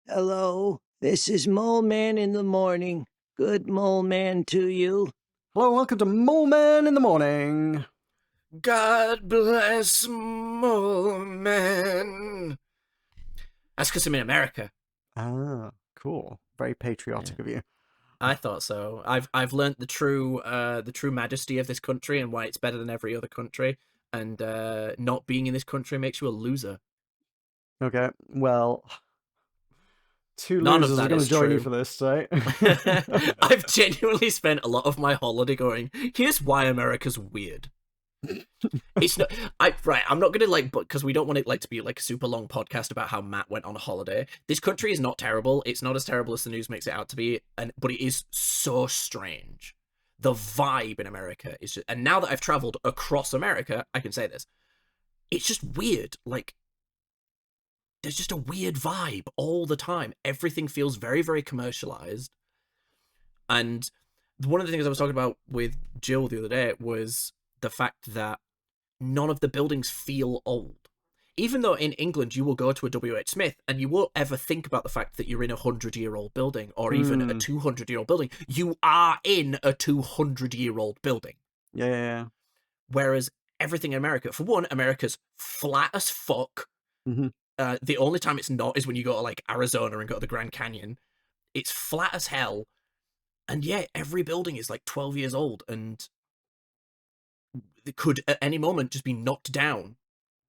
Hello, this is Mole Man in the morning. Good Mole Man to you. Hello, welcome to Mole Man in the Morning. God bless Mole Man. That's because I'm in America. Ah, cool. Very patriotic of you. I thought so. I've learnt the true majesty of this country and why it's better than every other country. And not being in this country makes you a loser. Okay, well, two None of losers are that going to is join you true. for this, right? I've genuinely spent a lot of my holiday going, here's why America's weird. It's not. I'm not gonna because we don't want it to be like a super long podcast about how Matt went on a holiday. This country is not terrible. It's not as terrible as the news makes it out to be, but it is so strange. The vibe in America is just, and now that I've traveled across America, I can say this. It's just weird. Like, there's just a weird vibe all the time. Everything feels very, very commercialized. And one of the things I was talking about with Jill the other day was the fact that none of the buildings feel old. Even though in England you will go to a WH Smith and you won't ever think about the fact that you're in a 100-year-old building or even a 200-year-old building. You are in a 200-year-old building. Yeah. Whereas everything in America, for one, America's flat as fuck. Mm-hmm. The only time it's not is when you go to like Arizona and go to the Grand Canyon. It's flat as hell. And yeah, every building is like 12 years old and it could at any moment just be knocked down.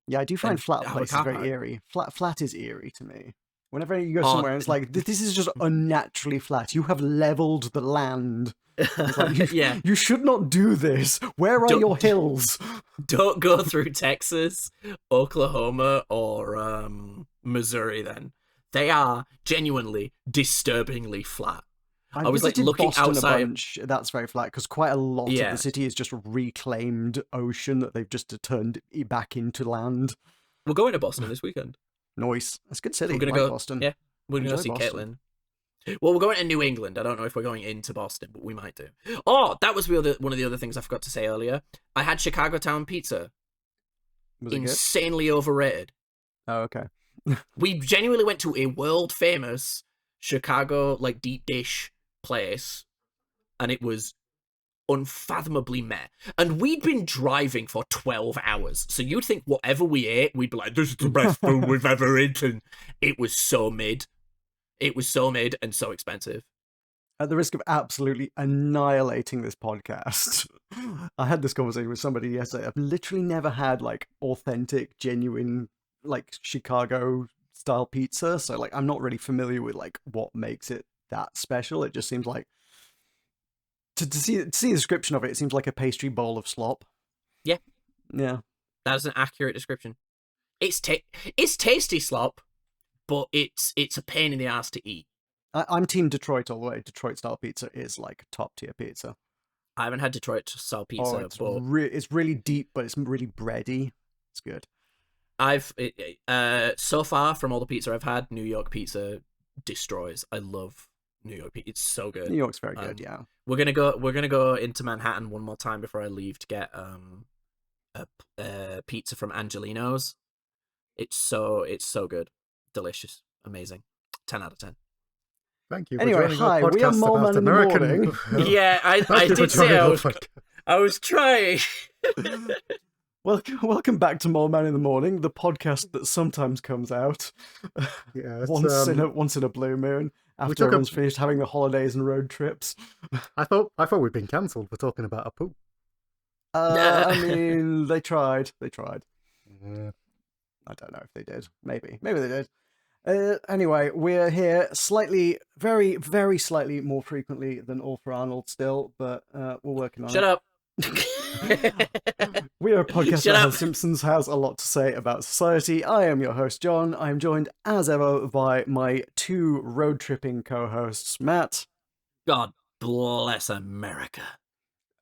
Yeah, I do find flat have a places car very park. eerie. Flat is eerie to me. Whenever you go somewhere and it's like, this is just unnaturally flat. You have leveled the land. It's like, Yeah. You should not do this. Where are your hills? Don't go through Texas, Oklahoma, or Missouri then. They are genuinely disturbingly flat. I was like looking Boston outside. A bunch. That's very flat because quite a lot of the city is just reclaimed ocean that they've just turned back into land. We're going to Boston this weekend. Nice. That's a good city. We're gonna go Boston. Yeah, we're gonna go see Caitlin. Well, we're going to New England. I don't know if we're going into Boston, but we might do. Oh, that was one of the other things I forgot to say earlier. I had Chicago Town pizza. Was it insanely overrated. Oh, okay. We genuinely went to a world famous Chicago like deep dish place, and it was unfathomably meh. And we'd been driving for 12 hours, so you'd think whatever we ate, we'd be like, this is the best food we've ever eaten. It was so mid. It was so mid and so expensive. At the risk of absolutely annihilating this podcast, I had this conversation with somebody yesterday. I've literally never had like authentic, genuine, like Chicago style pizza. So like, I'm not really familiar with like what makes it that special. It just seems like to see the description of it, it seems like a pastry bowl of slop. Yeah. That's an accurate description. It's tasty slop, but it's a pain in the ass to eat. I'm team Detroit all the way. Detroit style pizza is like top tier pizza. I haven't had Detroit style pizza, it's really deep, but it's really bready. It's good. So far from all the pizza I've had, New York pizza destroys. I love New York pizza. It's so good. New York's very good. Yeah. We're gonna go into Manhattan one more time before I leave to get a pizza from Angelino's. It's so good, delicious, amazing. 10 out of 10. Thank you. Anyway, hi, we are Mole Man in the Morning. Yeah, I did say I was trying. Welcome back to Mole Man in the Morning, the podcast that sometimes comes out once in a blue moon after everyone's finished having the holidays and road trips. I thought we'd been cancelled for talking about a poop. I mean, they tried. Yeah. I don't know if they did. Maybe they did. Anyway, we're here very, very slightly more frequently than All for Arnold still, but we're working on it. Shut up. We are a podcast about how Simpsons has a lot to say about society. I am your host, John. I am joined, as ever, by my two road-tripping co-hosts, Matt. God bless America.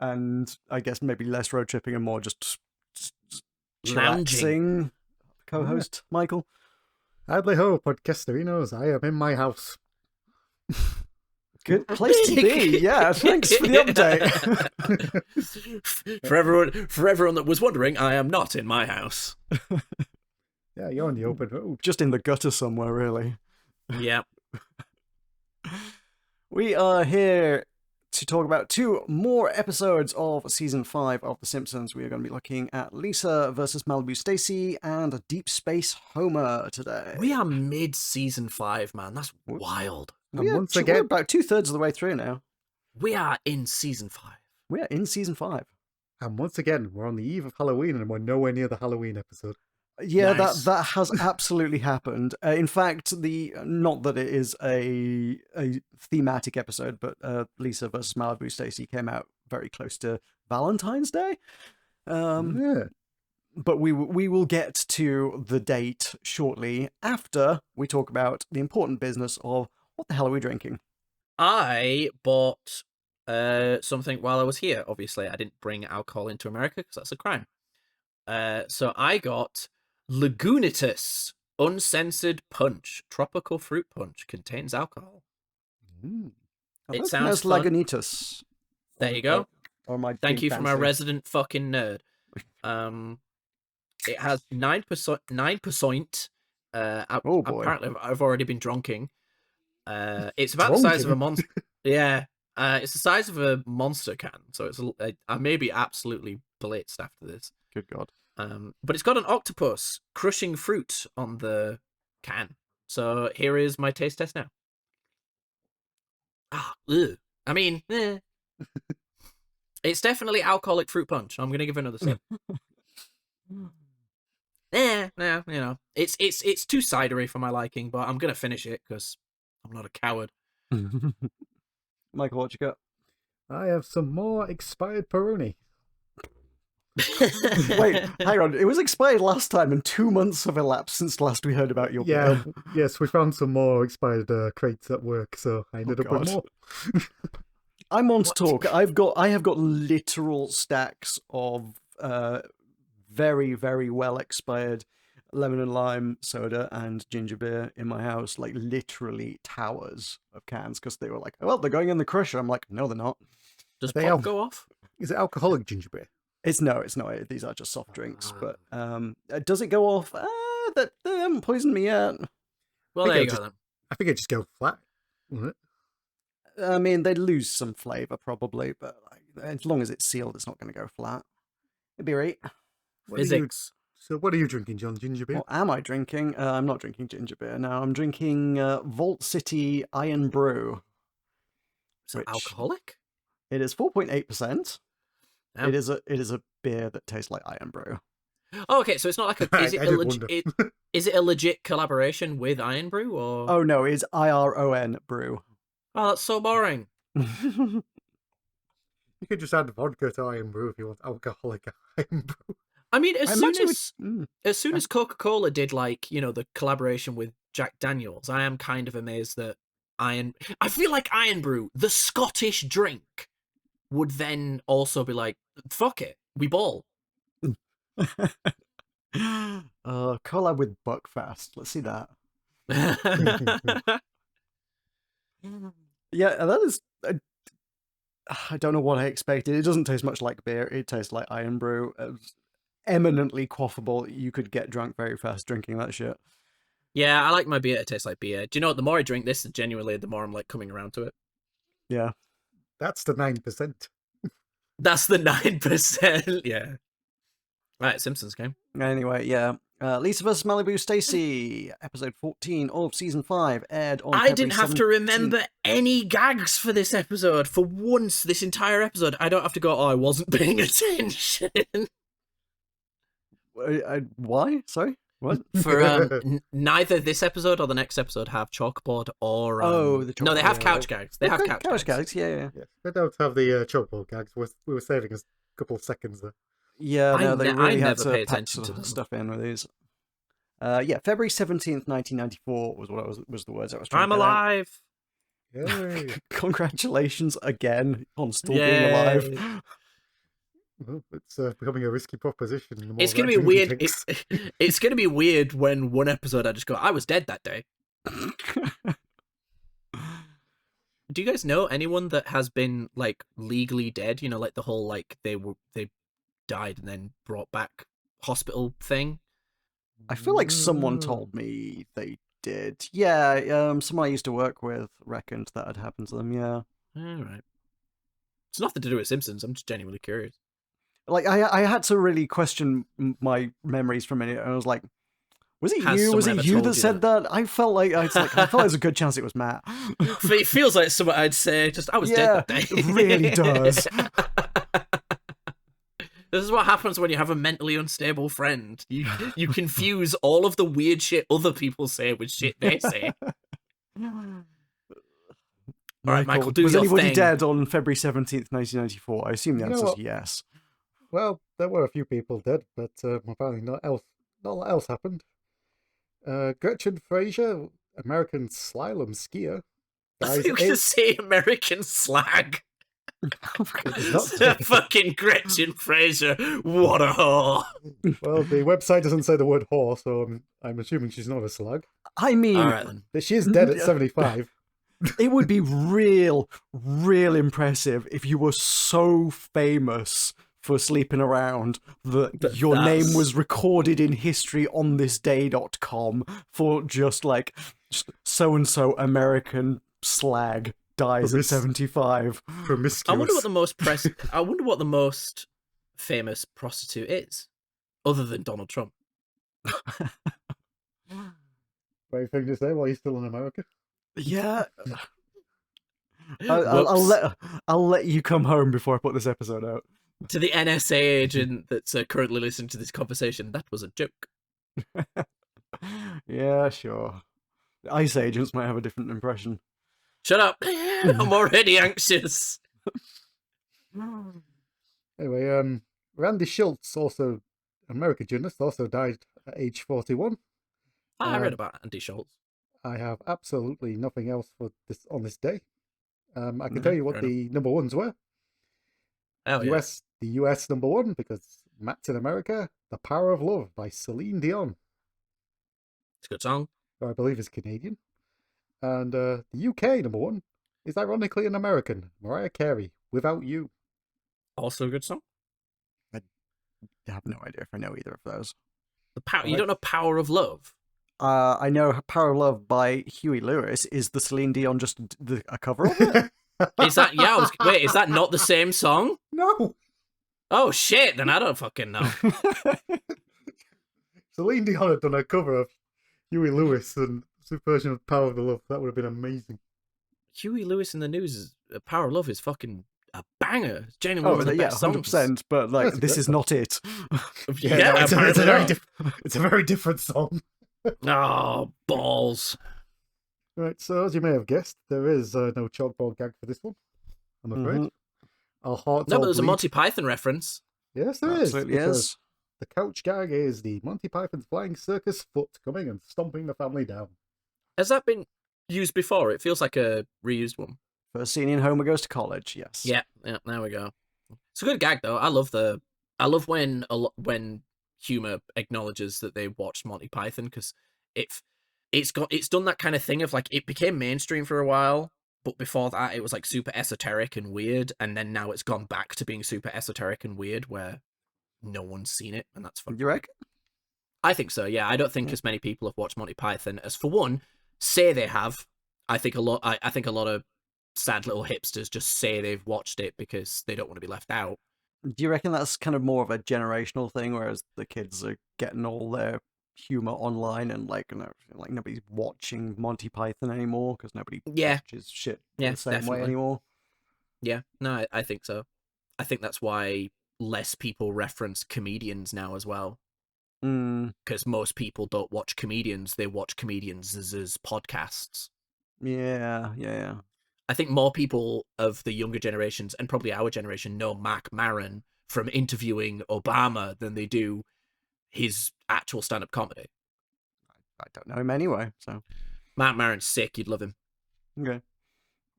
And I guess maybe less road-tripping and more just lounging. Co-host, Michael. Adley ho, podcasterinos. I am in my house. Good place to be. Yeah, thanks for the update. For everyone that was wondering, I am not in my house. Yeah, you're on the open road. Just in the gutter somewhere, really. Yeah. We are here to talk about 2 more episodes of season 5 of The Simpsons. We are going to be looking at Lisa versus Malibu Stacy and Deep Space Homer today. We are mid-season 5, man. That's wild. And once We're again, about 2/3 of the way through now. We are in season 5. We are in season 5. we're on the eve of Halloween, and we're nowhere near the Halloween episode. Yeah, Nice. that has absolutely happened. In fact, not that it is a thematic episode, but Lisa versus Malibu Stacy came out very close to Valentine's Day. Yeah. But we will get to the date shortly after we talk about the important business of what the hell are we drinking. I bought something while I was here. Obviously, I didn't bring alcohol into America because that's a crime. So I got Lagunitas Uncensored Punch. Tropical fruit punch. Contains alcohol. It sounds fun. Lagunitas. There you go. Or my Thank you for my resident fucking nerd. It has 9%. Oh boy. Apparently, I've already been drinking. It's about the size of a monster. Yeah. It's the size of a monster can. So I may be absolutely blitzed after this. Good God. But it's got an octopus crushing fruit on the can. So here is my taste test now. I mean, it's definitely alcoholic fruit punch. I'm gonna give it another sip. It's too cidery for my liking, but I'm gonna finish it because I'm not a coward. Michael, what you got? I have some more expired Peroni. Wait, hang on. It was expired last time, and 2 months have elapsed since last we heard about your beer. Yes, we found some more expired crates at work, so I ended up with more. I'm on to talk. I have got literal stacks of very, very well expired lemon and lime soda and ginger beer in my house, like literally towers of cans, because they were like, well, they're going in the crusher. I'm like, no, they're not. Does pop go off? Is it alcoholic ginger beer? It's not. These are just soft drinks. But does it go off? They haven't poisoned me yet. Well, there you go then. I think it just go flat, wouldn't it? I mean, they'd lose some flavor probably, but as long as it's sealed, it's not going to go flat. It'd be right. Physics. So what are you drinking, John? Ginger beer? What am I drinking? I'm not drinking ginger beer now. I'm drinking Vault City Iron Brew. Is it alcoholic? It is 4.8%. Damn. It is a beer that tastes like Iron Brew. Oh, okay, so it's not like is it a legit collaboration with Iron Brew or? Oh no, it's IRON Brew. Oh, that's so boring. You could just add vodka to Iron Brew if you want alcoholic Iron Brew. I mean, as soon as Coca-Cola did the collaboration with Jack Daniels, I am kind of amazed that I feel like Iron Brew, the Scottish drink, would then also be like, fuck it, we ball. Collab with Buckfast. Let's see that. Yeah, that is. I don't know what I expected. It doesn't taste much like beer. It tastes like Iron Brew. It's eminently quaffable. You could get drunk very fast drinking that shit. Yeah, I like my beer to taste like beer. Do you know what? The more I drink this, genuinely, the more I'm like coming around to it. Yeah. That's the 9%. That's the 9%. Yeah. Right, Simpsons game. Anyway, yeah. Lisa vs. Malibu Stacy, episode 14 of season 5, aired on I didn't have to 17th. remember any gags for this episode. For once, this entire episode, I don't have to go, I wasn't paying attention. Why? Sorry? What? For neither this episode or the next episode have chalkboard or... the chalkboard. No, they have couch gags. They have couch gags. Yeah. They don't have the chalkboard gags. We were saving a couple of seconds there. Yeah, no, they really had never pay to pack attention to them. stuff in with these. February 17th, 1994 was the words I was trying I'm to get alive. Yay. Congratulations again on still being alive. Well, it's becoming a risky proposition. The more It's going to be vaccines weird. he takes. It's going to be weird when one episode I just go, I was dead that day. Do you guys know anyone that has been like legally dead? You know, like the whole like they died and then brought back hospital thing. I feel like someone told me they did. Yeah, someone I used to work with reckoned that had happened to them, yeah. Alright. It's nothing to do with Simpsons, I'm just genuinely curious. Like, I had to really question my memories for a minute, and I was like, was it Has you? Was someone it ever you told that you said that? I felt like, I thought there's a good chance it was Matt. It feels like something I'd say, just, I was dead that day. It really does. This is what happens when you have a mentally unstable friend. You confuse all of the weird shit other people say with shit they say. Alright, Michael, do was your anybody thing. dead on February 17th, 1994? I assume the You know answer is what? yes. Well, there were a few people dead, but apparently not a lot else happened. Gretchen Fraser, American slalom skier, I dies thought you were at going to eight. say American slag. Not Fucking Gretchen Fraser. What a whore. Well, the website doesn't say the word whore, so I'm assuming she's not a slug. I mean, Alright then. But she is dead at 75. it would be real impressive if you were so famous for sleeping around that your name was recorded in history on thisday.com for just like so-and-so American slag dies at 75. Promiscuous. I wonder what the most famous prostitute is, other than Donald Trump. Great thing to say while you're still in America. Yeah. I'll let you come home before I put this episode out. To the NSA agent that's currently listening to this conversation, that was a joke. Yeah, sure. ICE agents might have a different impression. Shut up. I'm already anxious. Anyway, Randy Schultz, also American gymnast, also died at age 41. I read about Andy Schultz. I have absolutely nothing else for this on this day. I can tell you what fair the number ones were. Oh, The US number one, because Matt's in America, The Power of Love by Celine Dion, It's a good song. who I believe is Canadian. And the UK number one is ironically an American, Mariah Carey, Without You. Also a good song. I have no idea if I know either of those. You don't know Power of Love? I know Power of Love by Huey Lewis. Is the Celine Dion just a cover of it? Is that, wait, is that not the same song? No! Oh shit, then I don't fucking know. Celine Dion had done a cover of Huey Lewis and some version of Power of the Love. That would have been amazing. Huey Lewis in the News is Power of Love is fucking a banger. It's genuinely one of the yeah, best songs. 100%. But like, That's this good. is not it. Yeah, no, it's a very apparently it's a very different song. not. Oh, balls. Right, so as you may have guessed, there is no chalkboard gag for this one, I'm afraid. Our hearts No, all but there's a bleed. Monty Python reference. Yes, there is. Absolutely because is. The couch gag is the Monty Python's Flying Circus foot coming and stomping the family down. Has that been used before? It feels like a reused one. First scene in Homer Goes to College, yes. Yeah, there we go. It's a good gag though. I love when humor acknowledges that they watched Monty Python, because it's done that kind of thing of like, it became mainstream for a while, but before that it was like super esoteric and weird, and then now it's gone back to being super esoteric and weird where no one's seen it, and that's fun. You reckon? I think so, yeah. I don't think as many people have watched Monty Python as, for one, say they have. I think a lot of sad little hipsters just say they've watched it because they don't want to be left out. Do you reckon that's kind of more of a generational thing, whereas the kids are getting all their humor online and like nobody's watching Monty Python anymore because nobody watches shit the same way definitely. anymore? Yeah, no, I think so. I think that's why less people reference comedians now as well. Because most people don't watch comedians, they watch comedians as podcasts. Yeah. I think more people of the younger generations, and probably our generation, know Mark Maron from interviewing Obama than they do his actual stand-up comedy. I don't know him anyway, so. Mark Maron's sick, you'd love him. Okay.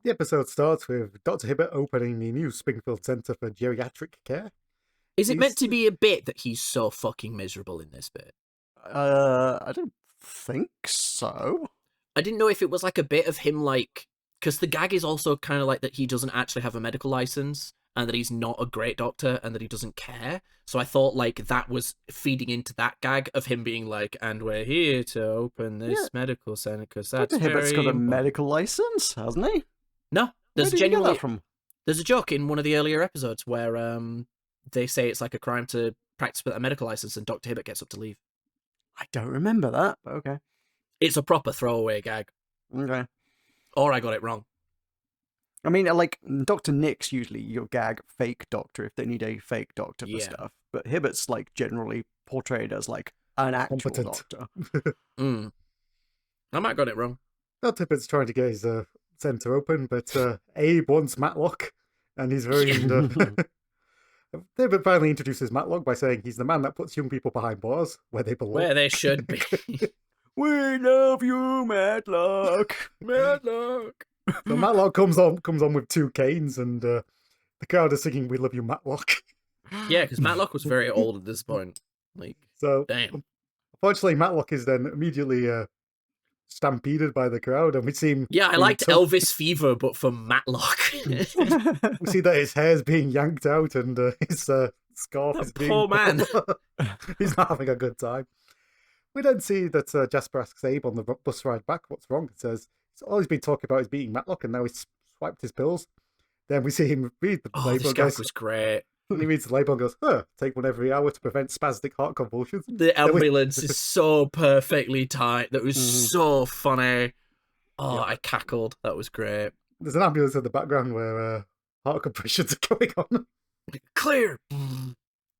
The episode starts with Dr. Hibbert opening the new Springfield Centre for Geriatric Care. Is it meant to be a bit that he's so fucking miserable in this bit? I don't think so. I didn't know if it was like a bit of him, like, because the gag is also kind of like that he doesn't actually have a medical license, and that he's not a great doctor and that he doesn't care. So I thought like that was feeding into that gag of him being like, and we're here to open this medical center because that's Dr. Hibbert's got a important." medical license, hasn't he? No, Where there's did you get genuinely that from? there's a joke in one of the earlier episodes where they say it's like a crime to practice with a medical license, and Dr. Hibbert gets up to leave. I don't remember that, but okay. It's a proper throwaway gag, Okay. or I got it wrong. I mean, like, Dr. Nick's usually your gag fake doctor if they need a fake doctor for Yeah. stuff. But Hibbert's, like, generally portrayed as, like, an actual Competent. doctor. I might have got it wrong. Dr. Hibbert's trying to get his center open, but Abe wants Matlock, and he's very... Hibbert finally introduces Matlock by saying he's the man that puts young people behind bars, where they belong. Where they should be. We love you, Matlock. Matlock. So Matlock comes on with 2 canes, and the crowd is singing "We Love You, Matlock." Yeah, because Matlock was very old at this point. Like, So, damn. unfortunately, Matlock is then immediately stampeded by the crowd, and we see him. Yeah, I being liked tugged- Elvis Fever, but for Matlock. We see that his hair's being yanked out, and his scarf That is being. poor man. He's not having a good time. We then see that Jasper asks Abe on the bus ride back what's wrong. It says all he's been talking about is beating Matlock, and now he's swiped his pills. Then we see him read the Oh, label. this And gag goes, was great. he reads the label and goes, "Huh, take one every hour to prevent spastic heart convulsions." The ambulance is so perfectly tight. That was so funny. Oh, I cackled. That was great. There's an ambulance in the background where heart compressions are going on. Clear.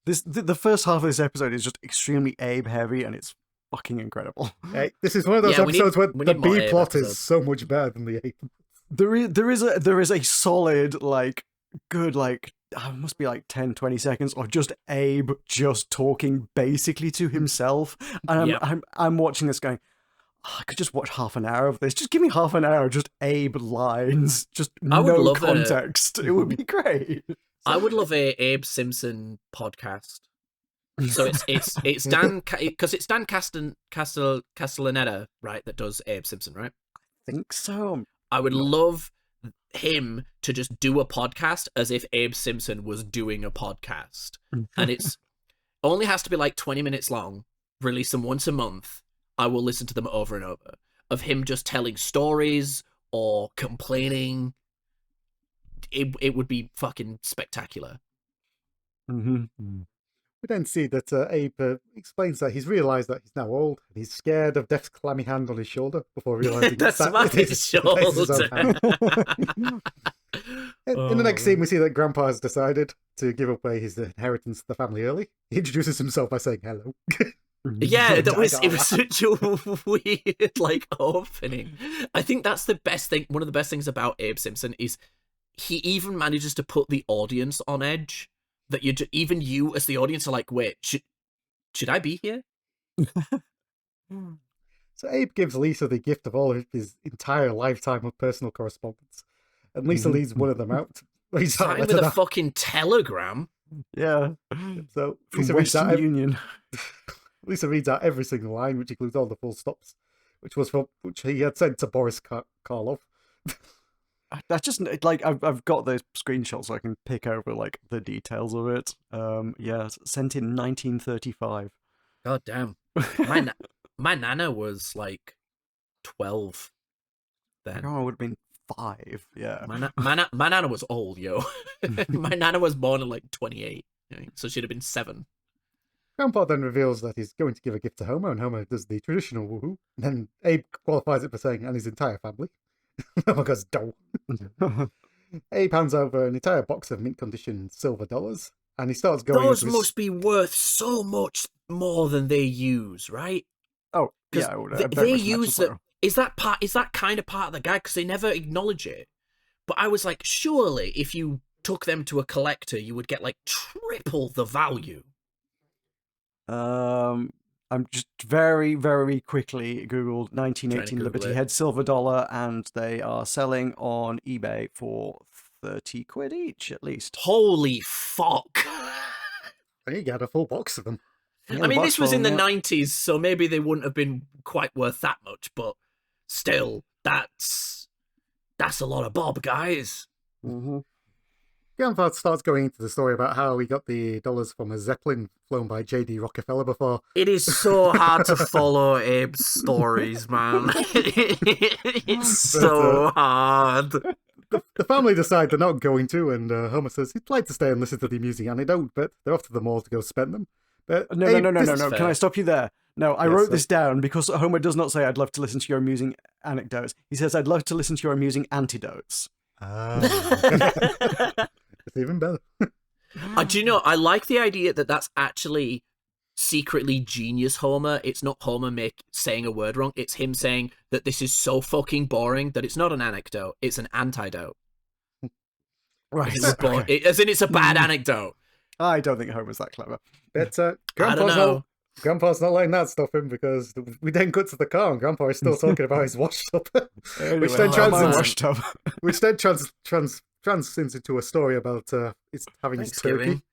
The first half of this episode is just extremely Abe heavy, and it's fucking incredible. Hey, this is one of those Yeah, we episodes where need the more B Abe plot episodes. is so much better than the A. There is a solid, like, good, like, it must be like 10, 20 seconds of just Abe just talking basically to himself. And Yep. I'm watching this going, "Oh, I could just watch half an hour of this. Just give me half an hour of just Abe lines, just I would no love context. It would be great." I would love a Abe Simpson podcast. So it's Dan because it's Dan Castellaneta, right, that does Abe Simpson, right? I think so. I would love him to just do a podcast as if Abe Simpson was doing a podcast, and it's only has to be like 20 minutes long. Release them once a month. I will listen to them over and over of him just telling stories or complaining. It would be fucking spectacular. Mm-hmm. We then see that Abe explains that he's realised that he's now old and he's scared of Death's clammy hand on his shoulder before realising That's that my it is his own hand. In the next scene, we see that Grandpa has decided to give away his inheritance to the family early. He introduces himself by saying hello. Yeah, it was such a weird like opening. I think that's the best thing. One of the best things about Abe Simpson is he even manages to put the audience on edge. That even you as the audience are like, wait, should I be here? So Abe gives Lisa the gift of all of his entire lifetime of personal correspondence, and Lisa leaves one of them out. He's Time with a fucking telegram. Yeah. So From Lisa reads, Western out, Union. Lisa reads out every single line, which includes all the full stops, which he had sent to Boris Karloff. That's just like I've got those screenshots so I can pick over like the details of it. Yeah, sent in 1935. God damn. My nana was like 12 then. I would have been 5. Yeah. My nana was old, yo. My nana was born in like 28, so she'd have been 7. Grandpa then reveals that he's going to give a gift to Homer, and Homer does the traditional woohoo. Then Abe qualifies it for saying, and his entire family. Homer goes, "Doh." Abe hands over an entire box of mint condition silver dollars, and he starts going. Those into his- must be worth so much more than they use, right? Oh, 'Cause yeah. I would, they very much use imagine that. Is that kind of part of the gag? Because they never acknowledge it. But I was like, surely if you took them to a collector, you would get like triple the value. I'm just very, very quickly Googled Trying to 1918 Google Liberty it. Head silver dollar, and they are selling on eBay for 30 quid each, at least. Holy fuck! I think he had a full box of them. I mean, this was in the 90s, so maybe they wouldn't have been quite worth that much, but still, that's a lot of bob, guys. Mm-hmm. Grandpa starts going into the story about how he got the dollars from a Zeppelin flown by J.D. Rockefeller before. It is so hard to follow Abe's stories, man. It's so hard. The family decide they're not going to, and Homer says he'd like to stay and listen to the amusing anecdote, but they're off to the mall to go spend them. But No. Can I stop you there? No, I wrote sir. this down because Homer does not say, I'd love to listen to your amusing anecdotes. He says, I'd love to listen to your amusing antidotes. It's even better. Do you know, I like the idea that that's actually secretly genius Homer. It's not Homer saying a word wrong. It's him saying that this is so fucking boring that it's not an anecdote, it's an antidote. Right. As in, it's a bad anecdote. I don't think Homer's that clever. But I don't know. Grandpa's not letting that stop him because we then cut to the car and Grandpa is still talking about his wash tub, which then transitions into a story about it's having his turkey,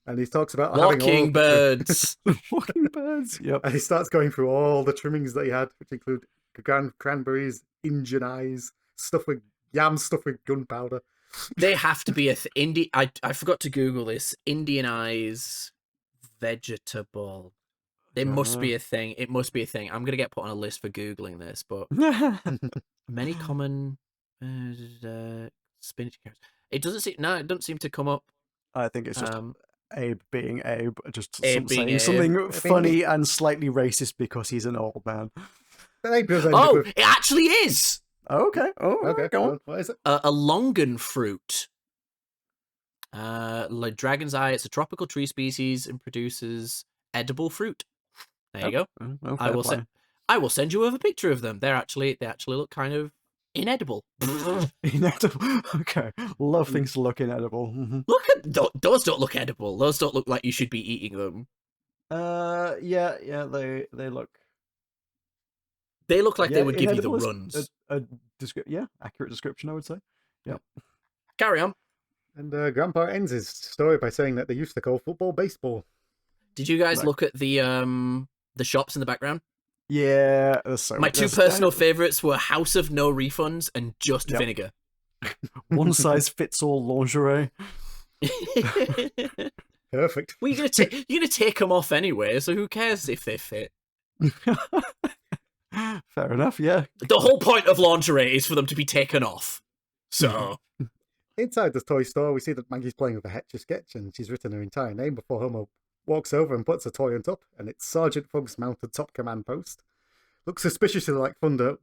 and he talks about Walking birds. Walking birds. Yep. And he starts going through all the trimmings that he had, which include cranberries, Indian eyes, yam stuffed with gunpowder. They have to be I forgot to Google this. Indian eyes vegetable. It must be a thing. It must be a thing. I'm gonna get put on a list for Googling this, but many common spinach carrots. It doesn't seem to come up. I think it's just Abe being Abe, just Abe being saying Abe. something funny and slightly racist because he's an old man. It actually is. Okay. Okay, go on. what is it? A longan fruit. Like dragon's eye. It's a tropical tree species and produces edible fruit. There you go. I will send you over a picture of them. They actually look kind of inedible. Inedible. Okay. Love things to look inedible. Mm-hmm. Look at those. Don't look edible. Those don't look like you should be eating them. Yeah. They look. They look like they would give you the inedible is runs. Accurate description, I would say. Yeah. Carry on. And Grandpa ends his story by saying that they used to call football baseball. Did you guys look at the shops in the background? Yeah, my two personal favorites were House of No Refunds and Just Vinegar. One size fits all lingerie. Perfect. Well, you're gonna take them off anyway, so who cares if they fit? Fair enough. Yeah. The whole point of lingerie is for them to be taken off. So inside the toy store, we see that Maggie's playing with a Etch-a-Sketch, and she's written her entire name before Homer walks over and puts a toy on top, and it's Sergeant Fug's mounted top command post. Looks suspiciously like Thunderbirds.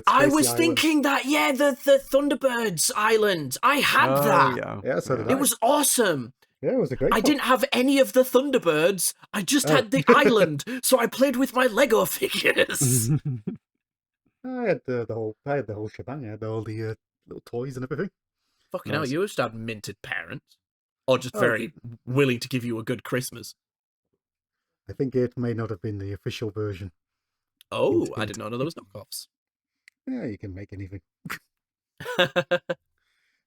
I was thinking that, the Thunderbirds Island. I had that. Yeah, so did I. It was awesome. Yeah, it was a great I didn't have any of the Thunderbirds. I just had the island, so I played with my Lego figures. I had the whole shebang. I had all the little toys and everything. Fucking hell, you must have minted parents. Or just very willing to give you a good Christmas. I think it may not have been the official version. Oh, I didn't know there was knockoffs. Yeah, you can make anything.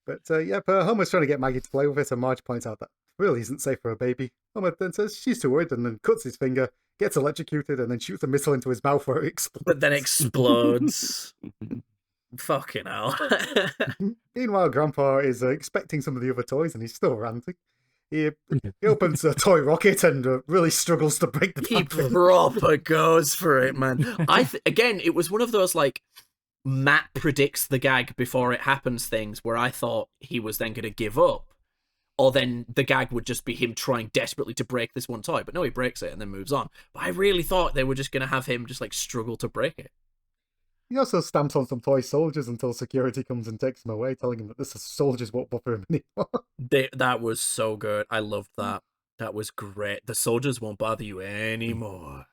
But Homer's trying to get Maggie to play with it, and Marge points out that it really isn't safe for a baby. Homer then says she's too worried, and then cuts his finger, gets electrocuted, and then shoots a missile into his mouth where it explodes. But then explodes. Fucking hell. Meanwhile, Grandpa is expecting some of the other toys, and he's still ranting. He opens a toy rocket and really struggles to break the He thing. proper goes for it, man. Again, it was one of those, like, Matt predicts the gag before it happens things where I thought he was then going to give up. Or then the gag would just be him trying desperately to break this one toy. But no, he breaks it and then moves on. But I really thought they were just going to have him just, like, struggle to break it. He also stamps on some toy soldiers until security comes and takes him away, telling him that the soldiers won't bother him anymore. That was so good. I loved that. That was great. The soldiers won't bother you anymore.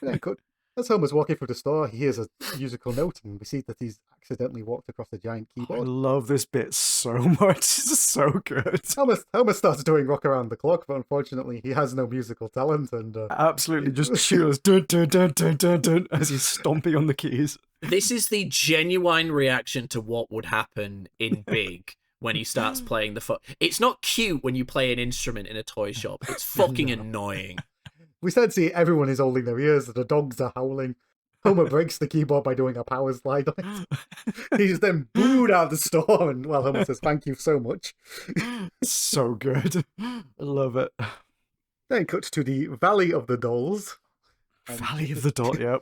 Yeah, good. As Homer's walking through the store, he hears a musical note, and we see that he's accidentally walked across a giant I keyboard. love this bit so much. It's so good. Homer starts doing Rock Around the Clock, but unfortunately he has no musical talent, and absolutely just cheers dun, dun, dun, dun, dun, dun, as he's stomping on the keys. This is the genuine reaction to what would happen in Big when he starts playing the It's not cute when you play an instrument in a toy shop. It's fucking annoying. we start to see everyone is holding their ears, the dogs are howling. Homer breaks the keyboard by doing a power slide on it. He's then booed out of the store, and well, Homer says, "Thank you so much." So good. I love it. Then cut to the Valley of the Dolls. Valley of the Dot, yep.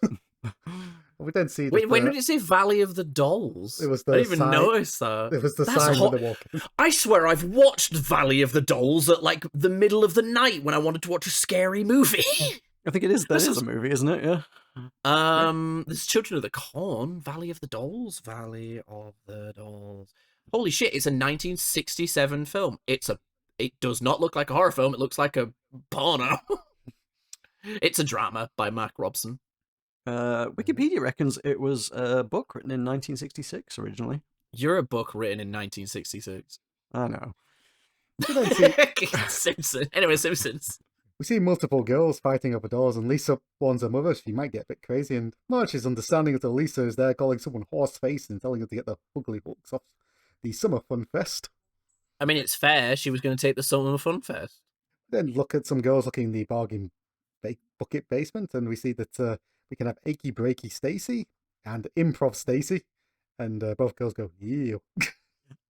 We then see. Wait, when did it say Valley of the Dolls? It was the I didn't even sign. notice that. It was the That's sign hot. when they walk in. I swear I've watched Valley of the Dolls at like the middle of the night when I wanted to watch a scary movie. I think it is. This is a movie, isn't it? Yeah. There's Children of the Corn, Valley of the Dolls, Valley of the Dolls. Holy shit! It's a 1967 film. It does not look like a horror film. It looks like a porno. It's a drama by Mark Robson. Wikipedia reckons it was a book written in 1966 originally. You're a book written in 1966. I know. Simpsons. Anyway, Simpsons. We see multiple girls fighting over dolls, and Lisa warns her mother she might get a bit crazy, and Marge is understanding until Lisa is there calling someone horse face and telling her to get the ugly hooks off the Summer Fun Fest. I mean, it's fair. She was going to take the Summer Fun Fest. Then look at some girls looking in the bargain bucket basement, and we see that we can have Achy Breaky Stacy and Improv Stacy, and both girls go, ew.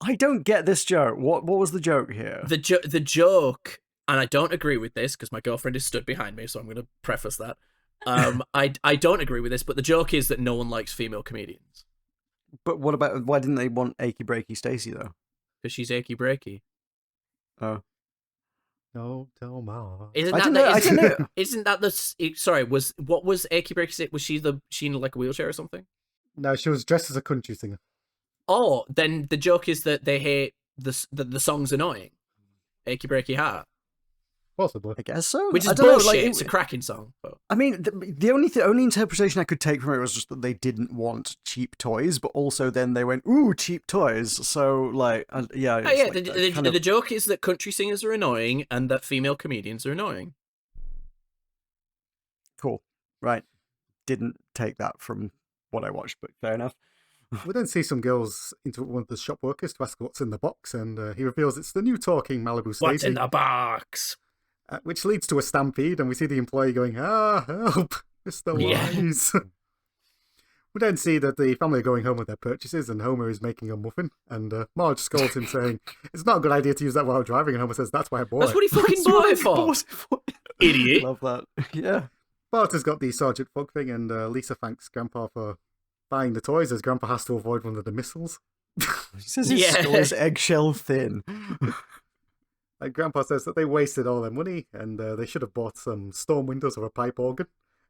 I don't get this joke. What was the joke here? The joke, and I don't agree with this because my girlfriend is stood behind me, so I'm going to preface that. I don't agree with this, but the joke is that no one likes female comedians. But what about, why didn't they want Achy Breaky Stacy, though? Because she's achy breaky. Oh. No, tell Ma. Isn't I that didn't know. Isn't that the sorry? What was achy breaky? Was she in like a wheelchair or something? No, she was dressed as a country singer. Oh, then the joke is that they hate the song's annoying. Achy breaky heart. Possibly. I guess so. Which is I don't know, bullshit. like, It's a cracking song. But... I mean, the only interpretation I could take from it was just that they didn't want cheap toys, but also then they went, ooh, cheap toys. So, like, yeah. Oh, yeah, like the joke is that country singers are annoying and that female comedians are annoying. Cool. Right. Didn't take that from what I watched, but fair enough. We then see some girls interrupt one of the shop workers to ask what's in the box, and he reveals it's the new talking Malibu Stacy. What's in the box? Which leads to a stampede, and we see the employee going, help, Mr. Wise. Yeah. We then see that the family are going home with their purchases, and Homer is making a muffin, and Marge scolds him, saying, it's not a good idea to use that while driving, and Homer says, that's why I bought it. That's what he fucking bought it for. Idiot. Love that. Yeah. Bart has got the Sergeant Fug thing, and Lisa thanks Grandpa for buying the toys, as Grandpa has to avoid one of the missiles. He says his skull is eggshell thin. Like Grandpa says that they wasted all their money, and they should have bought some storm windows or a pipe organ.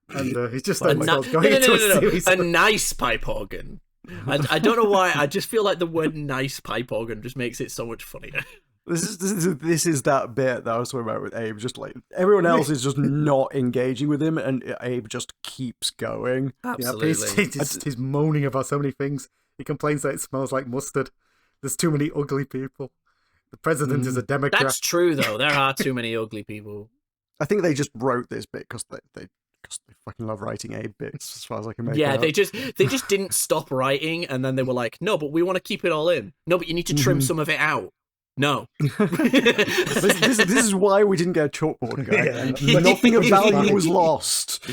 And he's just like, a nice pipe organ. I don't know why. I just feel like the word "nice pipe organ" just makes it so much funnier. This is that bit that I was talking about with Abe. Just like everyone else is just not engaging with him, and Abe just keeps going. Absolutely, yeah, he's moaning about so many things. He complains that it smells like mustard. There's too many ugly people. The president is a Democrat. That's true, though. There are too many ugly people. I think they just wrote this bit because they fucking love writing Abe bits, as far as I can make it Yeah, out. they just didn't stop writing, and then they were like, no, but we want to keep it all in. No, but you need to trim some of it out. No. this is why we didn't get a chalkboard, guy. Yeah. Nothing of value was lost.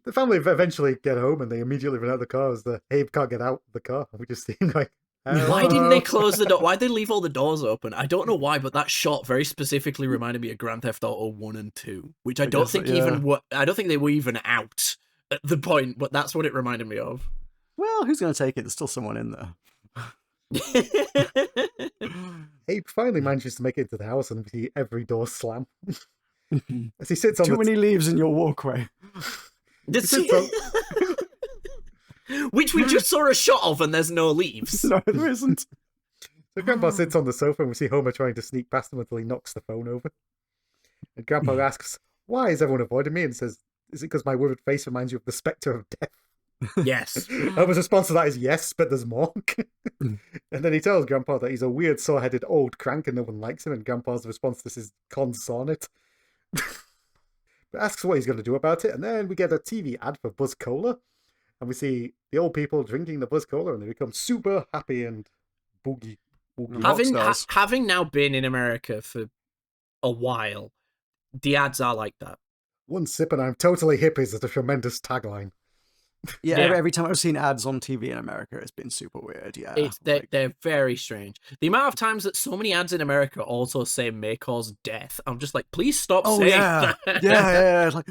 The family eventually get home, and they immediately run out of the car as Abe can't get out of the car. We just see him like, why didn't they close the door? Why did they leave all the doors open? I don't know why, but that shot very specifically reminded me of Grand Theft Auto 1 and 2, which I don't think I don't think they were even out at the point, but that's what it reminded me of. Well, who's going to take it? There's still someone in there. Abe finally manages to make it into the house, and we see every door slam. As he sits on Too many leaves in your walkway. Which we just saw a shot of, and there's no leaves. No, there isn't. So Grandpa sits on the sofa, and we see Homer trying to sneak past him until he knocks the phone over. And Grandpa asks, why is everyone avoiding me? And says, is it because my withered face reminds you of the spectre of death? Yes. Homer's response to that is yes, but there's more. And then he tells Grandpa that he's a weird, sore-headed old crank and no one likes him, and Grandpa's response to this is consarn it. But asks what he's going to do about it, and then we get a TV ad for Buzz Cola. And we see the old people drinking the Buzz Cola, and they become super happy and boogie. Having now been in America for a while, the ads are like that. One sip and I'm totally hip is a tremendous tagline. Yeah, Yeah. every time I've seen ads on TV in America, it's been super weird. Yeah, They're very strange. The amount of times that so many ads in America also say may cause death, I'm just like, please stop saying that. yeah. It's like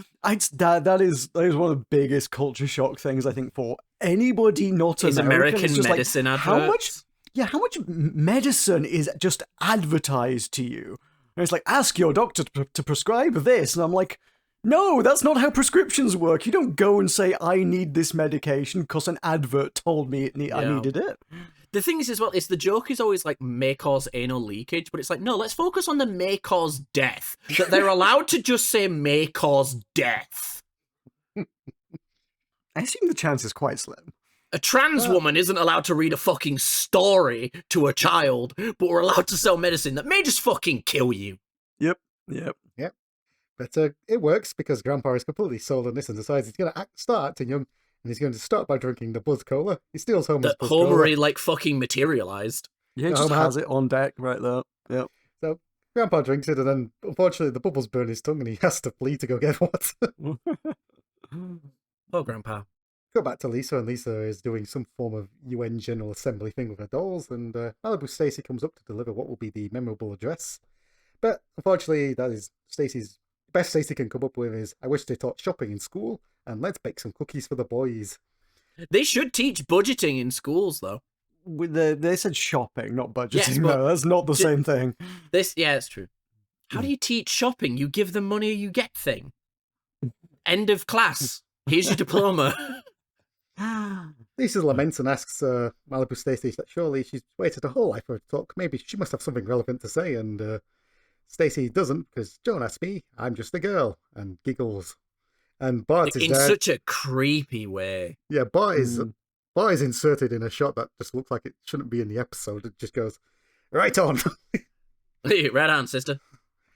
that is one of the biggest culture shock things I think for anybody not Is American. It's American just medicine like, adverts? how much medicine is just advertised to you? And it's like, ask your doctor to prescribe this, and I'm like, no, that's not how prescriptions work. You don't go and say, I need this medication because an advert told me I needed it. The thing is, as well, is the joke is always like may cause anal leakage, but it's like, no, let's focus on the may cause death. That they're allowed to just say may cause death. I assume the chance is quite slim. A trans woman isn't allowed to read a fucking story to a child, but we're allowed to sell medicine that may just fucking kill you. Yep. But it works because Grandpa is completely sold on this and decides he's going to start acting young, and he's going to start by drinking the Buzz Cola. He steals Homer's That Buzz Homer Cola. really, like, fucking materialized. Yeah, he just has it on deck right there. Yep. So Grandpa drinks it, and then unfortunately the bubbles burn his tongue, and he has to flee to go get water. Oh, Grandpa. Go back to Lisa, and Lisa is doing some form of UN General Assembly thing with her dolls, and Malibu Stacy comes up to deliver what will be the memorable address. But unfortunately, that is Stacy's best Stacy can come up with is, I wish they taught shopping in school, and let's bake some cookies for the boys. They should teach budgeting in schools, though. They said shopping, not budgeting. Yes, but no, that's not the same thing. Yeah, it's true. How do you teach shopping? You give them money or you get thing. End of class. Here's your diploma. Lisa laments and asks Malibu Stacy that surely she's waited her whole life for her to talk. Maybe she must have something relevant to say, and Stacy doesn't, because don't ask me, I'm just a girl, and giggles. And Bart is In there. such a creepy way. Yeah, Bart is inserted in a shot that just looks like it shouldn't be in the episode. It just goes, right on. Right on, sister.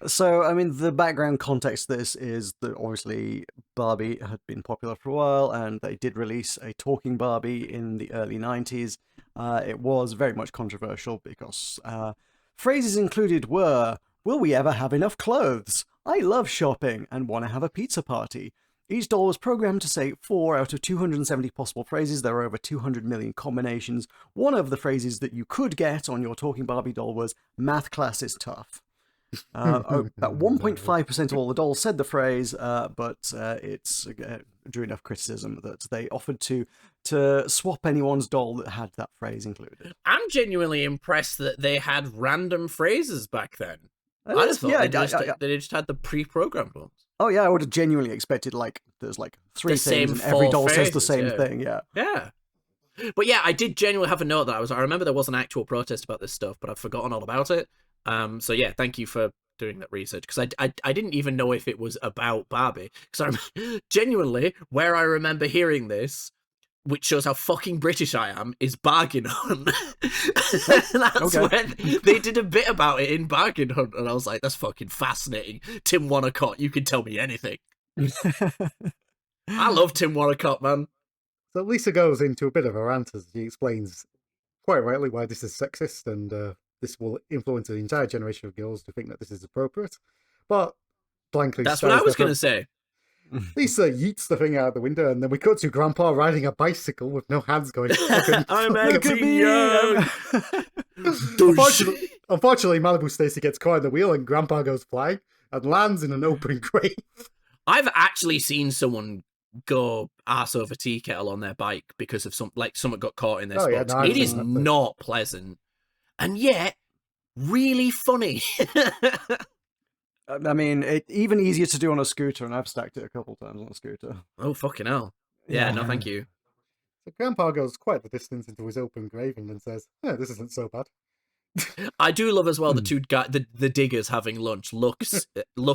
So, I mean, the background context to this is that obviously Barbie had been popular for a while, and they did release a talking Barbie in the early 90s. It was very much controversial because phrases included were, will we ever have enough clothes? I love shopping and want to have a pizza party. Each doll was programmed to say 4 out of 270 possible phrases. There were over 200 million combinations. One of the phrases that you could get on your talking Barbie doll was, math class is tough. About 1.5% of all the dolls said the phrase, but it's drew enough criticism that they offered to swap anyone's doll that had that phrase included. I'm genuinely impressed that they had random phrases back then. I just thought they just had the pre-programmed ones. Oh yeah, I would have genuinely expected there's 3 The same things and every 4 doll says the phrases, same yeah. thing. Yeah. Yeah. But yeah, I did genuinely have a note that I remember there was an actual protest about this stuff, but I've forgotten all about it. So yeah, thank you for doing that research, because I didn't even know if it was about Barbie, because genuinely where I remember hearing this, which shows how fucking British I am, is Bargain Hunt. That's when they did a bit about it in Bargain Hunt, and I was like, that's fucking fascinating. Tim Wonnacott, you can tell me anything. I love Tim Wonnacott, man. So Lisa goes into a bit of a rant as she explains quite rightly why this is sexist, and this will influence an entire generation of girls to think that this is appropriate. But blankly, that's what I was going to say. Lisa yeets the thing out of the window, and then we cut to Grandpa riding a bicycle with no hands going. I'm acting young. Unfortunately, Malibu Stacy gets caught in the wheel, and Grandpa goes flying and lands in an open grave. I've actually seen someone go ass over tea kettle on their bike because of someone got caught in their spots. Yeah, no, it is not pleasant, and yet really funny. I mean, even easier to do on a scooter, and I've stacked it a couple times on a scooter. Oh, fucking hell. Yeah, no thank you. So Grandpa goes quite the distance into his open grave and then says, "Yeah, this isn't so bad." I do love as well the two guys, the diggers having lunch. Look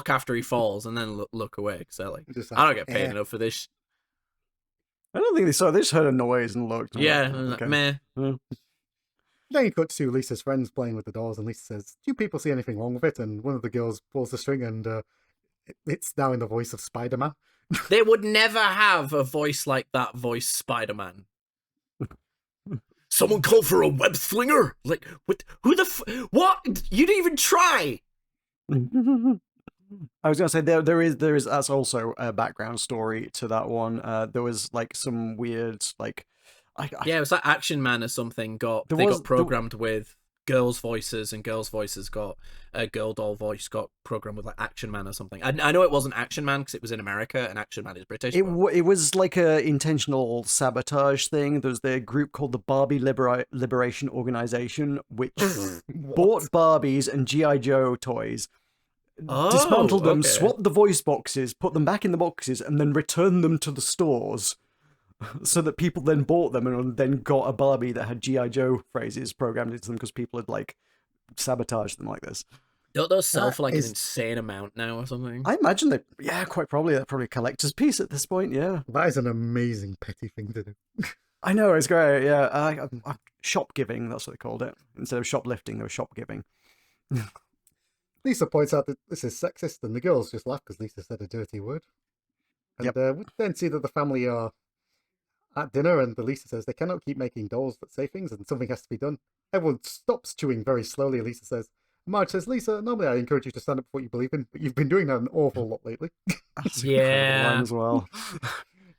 after he falls and then look away. Because they're like, I don't get paid enough for this. I don't think they saw. They just heard a noise and looked. Yeah, like, okay. meh. Then you cut to Lisa's friends playing with the dolls, and Lisa says, "Do people see anything wrong with it?" And one of the girls pulls the string, and it's now in the voice of Spider-Man. They would never have a voice like that voice Spider-Man. Someone called for a web slinger? Like, what? Who the what? You didn't even try! I was gonna say there is that's also a background story to that one. There was like some weird like Yeah, it was like Action Man or something. Got programmed with girls' voices, and girls' voices got a girl doll voice got programmed with like Action Man or something. I know it wasn't Action Man because it was in America, and Action Man is British. It was like a intentional sabotage thing. There's the group called the Barbie Liberation Organization, which bought Barbies and GI Joe toys, dismantled them, swapped the voice boxes, put them back in the boxes, and then returned them to the stores. So that people then bought them and then got a Barbie that had G.I. Joe phrases programmed into them because people had like sabotaged them like this. Don't those sell for like an insane amount now or something? I imagine that, yeah, quite probably. They're probably a collector's piece at this point, yeah. That is an amazing petty thing to do. I know, it's great, yeah. Shop giving, that's what they called it. Instead of shoplifting, they were shop giving. Lisa points out that this is sexist, and the girls just laugh because Lisa said a dirty word. And we then see that the family are at dinner, and Lisa says they cannot keep making dolls that say things, and something has to be done. Everyone stops chewing very slowly, Lisa says. Marge says, Lisa, normally I encourage you to stand up for what you believe in, but you've been doing that an awful lot lately. That's an incredible line as well.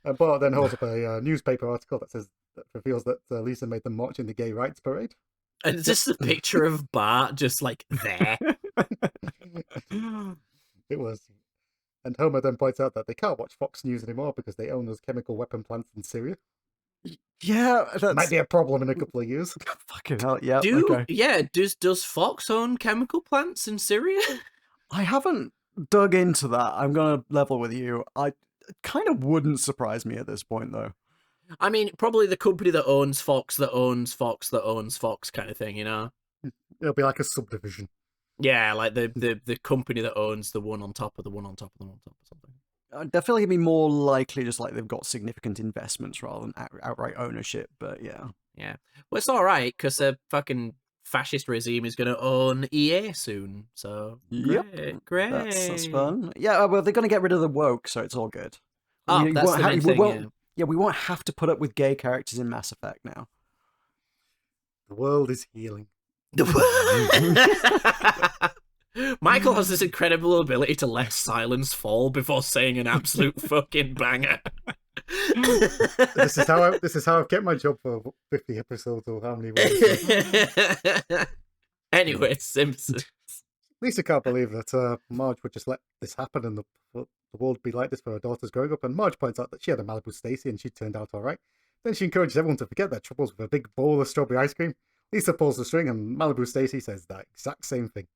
And Bart then holds up a newspaper article that reveals that Lisa made them march in the gay rights parade. And it's just a picture of Bart just like there. It was. And Homer then points out that they can't watch Fox News anymore because they own those chemical weapon plants in Syria. Yeah, that might be a problem in a couple of years. Fucking hell, yeah. Does Fox own chemical plants in Syria? I haven't dug into that. I'm gonna level with you. It kind of wouldn't surprise me at this point, though. I mean, probably the company that owns Fox, that owns Fox, that owns Fox kind of thing, you know? It'll be like a subdivision. Yeah, like the company that owns the one on top of the one on top of the one on top or something. I feel like it'd be more likely just like they've got significant investments rather than outright ownership, but yeah. Yeah. Well, it's alright, because a fucking fascist regime is going to own EA soon, so great. That's fun. Yeah, well, they're going to get rid of the woke, so it's all good. Oh, that's the main thing, yeah, we won't have to put up with gay characters in Mass Effect now. The world is healing. Michael has this incredible ability to let silence fall before saying an absolute fucking banger. This is how I've kept my job for 50 episodes or how many weeks. Anyway, Simpsons. Lisa can't believe that Marge would just let this happen and the world be like this for her daughters growing up. And Marge points out that she had a Malibu Stacy and she turned out all right. Then she encourages everyone to forget their troubles with a big bowl of strawberry ice cream. Lisa pulls the string and Malibu Stacy says that exact same thing.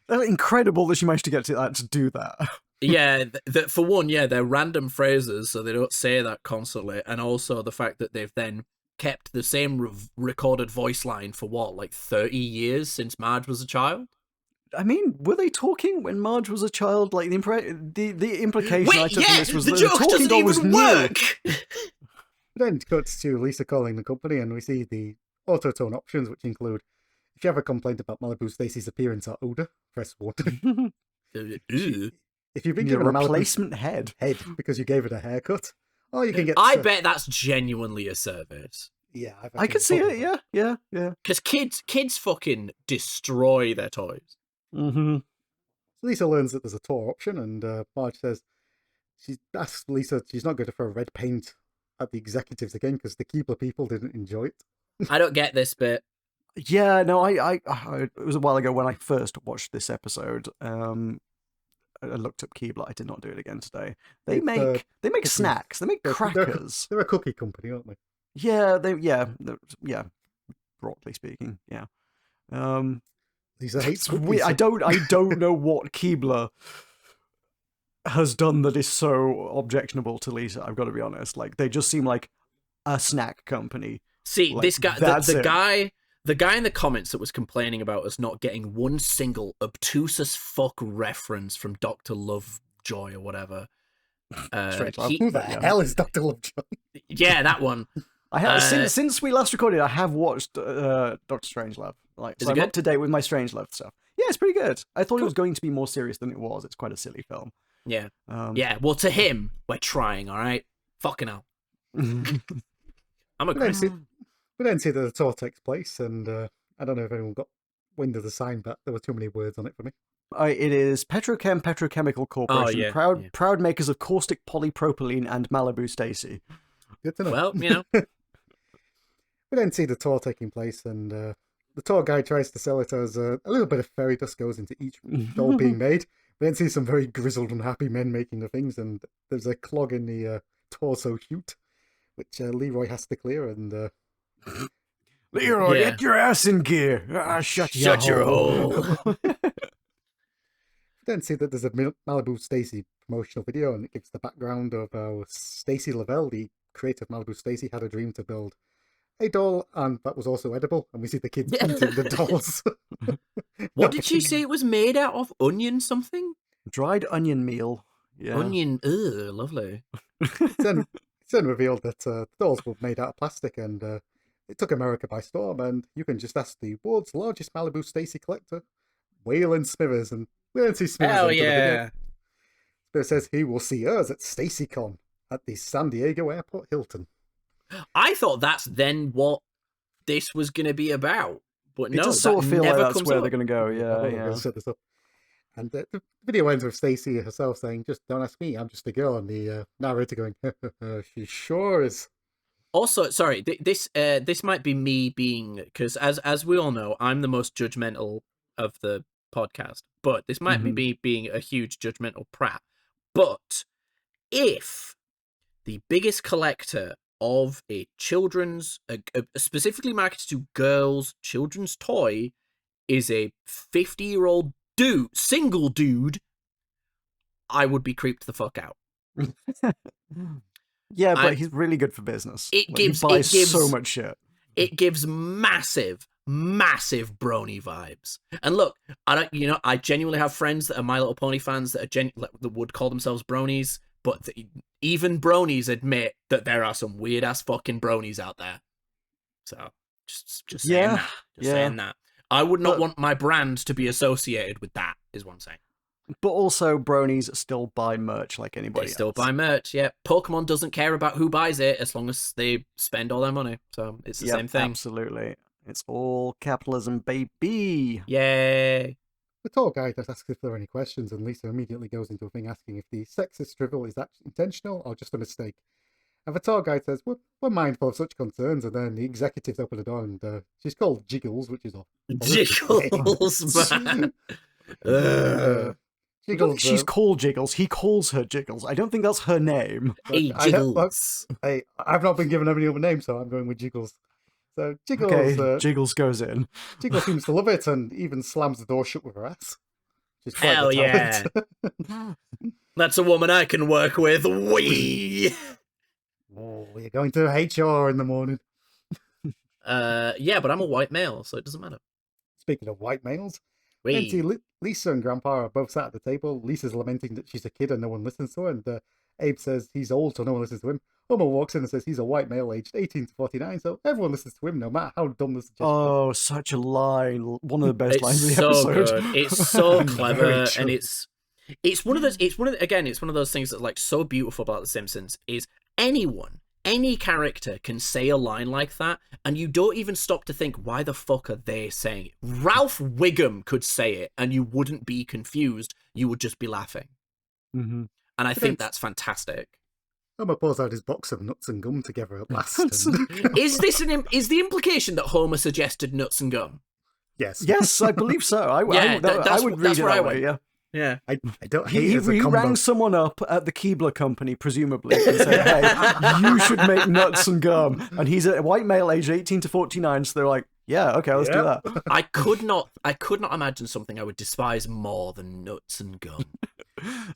That's incredible that she managed to get to do that. Yeah, for one, they're random phrases, so they don't say that constantly. And also the fact that they've then kept the same recorded voice line for what, like 30 years since Marge was a child? I mean, were they talking when Marge was a child? Like the implication Wait, I took from this was the that joke the talking doesn't doll was even new. work. Then it cuts to Lisa calling the company, and we see the auto-tone options, which include: if you have a complaint about Malibu Stacy's appearance or odor, press 1. If you've been given a replacement head because you gave it a haircut, or you can get. I bet that's genuinely a service. Yeah, I could see it. Yeah. Because kids fucking destroy their toys. Mm-hmm. So Lisa learns that there's a tour option, and Marge says she asks Lisa she's not going to throw red paint at the executives again because the Keebler people didn't enjoy it. I don't get this bit. Yeah, no, I it was a while ago when I first watched this episode. I looked up Keebler. I did not do it again today. They make snacks. They make crackers. They're a cookie company, aren't they? Yeah, broadly speaking, yeah. Lisa hates cookies. I don't know what Keebler has done that is so objectionable to Lisa. I've got to be honest. Like, they just seem like a snack company. See, like, this guy, the guy in the comments that was complaining about us not getting one single obtuse as fuck reference from Dr. Lovejoy or whatever. Strange Love. Who the hell is Dr. Lovejoy? Yeah, that one. I have since we last recorded. I have watched Doctor Strangelove. Like, so I'm up to date with my Strangelove stuff. Yeah, it's pretty good. I thought it was going to be more serious than it was. It's quite a silly film. Yeah. Yeah. Well, to him, we're trying. All right. Fucking hell. I'm a We then see that the tour takes place, and I don't know if anyone got wind of the sign, but there were too many words on it for me. It is Petrochemical Corporation, yeah, proud yeah. proud makers of caustic polypropylene and Malibu Stacy. Good to know. Well, you know. We then see the tour taking place, and the tour guide tries to sell it as a little bit of fairy dust goes into each doll being made. We then see some very grizzled, unhappy men making the things, and there's a clog in the torso chute, which Leroy has to clear, and Leroy, Yeah. get your ass in gear. Shut your hole. then see that there's a Malibu Stacy promotional video, and it gives the background of how Stacy Lavelle, the creator of Malibu Stacy, had a dream to build a doll, and that was also edible. And we see the kids eating the dolls. What did she say it was made out of? Onion something? Dried onion meal. Yeah. Onion, ugh, lovely. It's then revealed that the dolls were made out of plastic, and it took America by storm. And you can just ask the world's largest Malibu Stacy collector, Waylon Smithers, and we don't see Smithers Hell enter the video. yeah. Smithers says he will see us at StacyCon at the San Diego Airport Hilton. I thought that's then what this was going to be about. But It no, does sort that of feel like never that's comes where up. they're going to go. Yeah, I'm yeah. gonna set this up. And the video ends with Stacy herself saying, "Just don't ask me, I'm just a girl," and the narrator going, "She sure is." Also, sorry, this might be me being, because as we all know, I'm the most judgmental of the podcast, but this might be me being a huge judgmental prat. But if the biggest collector of a children's, specifically marketed to girls, children's toy, is a 50-year-old dude, single dude, I would be creeped the fuck out. Yeah, but he's really good for business. He buys so much shit. It gives massive brony vibes. And look, I genuinely have friends that are My Little Pony fans that that would call themselves bronies, but even bronies admit that there are some weird ass fucking bronies out there. So just saying that. Saying that. I would not want my brand to be associated with that, is what I'm saying. But also, bronies still buy merch like anybody They still else. buy merch, yeah. Pokemon doesn't care about who buys it as long as they spend all their money. So it's the same thing. Absolutely. It's all capitalism, baby. Yay. The tour guide asks if there are any questions, and Lisa immediately goes into a thing asking if the sexist drivel is actually intentional or just a mistake. And the tour guide says, we're mindful of such concerns, and then the executives open the door, and she's called Jiggles, which is a Jiggles, man. I don't think she's called Jiggles. He calls her Jiggles. I don't think that's her name. Hey, Jiggles. I've not been given any other name, so I'm going with Jiggles. So Jiggles, Okay, Jiggles goes in. Jiggles seems to love it and even slams the door shut with her ass. Hell yeah. That's a woman I can work with. Wee. Oh, you're going to HR in the morning. Yeah, but I'm a white male, so it doesn't matter. Speaking of white males, Wee. Lisa and Grandpa are both sat at the table. Lisa's lamenting that she's a kid and no one listens to her, and Abe says he's old, so no one listens to him. Homer walks in and says he's a white male aged 18 to 49, so everyone listens to him, no matter how dumb the suggestion is. Oh, such a line. One of the best lines of the so episode. Good. It's so clever, and it's one of those things that's like so beautiful about The Simpsons is any character can say a line like that, and you don't even stop to think, why the fuck are they saying it? Ralph Wiggum could say it, and you wouldn't be confused. You would just be laughing. Mm-hmm. And I think that's fantastic. Homer pours out his box of nuts and gum together at last. Is the implication that Homer suggested nuts and gum? Yes. Yes, I believe so. I would read it that way, yeah. Yeah. I don't hate He it as a combo. rang someone up at the Keebler Company, presumably, and said, hey, you should make nuts and gum. And he's a white male aged 18 to 49, so they're like, yeah, okay, let's do that. I could not imagine something I would despise more than nuts and gum.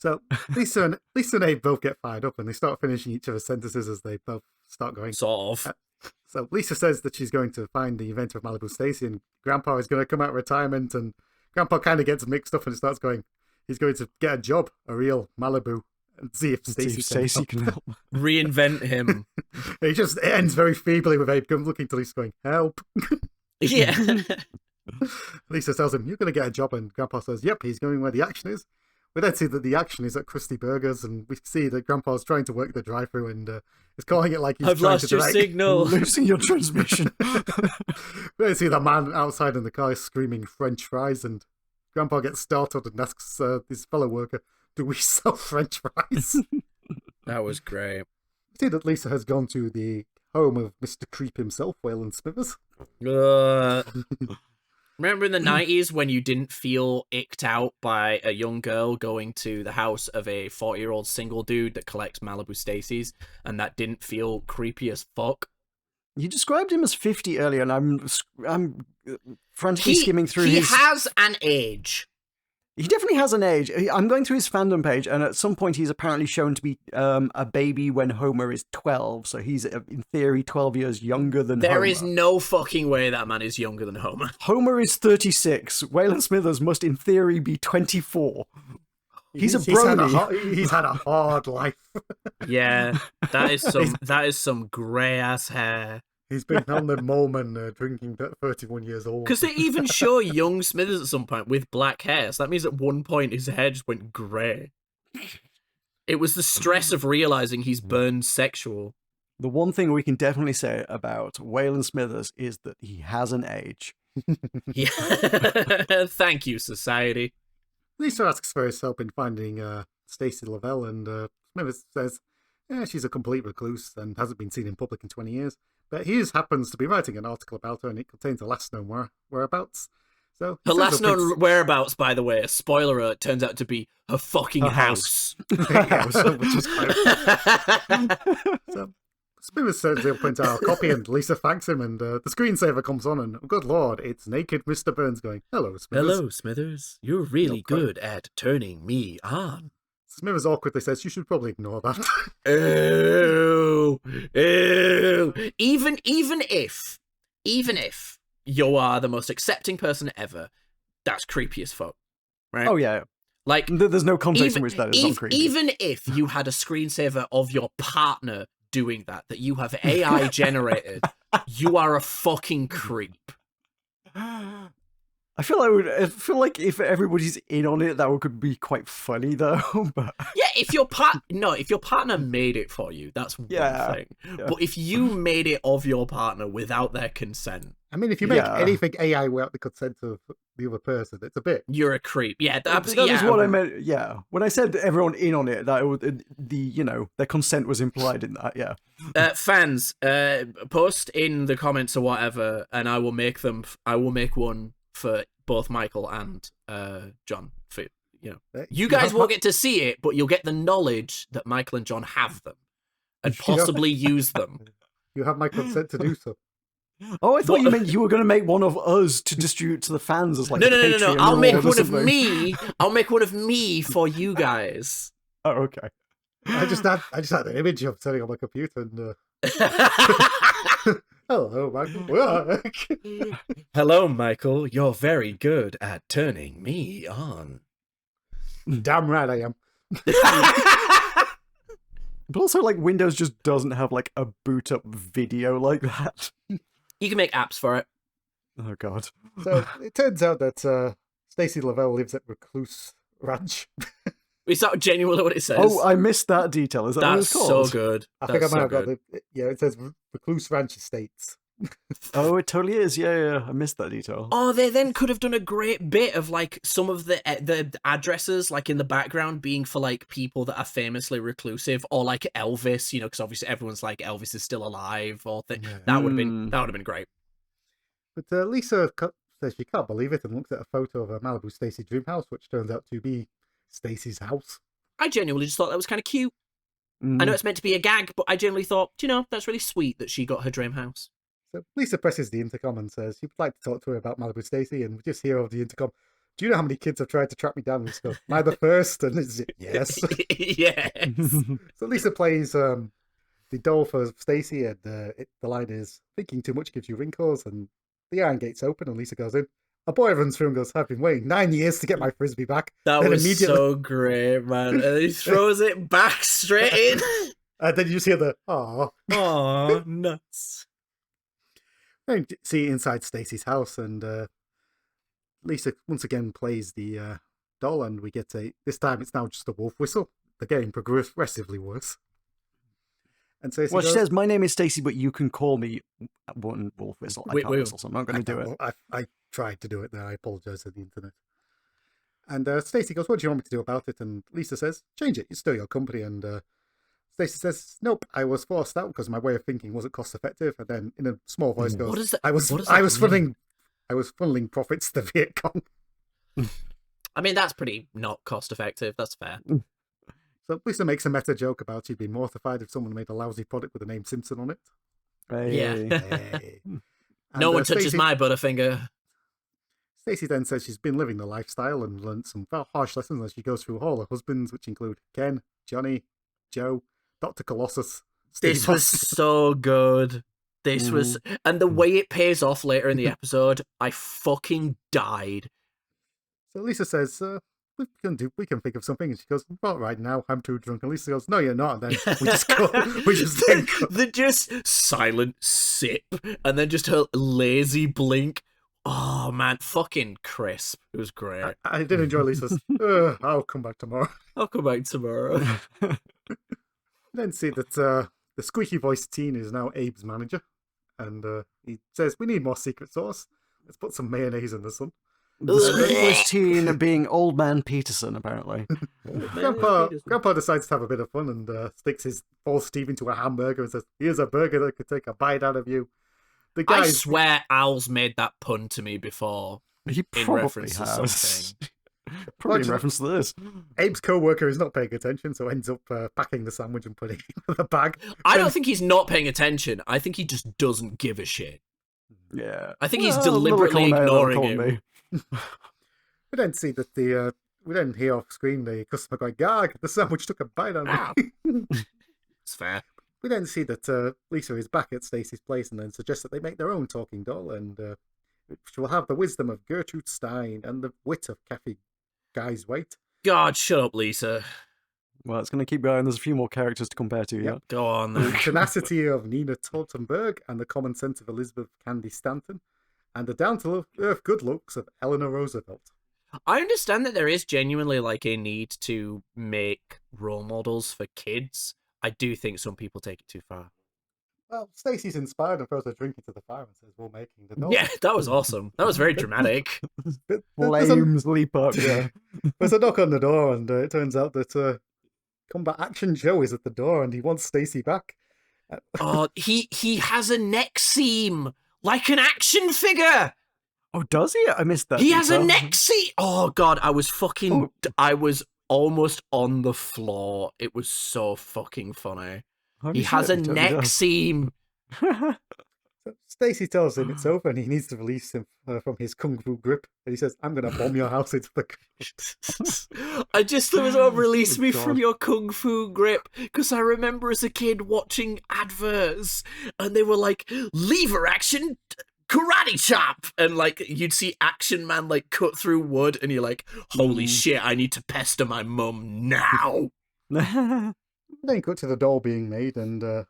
So Lisa and Abe both get fired up, and they start finishing each other's sentences as they both start going. Sort of. So Lisa says that she's going to find the inventor of Malibu Stacy, and Grandpa is going to come out of retirement, and Grandpa kind of gets mixed up and starts going, he's going to get a job, a real Malibu, and see if Stacy can help. Reinvent him. It ends very feebly with Abe looking to Lisa going, help. Yeah. Lisa tells him, you're going to get a job, and Grandpa says, yep, he's going where the action is. We then see that the action is at Krusty Burgers, and we see that Grandpa's trying to work the drive-thru and is calling it like he's I've trying lost to your direct. signal. Losing your transmission. We then see that man outside in the car screaming French fries, and Grandpa gets startled and asks his fellow worker, "Do we sell French fries?" That was great. See that Lisa has gone to the home of Mr. Creep himself, Waylon Smithers. Remember in the 90s when you didn't feel icked out by a young girl going to the house of a 40-year-old single dude that collects Malibu Stacy's, and that didn't feel creepy as fuck? You described him as 50 earlier, and I'm frantically skimming through he his... He has an age. He definitely has an age. I'm going through his fandom page, and at some point he's apparently shown to be a baby when Homer is 12, so he's, in theory, 12 years younger than Homer. There is no fucking way that man is younger than Homer. Homer is 36. Waylon Smithers must, in theory, be 24. He's a brony. He's had a hard life. Yeah, that is some grey-ass hair. He's been on the moment drinking 31 years old. Because they even show young Smithers at some point with black hair. So that means at one point his hair just went grey. It was the stress of realizing he's burned sexual. The one thing we can definitely say about Waylon Smithers is that he has an age. Yeah. Thank you, society. Lisa asks for his help in finding Stacy Lavelle, and Smithers says, yeah, she's a complete recluse and hasn't been seen in public in 20 years. But he happens to be writing an article about her, and it contains her last known whereabouts. So her last known whereabouts, by the way, a spoiler alert, turns out to be her fucking house. Which is quite... So Smithers says he'll print out a copy, and Lisa thanks him, and the screensaver comes on, and good lord, it's naked Mr. Burns going, "Hello, Smithers." "Hello, Smithers. You're really good at turning me on." Smithers awkwardly says, "You should probably ignore that." Ew. Even if you are the most accepting person ever, that's creepy as fuck, right? Oh yeah. Like, there's no context in which that is not creepy. Even if you had a screensaver of your partner doing that you have AI generated, you are a fucking creep. I feel like if everybody's in on it, that could be quite funny though. But yeah, if your partner made it for you, that's one thing. Yeah. But if you made it of your partner without their consent, I mean, if you make anything AI without the consent of the other person, it's a bit. You're a creep. Yeah, that is what I meant. Yeah, when I said everyone in on it, that their consent was implied in that. Yeah. Fans, post in the comments or whatever, and I will make one for both Michael and John. For you guys won't get to see it, but you'll get the knowledge that Michael and John have them and possibly use them. You have my consent to do so. Oh, I thought you meant you were going to make one of us to distribute to the fans as like no. I'll make one of me. I'll make one of me for you guys. Oh, okay. I just had an image of setting on my computer and. Hello, Michael. Hello, Michael. You're very good at turning me on. Damn right I am. But also, like, Windows just doesn't have like a boot up video like that. You can make apps for it. Oh god. So it turns out that Stacy Lavelle lives at Recluse Ranch. Is that genuinely what it says? Oh, I missed that detail. Is that what it's called? So good. I think I might have got the... Yeah, it says Recluse Ranch Estates. Oh, it totally is. Yeah. I missed that detail. Oh, they then could have done a great bit of like some of the addresses, like in the background, being for like people that are famously reclusive, or like Elvis, because obviously everyone's like Elvis is still alive, or that would have been great. But Lisa says she can't believe it and looks at a photo of a Malibu Stacy dream house, which turns out to be Stacy's house. I genuinely just thought that was kind of cute. I know it's meant to be a gag, but I genuinely thought, that's really sweet that she got her dream house. So Lisa presses the intercom and says she would like to talk to her about Malibu Stacy, and we just hear over the intercom, "Do you know how many kids have tried to track me down?" And stuff. Am I the first? And it's yes. Yes. So Lisa plays the doll for Stacy, and the line is, "Thinking too much gives you wrinkles," and the iron gates open, and Lisa goes in. A boy runs through and goes, "I've been waiting 9 years to get my frisbee back." That was so great, man. And he throws it back straight in. And then you just hear the, "Aw, nuts." And see inside Stacy's house, and Lisa once again plays the doll, and we get this time it's now just a wolf whistle. They're getting progressively worse. And Stacey she says, "My name is Stacy, but you can call me one wolf whistle." I can't whistle, so I'm not going to do it. I tried to do it there. I apologize to the internet. And Stacy goes, what do you want me to do about it? And Lisa says, change it. It's still your company. And Stacy says, nope, I was forced out because my way of thinking wasn't cost effective. And then in a small voice goes, What is that? I was funneling profits to Viet Cong. I mean, that's pretty not cost effective. That's fair. So Lisa makes a meta joke about she'd be mortified if someone made a lousy product with the name Simpson on it. Hey. Yeah. Hey. No one touches Stacey, my Butterfinger. Stacey then says she's been living the lifestyle and learnt some harsh lessons as she goes through all her husbands, which include Ken, Johnny, Joe, Dr. Colossus. This Steve was Austin. so good. This was, and the way it pays off later in the episode, I fucking died. So Lisa says, we can think of something. And she goes, not right now, I'm too drunk. And Lisa goes, no, you're not. And then we just go, The just silent sip, and then just her lazy blink. Oh man, fucking crisp. It was great. I did enjoy Lisa's, I'll come back tomorrow. I'll come back tomorrow. Then see that the squeaky voiced teen is now Abe's manager. And he says, we need more secret sauce. Let's put some mayonnaise in the sun. The squeakiest teen being Old Man Peterson, apparently. Grandpa decides to have a bit of fun and falls Steve into a hamburger and says, here's a burger that could take a bite out of you. The I guys, swear Al's made that pun to me before. He In probably reference to has. something. Probably in reference to this. Abe's co-worker is not paying attention, so ends up packing the sandwich and putting it in the bag. I don't think he's not paying attention. I think he just doesn't give a shit. Yeah. I think he's Well, deliberately little ignoring column A, him. little column We then see that we then hear off screen the customer going, "Gag, the sandwich took a bite out of me." It's fair. We then see that Lisa is back at Stacy's place and then suggests that they make their own talking doll, and she will have the wisdom of Gertrude Stein and the wit of Kathy Guyswaite. God, shut up, Lisa. Well, it's going to keep going. There's a few more characters to compare to. Yep. Go on The then. tenacity of Nina Tautenberg and the common sense of Elizabeth Candy Stanton, and the down-to-earth good looks of Eleanor Roosevelt. I understand that there is genuinely like a need to make role models for kids. I do think some people take it too far. Well, Stacy's inspired and throws a drink into the fire and says, "We're making the doll." Yeah, that was awesome. That was very dramatic. Flames leap up, yeah. There's a knock on the door, and it turns out that Combat Action Joe is at the door, and he wants Stacy back. Oh, he has a neck seam like an action figure. Oh, does he? I missed that. He has a detail. neck seam. Oh God, I was almost on the floor. It was so fucking funny. Holy He has shit, a he totally neck does. seam. So Stacy tells him it's over, and he needs to release him from his kung fu grip. And he says, "I'm going to bomb your house into the." I just there was oh, release Oh, me God. from your kung fu grip because I remember as a kid watching adverts and they were like lever action karate chop and like you'd see Action Man like cut through wood and you're like holy shit I need to pester my mum now. Then cut to the doll being made, and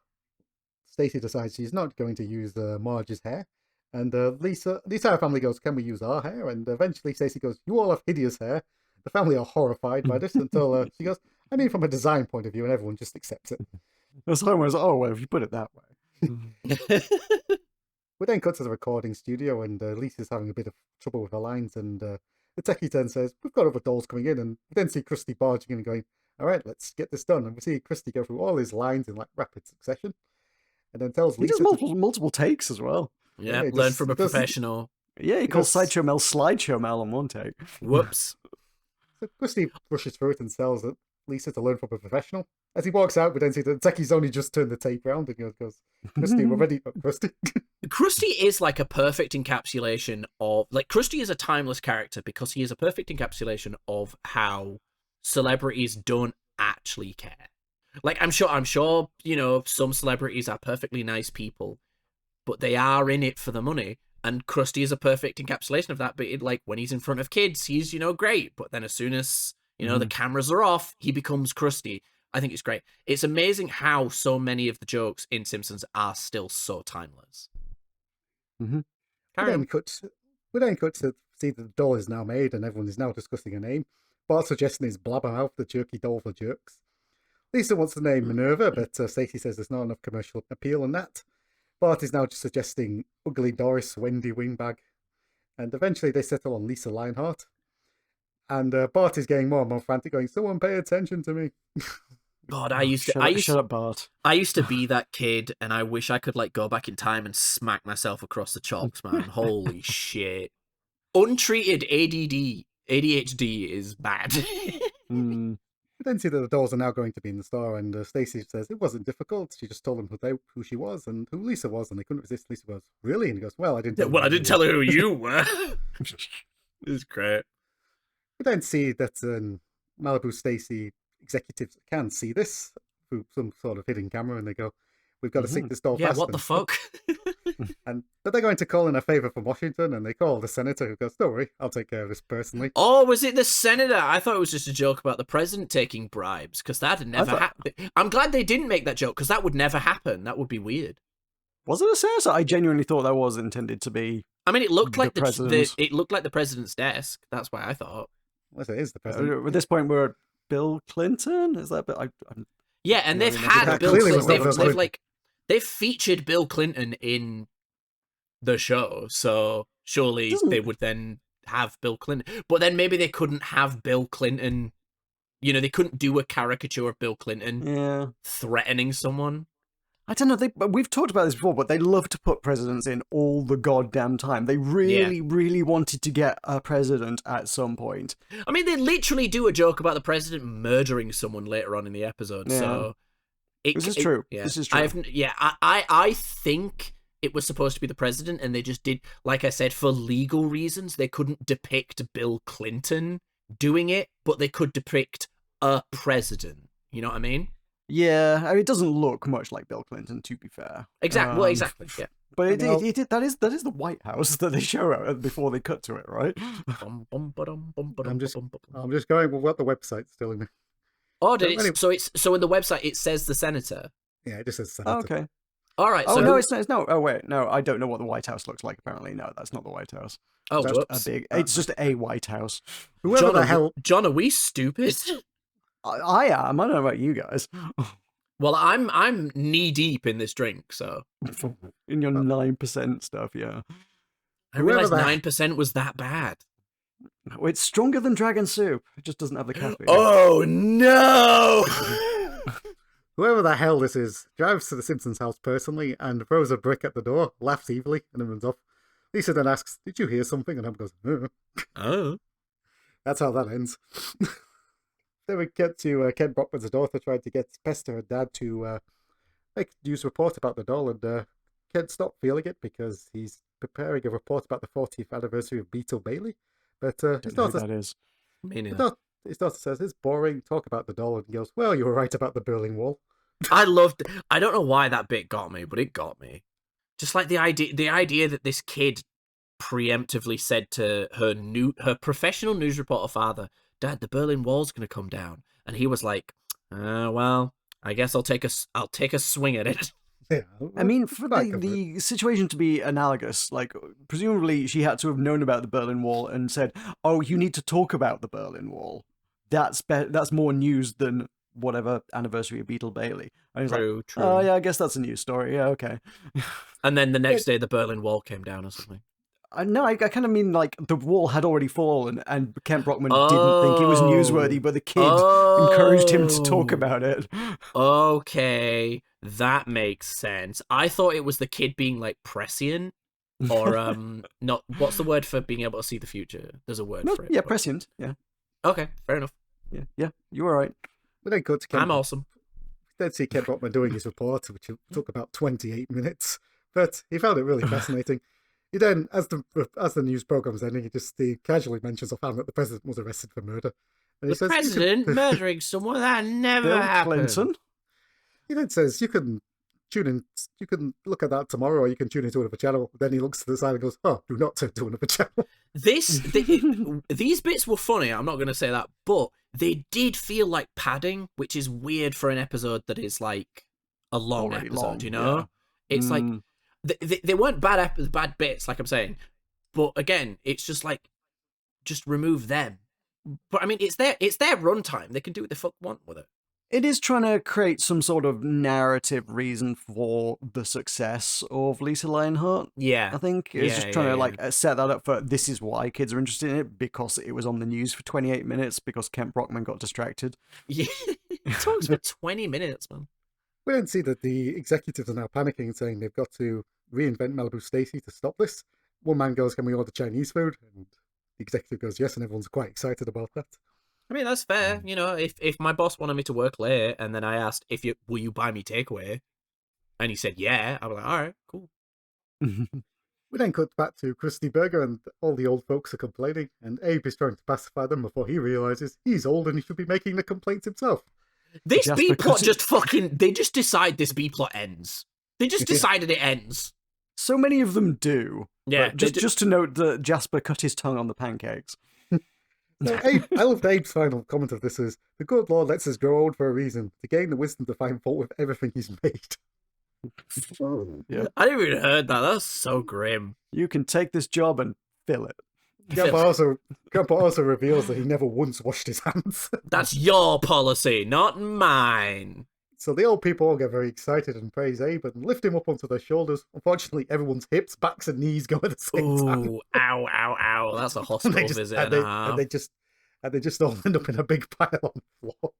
Stacy decides she's not going to use Marge's hair. And Lisa, the entire family goes, "Can we use our hair?" And eventually Stacy goes, "You all have hideous hair." The family are horrified by this until she goes, "I mean, from a design point of view," and everyone just accepts it. That's almost, oh, well, if you put it that way. We then cut to the recording studio, and Lisa's having a bit of trouble with her lines, and the techie then says, "We've got other dolls coming in," and we then see Krusty barging in and going, "All right, let's get this done." And we see Krusty go through all his lines in like rapid succession, and then tells He Lisa does to- multiple takes as well. Yeah, he learn does- from a he does- professional. Yeah, he calls does- Sideshow Mel Slideshow Mel on one take. Whoops. So Krusty rushes through it and tells Lisa to learn from a professional. As he walks out, we then see that Techie's only just turned the tape round and goes, "Krusty, we're ready." Krusty. Krusty is like a perfect encapsulation of like Krusty is a timeless character because he is a perfect encapsulation of how celebrities don't actually care. Like I'm sure, you know, some celebrities are perfectly nice people, but they are in it for the money. And Krusty is a perfect encapsulation of that. But like when he's in front of kids, he's, you know, great. But then as soon as, you know, the cameras are off, he becomes Krusty. I think it's great. It's amazing how so many of the jokes in Simpsons are still so timeless. Mm-hmm. We then cut to see that the doll is now made and everyone is now discussing a name. Bart suggesting is Blabbermouth, the jerky doll for jerks. Lisa wants the name Minerva, but Stacey says there's not enough commercial appeal in that. Bart is now just suggesting Ugly Doris, Wendy Wingbag. And eventually they settle on Lisa Lionheart. And Bart is getting more and more frantic, going, "Someone pay attention to me." God, Shut up, Bart. I used to be that kid, and I wish I could like go back in time and smack myself across the chops, man. Holy shit! Untreated ADHD is bad. Mm. We then see that the dolls are now going to be in the store, and Stacy says it wasn't difficult. She just told them who she was and who Lisa was, and they couldn't resist. Lisa goes, "Really?" And he goes, "Well, I didn't." Well, I didn't tell her who you were. It's great. We then see that Malibu Stacy executives can see this through some sort of hidden camera, and they go, "We've got to sink this doll Yeah, fast." what the fuck? But they're going to call in a favor from Washington, and they call the senator, who goes, "Don't worry, I'll take care of this personally." Oh, was it the senator? I thought it was just a joke about the president taking bribes, because that had never happened. I'm glad they didn't make that joke, because that would never happen. That would be weird. Was it a senator? I genuinely thought that was intended to be. I mean, it looked like the president. it looked like the president's desk. That's why I thought. Well, it is the president. At this point, we're at Bill Clinton. Is that? Yeah, and they've Yeah, had Bill clearly Clinton. it's not Bill They've featured Bill Clinton in the show, so surely they would then have Bill Clinton. But then maybe they couldn't have Bill Clinton. You know, they couldn't do a caricature of Bill Clinton threatening someone. I don't know. We've talked about this before, but they love to put presidents in all the goddamn time. They really, really wanted to get a president at some point. I mean, they literally do a joke about the president murdering someone later on in the episode. Yeah. So This is true. Yeah. This is true. I think it was supposed to be the president, and they just did, like I said, for legal reasons, they couldn't depict Bill Clinton doing it, but they could depict a president. You know what I mean? Yeah, I mean, it doesn't look much like Bill Clinton, to be fair. Exactly. Well, exactly. Yeah. But that is the White House that they show before they cut to it, right? I'm just going with what the website's telling me. Oh, did it? So in the website it says the senator. Yeah, it just says senator. Okay. All right. Oh So no, it's no. Oh wait, no, I don't know what the White House looks like. Apparently, no, that's not the White House. Oh, It's whoops. It's just a White House. Whoever the hell. John, are we stupid? I am. I don't know about you guys. Well, I'm knee deep in this drink, so In your 9% stuff, yeah. I realized 9% was that bad. It's stronger than Dragon Soup. It just doesn't have the caffeine. Oh no! Whoever the hell this is drives to the Simpsons house personally and throws a brick at the door, laughs evilly, and then runs off. Lisa then asks, "Did you hear something?" And Em goes, Oh. That's how that ends. Then we get to Ken Brockman's daughter trying to pester her dad to make a news report about the doll, and Ken's not feeling it because he's preparing a report about the 40th anniversary of Beetle Bailey. But his daughter, that is. his daughter says, "It's boring, talk about the doll," and he goes, "Well, you were right about the Berlin Wall." I don't know why that bit got me, but it got me. Just like the idea that this kid preemptively said to her professional news reporter father, "Dad, the Berlin Wall's gonna come down," and he was like, "Well, I guess I'll take a swing at it." Yeah, I mean, for the situation to be analogous, like, presumably she had to have known about the Berlin Wall and said, "Oh, you need to talk about the Berlin Wall." That's more news than whatever anniversary of Beetle Bailey. And he's True. Oh, yeah, I guess that's a news story. Yeah, okay. And then the next day, the Berlin Wall came down or something. No, I kind of mean, like, the wall had already fallen and Kent Brockman didn't think it was newsworthy, but the kid encouraged him to talk about it. Okay, that makes sense. I thought it was the kid being, like, prescient, or, not, what's the word for being able to see the future? There's a word for it. Yeah, prescient, yeah. Okay, fair enough. Yeah, you were right. We then go to Ken. I'm awesome. We then see Ken Brockman doing his report, which took about 28 minutes, but he found it really fascinating. He then, as the news program's ending, he casually mentions offhand that the president was arrested for murder. And he says, President murdering someone? That never Bill happened. Clinton? He then says, you can tune in, you can look at that tomorrow, or you can tune into another channel. Then he looks to the side and goes, "Oh, do not turn to another channel." These bits were funny, I'm not going to say that, but they did feel like padding, which is weird for an episode that is like a long Already episode, long, you know? yeah. It's like, they weren't bad bits, like I'm saying, but again, it's just like, just remove them. But I mean, it's their runtime. They can do what the fuck want with it. It is trying to create some sort of narrative reason for the success of Lisa Lionheart. Yeah. I think it's Yeah, just trying yeah, to yeah. like set that up for this is why kids are interested in it, because it was on the news for 28 minutes because Kent Brockman got distracted. Yeah. It talks for 20 minutes, man. We don't see that the executives are now panicking and saying they've got to reinvent Malibu Stacy to stop this. One man goes, "Can we order Chinese food?" And the executive goes, "Yes," and everyone's quite excited about that. I mean, that's fair. You know, if my boss wanted me to work late and then I asked will you buy me takeaway? And he said, yeah. I was like, all right, cool. We then cut back to Krusty Burger, and all the old folks are complaining, and Abe is trying to pacify them before he realizes he's old and he should be making the complaints himself. This Just B plot because just fucking... They just decide this B plot ends. They just decided it ends. So many of them do. Yeah. But just to note that Jasper cut his tongue on the pancakes. So I loved Abe's final comment of this is, "The good Lord lets us grow old for a reason, to gain the wisdom to find fault with everything he's made." Yeah. I didn't even heard that. That's so grim. You can take this job and fill it. Grandpa also reveals that he never once washed his hands. That's your policy, not mine. So the old people all get very excited and praise Abe and lift him up onto their shoulders. Unfortunately, everyone's hips, backs, and knees go at the same time. Ooh, ow, ow, ow. That's a hospital visit and a half. And they just all end up in a big pile on the floor.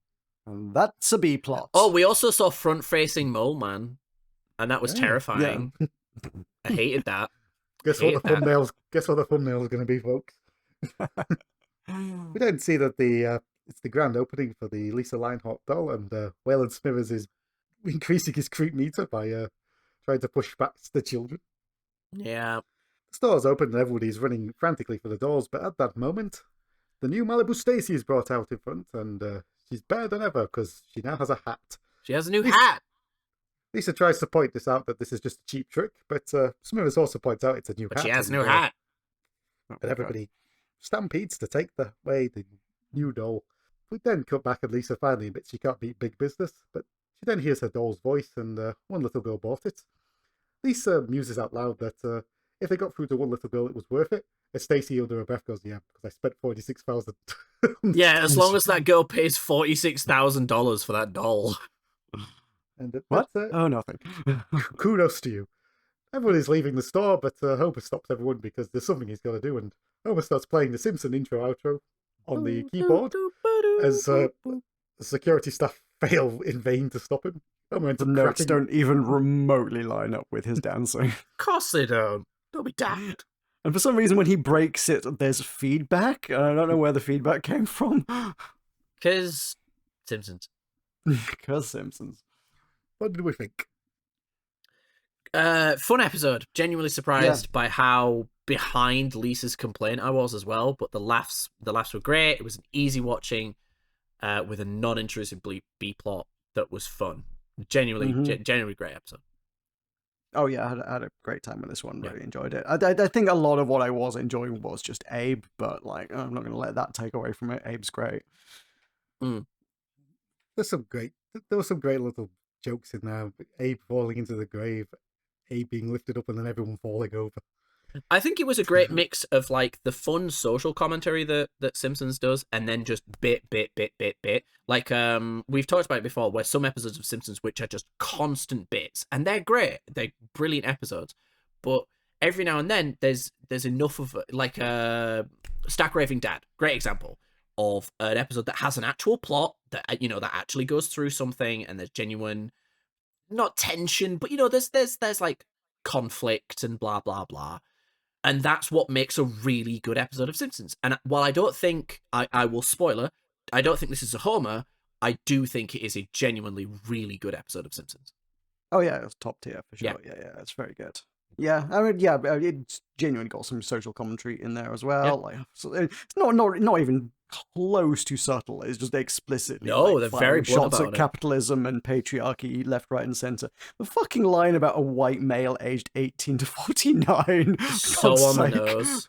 And that's a B plot. Oh, we also saw front-facing Mole Man, and that was Yeah. terrifying. I hated that. Guess what the thumbnail is going to be, folks. We don't see that it's the grand opening for the Lisa Lionheart doll, and Waylon Smithers is increasing his creep meter by trying to push back the children. Yeah. The store's open and everybody's running frantically for the doors, but at that moment, the new Malibu Stacy is brought out in front, and she's better than ever because she now has a hat. She has a new hat. Lisa tries to point this out that this is just a cheap trick, but Smithers also points out it's a new But hat. she has a and, new hat. And everybody stampedes to take away the new doll. We then cut back and Lisa finally admits she can't beat big business, but she then hears her doll's voice and one little girl bought it. Lisa muses out loud that if they got through to one little girl, it was worth it. As Stacy under her breath goes, "Yeah, because I spent $46,000." Yeah, as long as that girl pays $46,000 for that doll. And What? Oh, nothing. Kudos to you. Everyone is leaving the store, but Homer stops everyone because there's something he's got to do, and Homer starts playing the Simpson intro-outro on the keyboard as security staff fail in vain to stop him. Homer ends The up notes cracking- don't even remotely line up with his dancing. Of course they don't. Don't be daft. And for some reason, when he breaks it, there's feedback. I don't know where the feedback came from. Because Simpsons. Because Simpsons. What did we think? Fun episode. Genuinely surprised by how behind Lisa's complaint I was as well. But the laughs were great. It was an easy watching, with a non-intrusive B plot that was fun. Genuinely great episode. Oh yeah, I had a great time with this one. Really enjoyed it. I think a lot of what I was enjoying was just Abe, but like I'm not going to let that take away from it. Abe's great. There were some great little jokes in there. Abe falling into the grave, Abe being lifted up, and then everyone falling over. I think it was a great mix of like the fun social commentary that Simpsons does, and then just bit. Like we've talked about it before, where some episodes of Simpsons which are just constant bits, and they're great, they're brilliant episodes, but every now and then there's enough of like Stack Raving Dad, great example of an episode that has an actual plot that that actually goes through something, and there's genuine, not tension, but there's like conflict and blah blah blah. And that's what makes a really good episode of Simpsons. And while I don't think, I will spoiler, I don't think this is a homer, I do think it is a genuinely really good episode of Simpsons. Oh yeah, it's top tier for sure. Yeah, it's very good. Yeah, I mean, yeah, it's genuinely got some social commentary in there as well. Yeah. Like, so it's not even close to subtle. It's just explicitly. No, like, they're firing very blunt shots about at it. capitalism and patriarchy, left, right, and center. The fucking line about a white male aged 18 to 49. So God's on the sake. nose.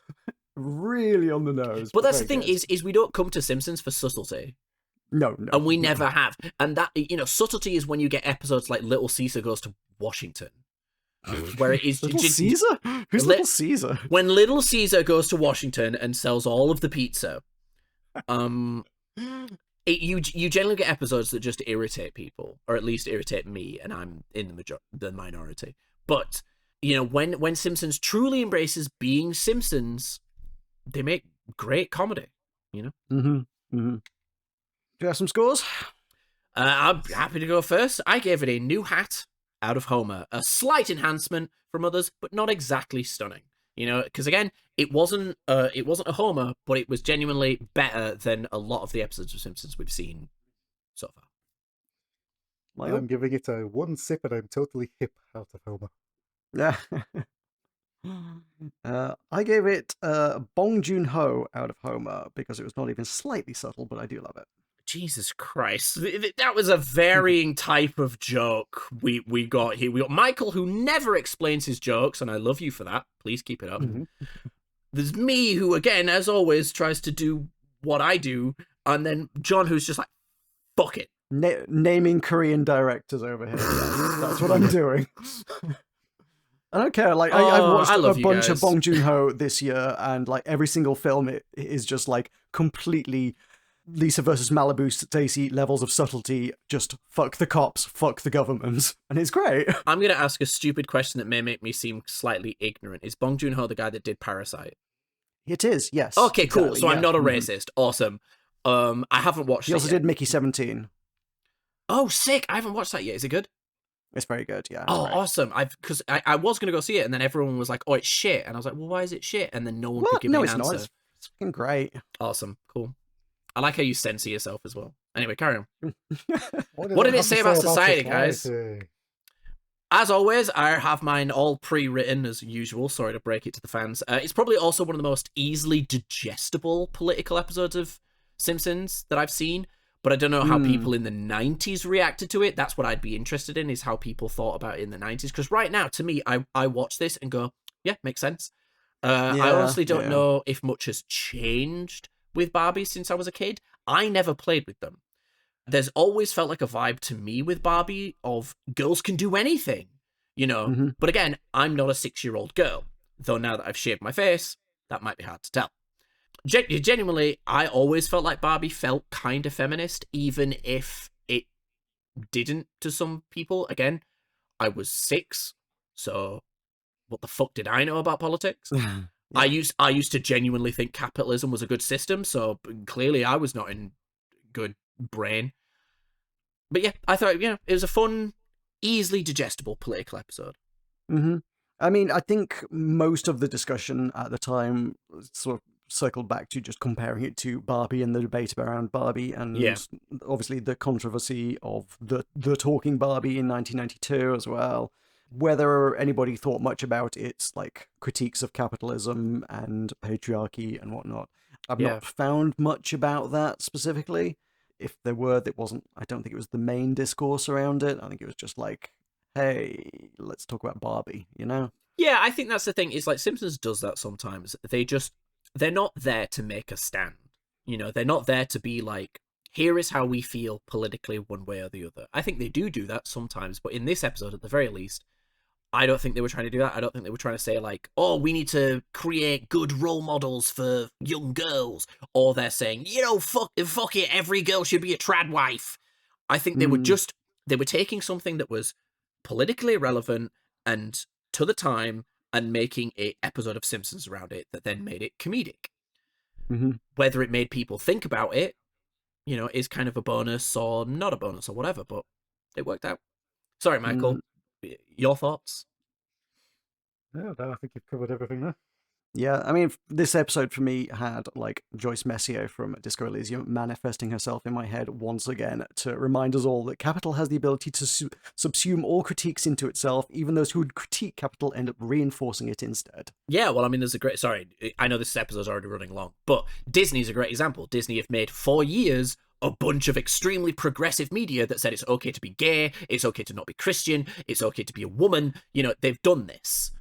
Really on the nose. But that's the very thing good. is we don't come to Simpsons for subtlety. No. And we never have. And that, subtlety is when you get episodes like Little Caesar Goes to Washington. Where it is Little just, Caesar? Who's Little Caesar? when Little Caesar goes to Washington and sells all of the pizza, You generally get episodes that just irritate people, or at least irritate me, and I'm in the minority. But when Simpsons truly embraces being Simpsons, they make great comedy. Do you have some scores? I'm happy to go first. I gave it a new hat out of Homer, a slight enhancement from others, but not exactly stunning. Because again, it wasn't a Homer, but it was genuinely better than a lot of the episodes of Simpsons we've seen so far. Michael? I'm giving it a 1 sip and I'm totally hip out of Homer. Yeah. I gave it Bong Joon-ho out of Homer because it was not even slightly subtle, but I do love it. Jesus Christ. That was a varying type of joke we got here. We got Michael, who never explains his jokes, and I love you for that. Please keep it up. There's me, who, again, as always, tries to do what I do, and then John, who's just like, fuck it. Naming Korean directors over here. That's what I'm doing. I don't care. Like, I've watched a bunch of Bong Joon-ho this year, and like every single film it is just like completely Lisa versus Malibu Stacy levels of subtlety. Just fuck the cops, fuck the government, and it's great. I'm gonna ask a stupid question that may make me seem slightly ignorant. Is Bong Joon-ho the guy that did Parasite? It is, yes. Okay, cool. Exactly, so I'm not a racist. Awesome. I haven't watched it. He also did Mickey 17. Oh, sick! I haven't watched that yet. Is it good? It's very good, yeah. Oh, right. Awesome. Because I was going to go see it, and then everyone was like, oh, it's shit. And I was like, well, why is it shit? And then no one could give me an answer. No, it's not. It's fucking great. Awesome. Cool. I like how you censor yourself as well. Anyway, carry on. What did it say about society, guys? As always, I have mine all pre-written as usual. Sorry to break it to the fans. It's probably also one of the most easily digestible political episodes of Simpsons that I've seen. But I don't know how people in the 90s reacted to it. That's what I'd be interested in, is how people thought about it in the 90s. Because right now, to me, I watch this and go, yeah, makes sense. I honestly don't know if much has changed with Barbie since I was a kid. I never played with them. There's always felt like a vibe to me with Barbie of girls can do anything, But again, I'm not a 6-year-old girl. Though now that I've shaved my face, that might be hard to tell. Genuinely, I always felt like Barbie felt kind of feminist, even if it didn't to some people. Again, I was 6, so what the fuck did I know about politics? Yeah. I used to genuinely think capitalism was a good system, so clearly I was not in good brain. But yeah, I thought, it was a fun, easily digestible political episode. I mean, I think most of the discussion at the time sort of circled back to just comparing it to Barbie and the debate around Barbie, and obviously the controversy of the talking Barbie in 1992 as well. Whether anybody thought much about its like critiques of capitalism and patriarchy and whatnot, I've not found much about that specifically. If there were, I don't think it was the main discourse around it. I think it was just like, hey, let's talk about Barbie, Yeah, I think that's the thing, is like Simpsons does that sometimes. They're not there to make a stand. They're not there to be like, here is how we feel politically one way or the other. I think they do that sometimes, but in this episode, at the very least, I don't think they were trying to do that. I don't think they were trying to say like, oh, we need to create good role models for young girls. Or they're saying, fuck it, every girl should be a trad wife. I think they were taking something that was politically relevant and to the time and making an episode of Simpsons around it that then made it comedic. Whether it made people think about it, is kind of a bonus or not a bonus or whatever, but it worked out. Sorry, Michael. Your thoughts? Yeah, I think you've covered everything there. Yeah, I mean, this episode for me had like Joyce Messier from Disco Elysium manifesting herself in my head once again to remind us all that capital has the ability to subsume all critiques into itself. Even those who would critique capital end up reinforcing it instead. Yeah, well, I mean, there's a great... Sorry, I know this episode's already running long, but Disney's a great example. Disney have made for years a bunch of extremely progressive media that said it's okay to be gay, it's okay to not be Christian, it's okay to be a woman. They've done this.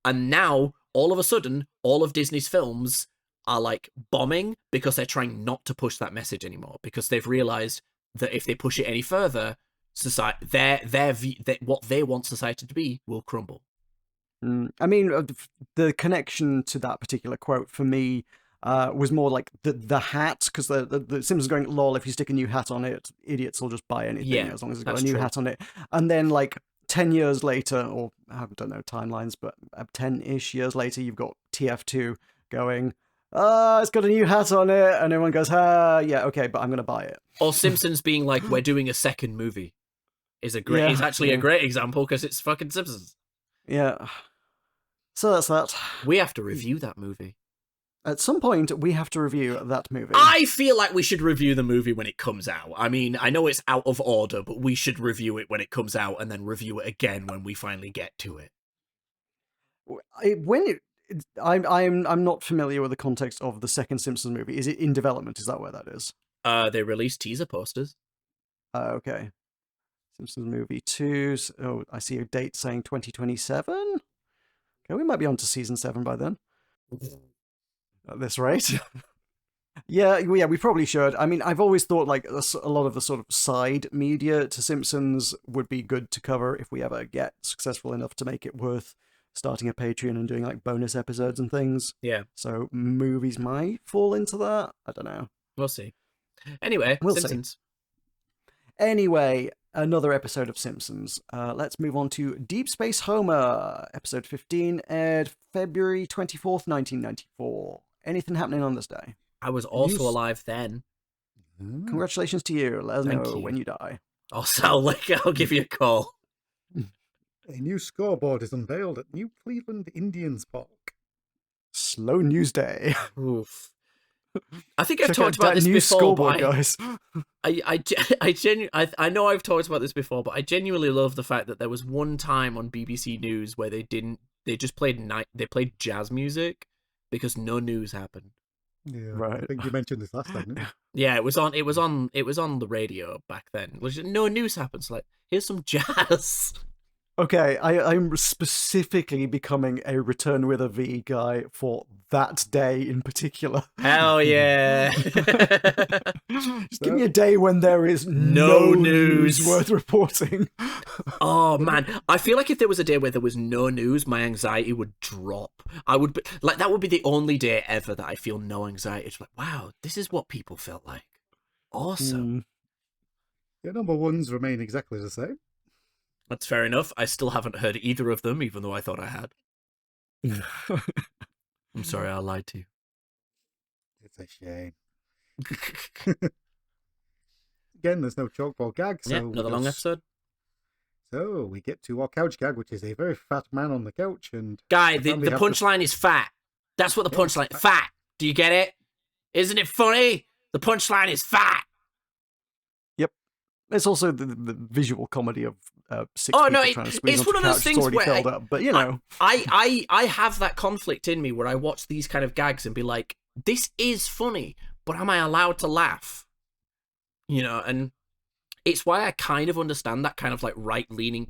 And now, all of a sudden, all of Disney's films are like bombing because they're trying not to push that message anymore, because they've realized that if they push it any further, society, what they want society to be will crumble. I mean, the connection to that particular quote for me, was more like the hat, because the Simpsons going, lol, if you stick a new hat on it, idiots will just buy anything as long as it's got a new hat on it. And then like 10 years later, or I don't know timelines, but 10-ish years later, you've got TF2 going, it's got a new hat on it, and everyone goes, yeah, okay, but I'm going to buy it. Or Simpsons being like, we're doing a second movie is actually a great example, because it's fucking Simpsons. Yeah. So that's that. We have to review that movie. At some point, we have to review that movie. I feel like we should review the movie when it comes out. I mean, I know it's out of order, but we should review it when it comes out and then review it again when we finally get to it. I'm not familiar with the context of the second Simpsons movie. Is it in development? Is that where that is? They released teaser posters. Okay. Simpsons movie 2. Oh, I see a date saying 2027. Okay, we might be on to season 7 by then. At this rate. Yeah, we probably should. I mean, I've always thought like a lot of the sort of side media to Simpsons would be good to cover if we ever get successful enough to make it worth starting a Patreon and doing like bonus episodes and things. Yeah. So movies might fall into that. I don't know. We'll see. Anyway, We'll Simpsons. See. Anyway, another episode of Simpsons. Let's move on to Deep Space Homer. Episode 15 aired February 24th, 1994. Anything happening on this day? I was also alive then. Congratulations to you. Let us Thank know you. when you die. I'll give you a call. A new scoreboard is unveiled at New Cleveland Indians Park. Slow news day. Oof. I think I've Check talked out about that this new before, scoreboard, but guys. I know I've talked about this before, but I genuinely love the fact that there was one time on BBC News where they just played jazz music because no news happened. Yeah, Right. I think you mentioned this last time, didn't you? Yeah, it was on the radio back then. No news happens. Like, here's some jazz. Okay, I'm specifically becoming a Return with a V guy for that day in particular. Hell yeah. Just give me a day when there is No no news. news worth reporting. Oh man, I feel like if there was a day where there was no news, my anxiety would drop. I would be like, that would be the only day ever that I feel no anxiety. It's like, wow, this is what people felt like. Awesome. Your number ones remain exactly the same. That's fair enough. I still haven't heard either of them, even though I thought I had. I'm sorry, I lied to you. It's a shame. Again, there's no chalkboard gag, so Yeah, another long episode. So we get to our couch gag, which is a very fat man on the couch, and Guy, the family have punchline is fat. That's what the punchline. Fat. Do you get it? Isn't it funny? The punchline is fat. Yep. It's also the visual comedy of six Oh, people no, trying to squeeze it's onto one of a those couch things that's already where filled up, but you know. I have that conflict in me where I watch these kind of gags and be like, this is funny, but am I allowed to laugh? You know, and it's why I kind of understand that kind of like right-leaning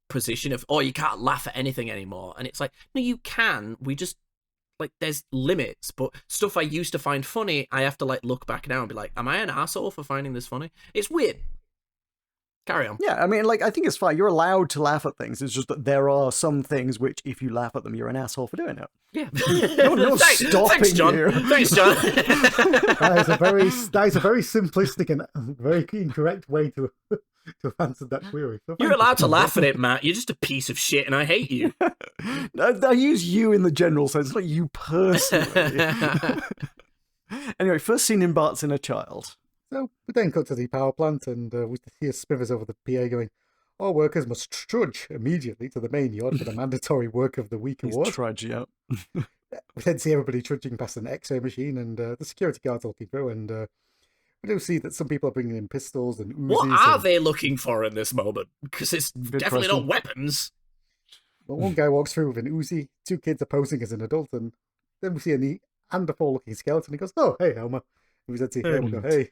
position of, oh, you can't laugh at anything anymore. And it's like, no, you can. We just, like, there's limits, but stuff I used to find funny, I have to like look back now and be like, am I an asshole for finding this funny? It's weird. Carry on. Yeah, I mean, like, I think it's fine. You're allowed to laugh at things. It's just that there are some things which, if you laugh at them, you're an asshole for doing it. Yeah. No stopping Thanks, John. you. Thanks, John. that is a very simplistic and very incorrect way to have answered that query. So You're thank allowed you. to laugh at it, Matt. You're just a piece of shit, and I hate you. I use you in the general sense, not you personally. Anyway, first scene in Bart's Inner Child. So we then cut to the power plant, and we hear Smithers over the PA going, "All workers must trudge immediately to the main yard for the mandatory Work of the Week award." Trudge, yeah. We then see everybody trudging past an X-ray machine, and the security guards looking through, and we do see that some people are bringing in pistols and Uzis. What are they looking for in this moment? Because it's definitely not weapons. Well, one guy walks through with an Uzi, two kids are posing as an adult, and then we see a Neanderthal-looking skeleton. He goes, "Oh, hey, Elmer." And we said to him, we go, "Hey."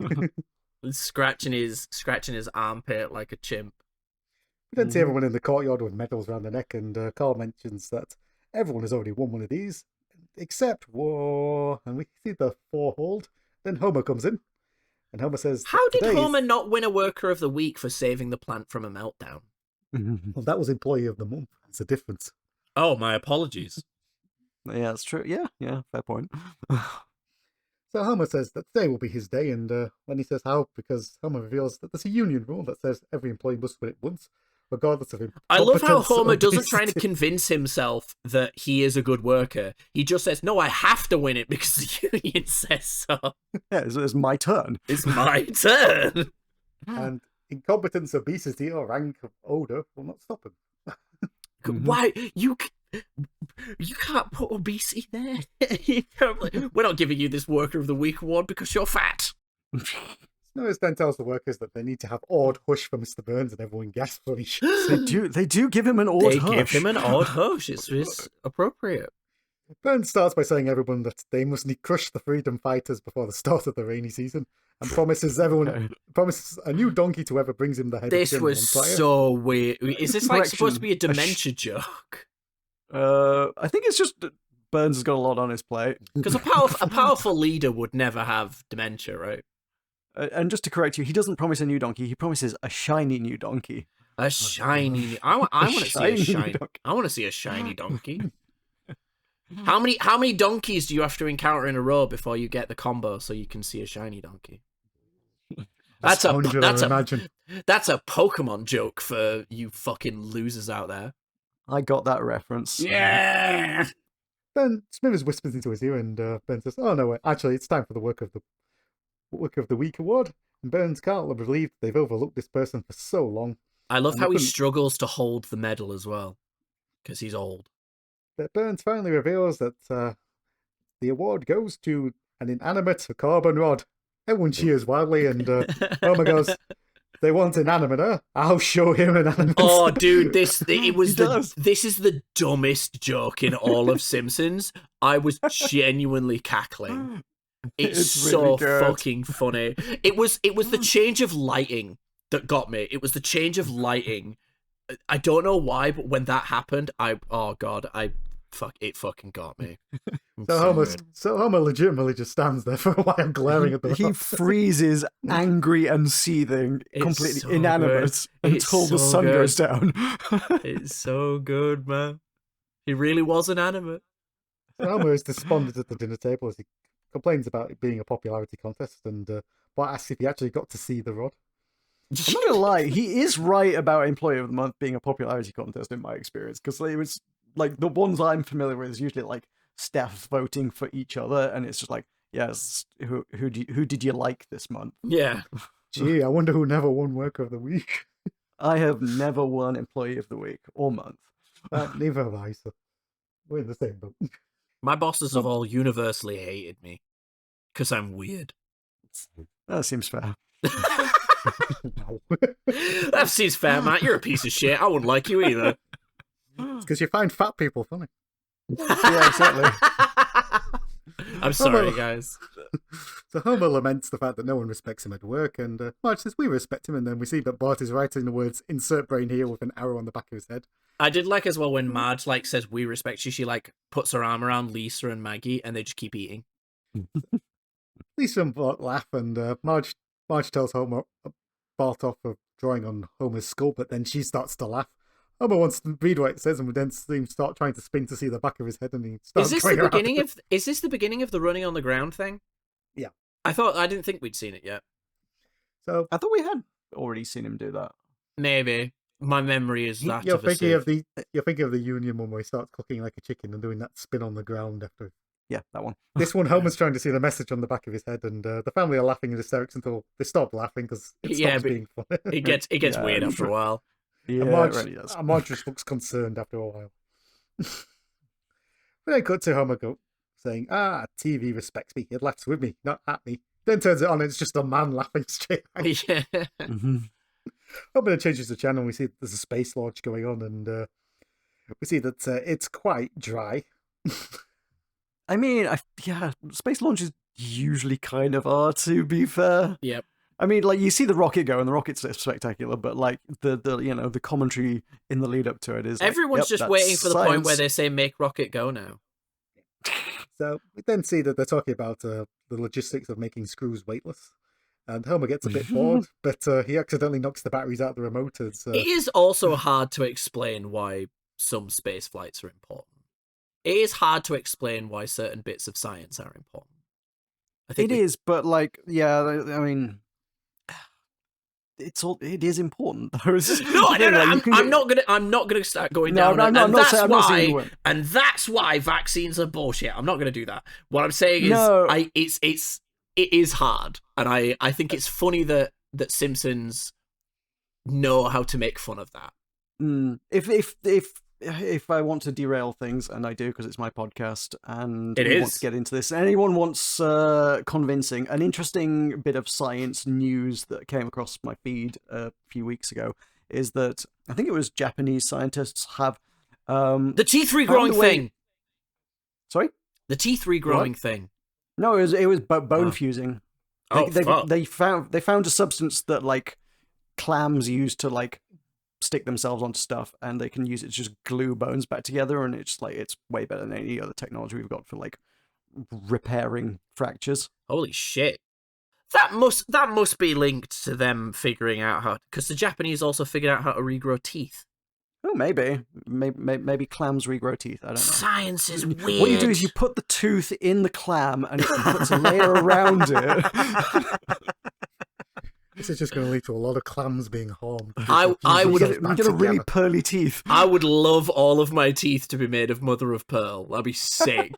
Scratching his armpit like a chimp. We then see everyone in the courtyard with medals around their neck, and Carl mentions that everyone has already won one of these, except war. And we see the 4 hold. Then Homer comes in, and Homer says, How did "Today is-" Homer not win a Worker of the Week for saving the plant from a meltdown? Well, that was Employee of the Month. It's a difference. Oh, my apologies. Yeah, that's true. Yeah, fair point. So Homer says that today will be his day, and when he says how, because Homer reveals that there's a union rule that says every employee must win it once, regardless of I love how incompetence or Homer doesn't try to obesity. convince himself that he is a good worker. He just says, no, I have to win it because the union says so. Yeah, it's my turn. It's my turn. And incompetence, obesity, or rank of odor will not stop him. Why? You can't put obesity there. You can't, like, we're not giving you this Worker of the Week award because you're fat. Snows then tells the workers that they need to have awed hush for Mr. Burns, and everyone gasps when he shoots him. They do give him an odd They hush. give him an odd hush. It's appropriate. Burns starts by saying everyone that they must crush the freedom fighters before the start of the rainy season, and promises a new donkey to whoever brings him the head. This of was so weird. Is this like supposed to be a dementia joke? I think it's just that Burns has got a lot on his plate. Because a powerful leader would never have dementia, right? And just to correct you, he doesn't promise a new donkey. He promises a shiny new donkey. A shiny. I want to see a shiny. donkey. I want to see a shiny donkey. How many donkeys do you have to encounter in a row before you get the combo so you can see a shiny donkey? That's a Pokemon joke for you fucking losers out there. I got that reference. Yeah. Then Smithers whispers into his ear, and Ben says, "Oh no, wait, actually, it's time for the Work of the Week award." And Burns can't believe they've overlooked this person for so long. I love And how they he couldn't- struggles to hold the medal as well, because he's old. But Burns finally reveals that the award goes to an inanimate carbon rod. Everyone cheers wildly, and Homer goes, "They want inanimate, huh? I'll show him inanimate." Oh, dude, this is the dumbest joke in all of Simpsons. I was genuinely cackling. It's so really good. fucking funny. It was the change of lighting that got me. It was the change of lighting. I don't know why, but when that happened, it fucking got me. So Homer legitimately just stands there for a while, glaring at the He rod. freezes, angry and seething, It's completely so inanimate good. until It's the so sun good. goes down. It's so good, man. He really was inanimate. So Homer is despondent at the dinner table as he complains about it being a popularity contest, and Bart asks if he actually got to see the rod. I'm not gonna lie, he is right about Employee of the Month being a popularity contest in my experience, because it was like the ones I'm familiar with is usually like staff voting for each other, and it's just like, yes, who did you like this month? Yeah. Gee, I wonder who never won Worker of the Week. I have never won Employee of the Week or month. Neither have I, so we're in the same boat. My bosses have all universally hated me because I'm weird. That seems fair. No. That seems fair, Matt. You're a piece of shit. I wouldn't like you either. It's because you find fat people funny. Yeah, exactly. I'm sorry, guys. So Homer laments the fact that no one respects him at work, and Marge says we respect him, and then we see that Bart is writing the words "insert brain here" with an arrow on the back of his head. I did like as well when Marge says we respect you. She puts her arm around Lisa and Maggie, and they just keep eating. Lisa and Bart laugh, and Marge tells Homer Bart off for drawing on Homer's skull, but then she starts to laugh. Homer wants to read what it says, and we then see him start trying to spin to see the back of his head, and he starts Is this the beginning of the running on the ground thing? Yeah. I didn't think we'd seen it yet. So I thought we had already seen him do that. Maybe my memory is that. you're thinking of the Union one where he starts cooking like a chicken and doing that spin on the ground after. Yeah, that one. This one, Homer's trying to see the message on the back of his head, and the family are laughing in hysterics until they stop laughing because it stops being funny. It gets Yeah. weird after a while. Yeah, And it really does. Marge just looks concerned after a while. But then cut to Homer saying, TV respects me. It laughs with me, not at me. Then turns it on and it's just a man laughing straight at him. Yeah. Mhm. Homer then changes the channel and we see there's a space launch going on, and we see that it's quite dry. I mean, space launches usually kind of are, to be fair. Yep. I mean, like, you see the rocket go, and the rocket's spectacular, but like the commentary in the lead up to it is Everyone's just that's waiting for the point where science. they say "Make rocket go" now. So we then see that they're talking about the logistics of making screws weightless. And Homer gets a bit bored, but he accidentally knocks the batteries out of the remote. It is also hard to explain why some space flights are important. It is hard to explain why certain bits of science are important. I think It is, but like, yeah, I mean, it is important though. I'm not gonna start going No, down. I'm not saying you won't. And that's why vaccines are bullshit. I'm not gonna do that. What I'm saying is, No. it is hard, and I think it's funny that Simpsons know how to make fun of that. If I want to derail things, and I do because it's my podcast, and It we is. want to get into this, and anyone wants convincing, an interesting bit of science news that came across my feed a few weeks ago is that I think it was Japanese scientists have The teeth found regrowing a way- thing. Sorry? The teeth regrowing thing. No, it was bone Oh. fusing. Oh, fuck. They found a substance that like clams use to like stick themselves onto stuff, and they can use it to just glue bones back together, and it's way better than any other technology we've got for like repairing fractures. Holy shit. That must be linked to them figuring out how, because the Japanese also figured out how to regrow teeth. Oh, maybe clams regrow teeth. I don't know. Science is weird. What you do is you put the tooth in the clam, and it puts a layer around it. This is just going to lead to a lot of clams being harmed. I would get a really pearly teeth. I would love all of my teeth to be made of mother of pearl. That'd be sick.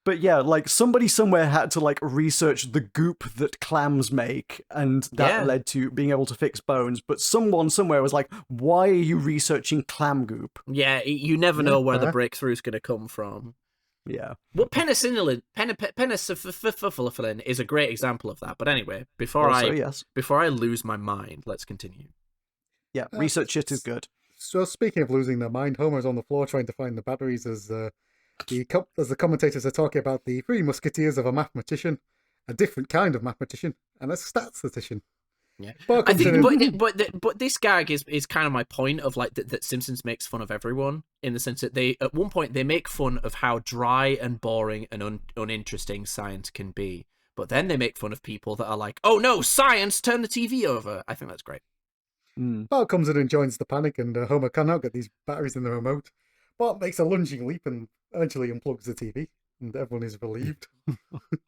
But yeah, like somebody somewhere had to like research the goop that clams make, and that led to being able to fix bones. But someone somewhere was like, "Why are you researching clam goop?" Yeah, you never know where the fair. breakthrough's going to come from. Yeah. Well, penicillin is a great example of that. But anyway, before I lose my mind, let's continue. Yeah, research shit is good. So speaking of losing their mind, Homer's on the floor trying to find the batteries as the commentators are talking about the three musketeers of a mathematician, a different kind of mathematician, and a statistician. Yeah, Bart I comes think, in but this gag is kind of my point of like that Simpsons makes fun of everyone in the sense that they at one point they make fun of how dry and boring and uninteresting science can be, but then they make fun of people that are like, oh no, science, turn the TV over. I think that's great. Bart comes in and joins the panic, and Homer cannot get these batteries in the remote. Bart makes a lunging leap and eventually unplugs the TV, and everyone is relieved.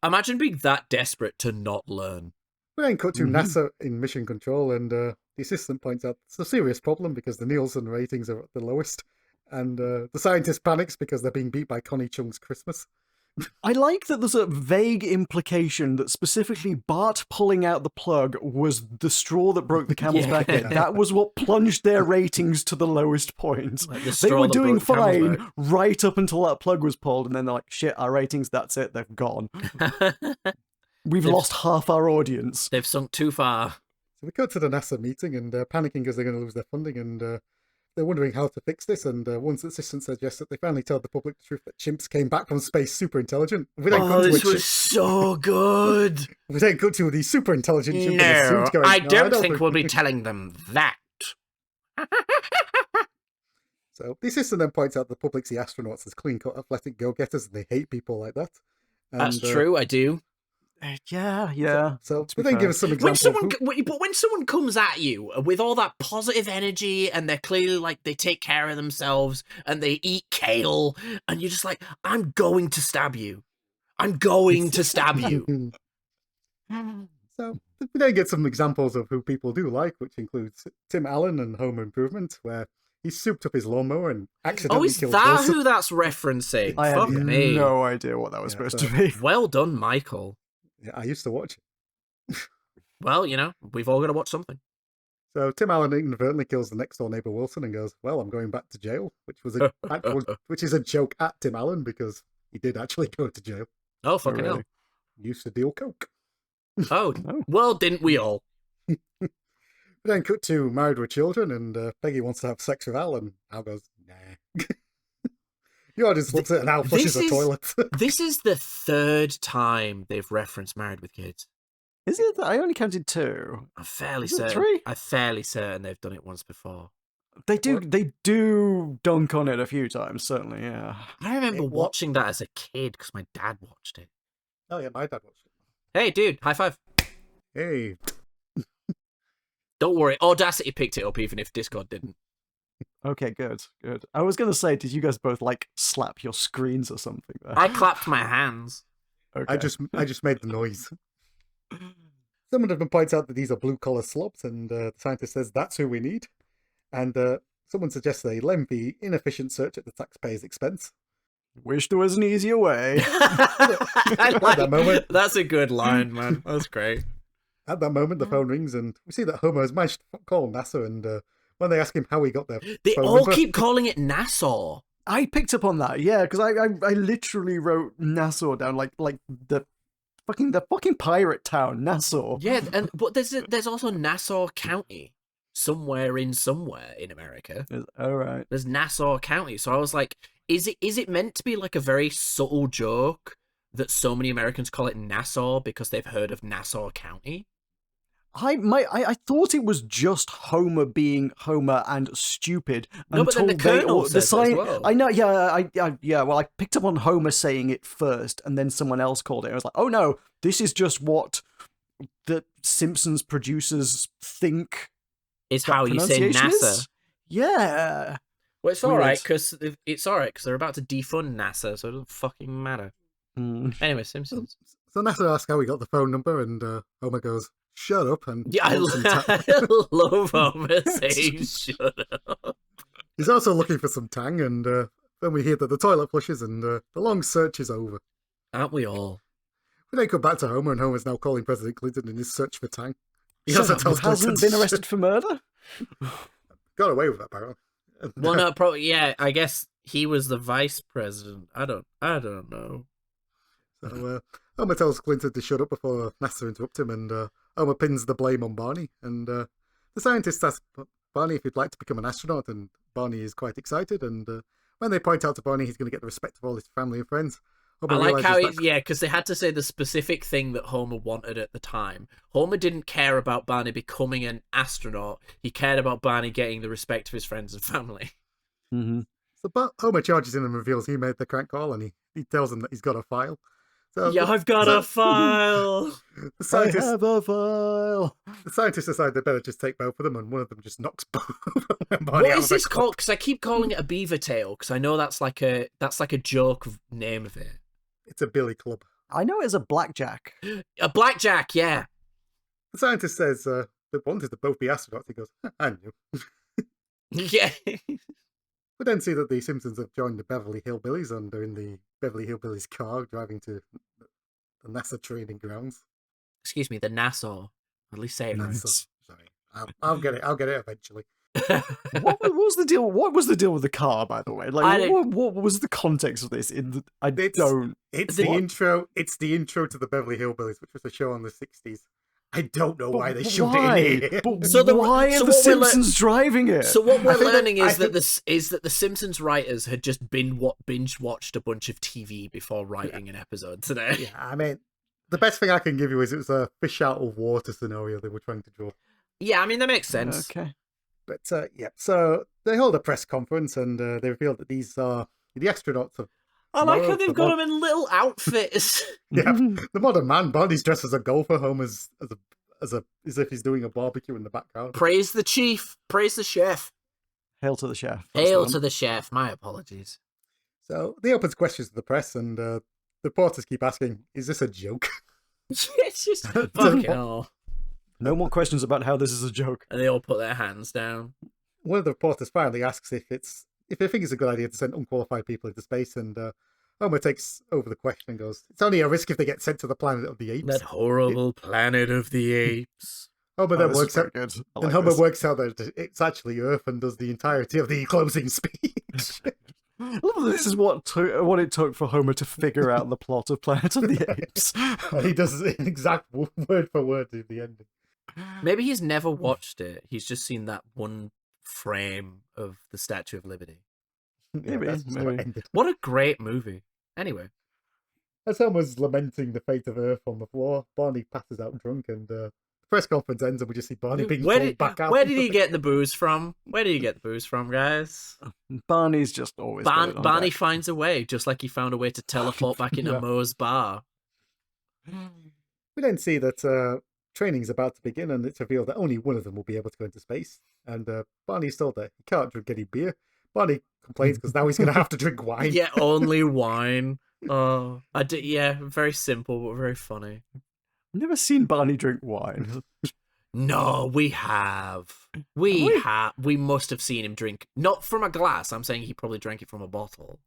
Imagine being that desperate to not learn. We then cut to NASA in mission control, and the assistant points out it's a serious problem because the Nielsen ratings are at the lowest, and the scientist panics because they're being beat by Connie Chung's Christmas. I like that there's a vague implication that specifically Bart pulling out the plug was the straw that broke the camel's back end. That was what plunged their ratings to the lowest point. Like the They straw were that doing broke the camel's fine right up until that plug was pulled, and then they're like, shit, our ratings, that's it, they're gone. We've lost half our audience. They've sunk too far. So we go to the NASA meeting, and they're panicking because they're going to lose their funding, and they're wondering how to fix this. And one's assistant suggests that they finally told the public the truth that chimps came back from space super intelligent. This was so good. We then cut to the super intelligent chimp in a No, suit going, I "No, don't think we'll be telling them that. So the assistant then points out the public see astronauts as clean-cut athletic go-getters, and they hate people like that. And, That's true, I do. Yeah. So to be they then fair. give us some When examples. when someone comes at you with all that positive energy and they're clearly like they take care of themselves and they eat kale and you're just like, I'm going to stab you. I'm going to stab you. So we then get some examples of who people do like, which includes Tim Allen and Home Improvement, where he souped up his lawnmower and accidentally Oh, is killed that Wilson. who that's referencing? I Fuck had me. no idea what that was supposed to be. Well done, Michael. Yeah, I used to watch it. Well, you know, we've all got to watch something. So Tim Allen inadvertently kills the next door neighbor Wilson and goes, "Well, I'm going back to jail," which is a joke at Tim Allen because he did actually go to jail. Oh, fucking really? hell. Used to deal coke. Oh, Oh. well, didn't we all? We then cut to Married with Children, and Peggy wants to have sex with Al, and Al goes, "Nah." The audience looks at it, and Al flushes the toilet. This is the third time they've referenced Married with Kids. Is it? I only counted 2. I'm fairly Is it certain. 3? I'm fairly certain they've done it once before. They do dunk on it a few times, certainly, yeah. I remember It wa- watching that as a kid because my dad watched it. Oh yeah, my dad watched it. Hey, dude, high five. Hey, Don't worry, Audacity picked it up even if Discord didn't. Okay, good. I was going to say, did you guys both, like, slap your screens or something there? I clapped my hands. Okay. I just made the noise. Someone of them points out that these are blue-collar slobs, and the scientist says that's who we need. And someone suggests a lengthy, inefficient search at the taxpayer's expense. Wish there was an easier way. I At that moment, That's a good line, man. That's great. At that moment, the phone rings, and we see that Homer has managed to call NASA. And when they ask him how he got their They phone all number, keep calling it Nassau. I picked up on that, yeah, because I literally wrote Nassau down like the fucking pirate town, Nassau. Yeah, but there's also Nassau County somewhere in America. All right. There's Nassau County. So I was like, is it meant to be like a very subtle joke that so many Americans call it Nassau because they've heard of Nassau County? I thought it was just Homer being Homer and stupid. No, but then the Colonel says it as well. I know, yeah. Well, I picked up on Homer saying it first, and then someone else called it. I was like, oh no, this is just what the Simpsons producers think. Is how you say NASA. Is? Yeah. Well, it's all right because they're about to defund NASA, so it doesn't fucking matter. Anyway, Simpsons. So NASA asks how he got the phone number, and Homer goes, "Shut up!" And Yeah, I love Homer saying "shut up." He's also looking for some tang, and then we hear that the toilet flushes, and the long search is over. Aren't we all? We then come back to Homer, and Homer's now calling President Clinton in his search for tang. He Shut also up, tells hasn't Clinton been arrested for murder. Got away with that, apparently. Well, no, probably. Yeah, I guess he was the vice president. I don't know. So Homer tells Clinton to shut up before NASA interrupts him, and Homer pins the blame on Barney. And the scientist asks Barney if he'd like to become an astronaut, and Barney is quite excited. And when they point out to Barney he's going to get the respect of all his family and friends, Homer I like how realizes because they had to say the specific thing that Homer wanted at the time. Homer didn't care about Barney becoming an astronaut. He cared about Barney getting the respect of his friends and family. Mm-hmm. So Homer charges in and reveals he made the crank call, and he tells him that he's got a file. So Yeah, I've got a file. I have a file. The scientists decide they better just take both of them, and one of them just knocks both of them. What is this called? Because I keep calling it a beaver tail, because I know that's like a joke name of it. It's a billy club. I know it's a blackjack. A blackjack, yeah. The scientist says they wanted to both be astronauts. He goes, I knew. Yeah. We then see that the Simpsons have joined the Beverly Hillbillies, and they're in the Beverly Hillbillies car driving to the NASA training grounds. Excuse me, the Nassau. At least say it right. Sorry, I'll get it eventually. What was the deal? What was the deal with the car, by the way? Like, what was the context of this? It's the intro. It's the intro to the Beverly Hillbillies, which was a show in the '60s. I don't know why they showed it in here. Why are the Simpsons driving it? So what we're learning is that the Simpsons writers had just binge watched a bunch of TV before writing an episode today. Yeah, I mean, the best thing I can give you is it was a fish out of water scenario they were trying to draw. Yeah, I mean that makes sense. Okay. But yeah, so they hold a press conference and they reveal that these are the astronauts of. I like how they've got them in little outfits. Yeah, the modern man. Barney's dressed as a golfer. Homer's as if he's doing a barbecue in the background. Praise the chief. Praise the chef. Hail to the chef. Hail to the chef. My apologies. So they opens questions to the press, and the reporters keep asking, "Is this a joke?" It's just fucking hell. No more questions about how this is a joke. And they all put their hands down. One of the reporters finally asks if they think it's a good idea to send unqualified people into space, and Homer takes over the question and goes, "It's only a risk if they get sent to the planet of the apes." That horrible planet of the apes. Homer then works out, good. and Homer works out that it's actually Earth and does the entirety of the closing speech. I love that this is what it took for Homer to figure out the plot of Planet of the Apes. He does it exact word for word in the ending. Maybe he's never watched it. He's just seen that one frame of the Statue of Liberty. Maybe. What a great movie. Anyway. As Homer's lamenting the fate of Earth on the floor, Barney passes out drunk, and the press conference ends, and we just see Barney being pulled back out. Where did he get the booze from? Where did he get the booze from, guys? Barney's just always Barney finds a way, just like he found a way to teleport back into Moe's bar. We then see that training is about to begin, and it's revealed that only one of them will be able to go into space. And Barney's told that he can't drink any beer, Barney complains because now he's going to have to drink wine. Yeah, only wine. Oh, I did. Yeah, very simple but very funny. I've never seen Barney drink wine. No, we have. We must have seen him drink, not from a glass. I'm saying he probably drank it from a bottle,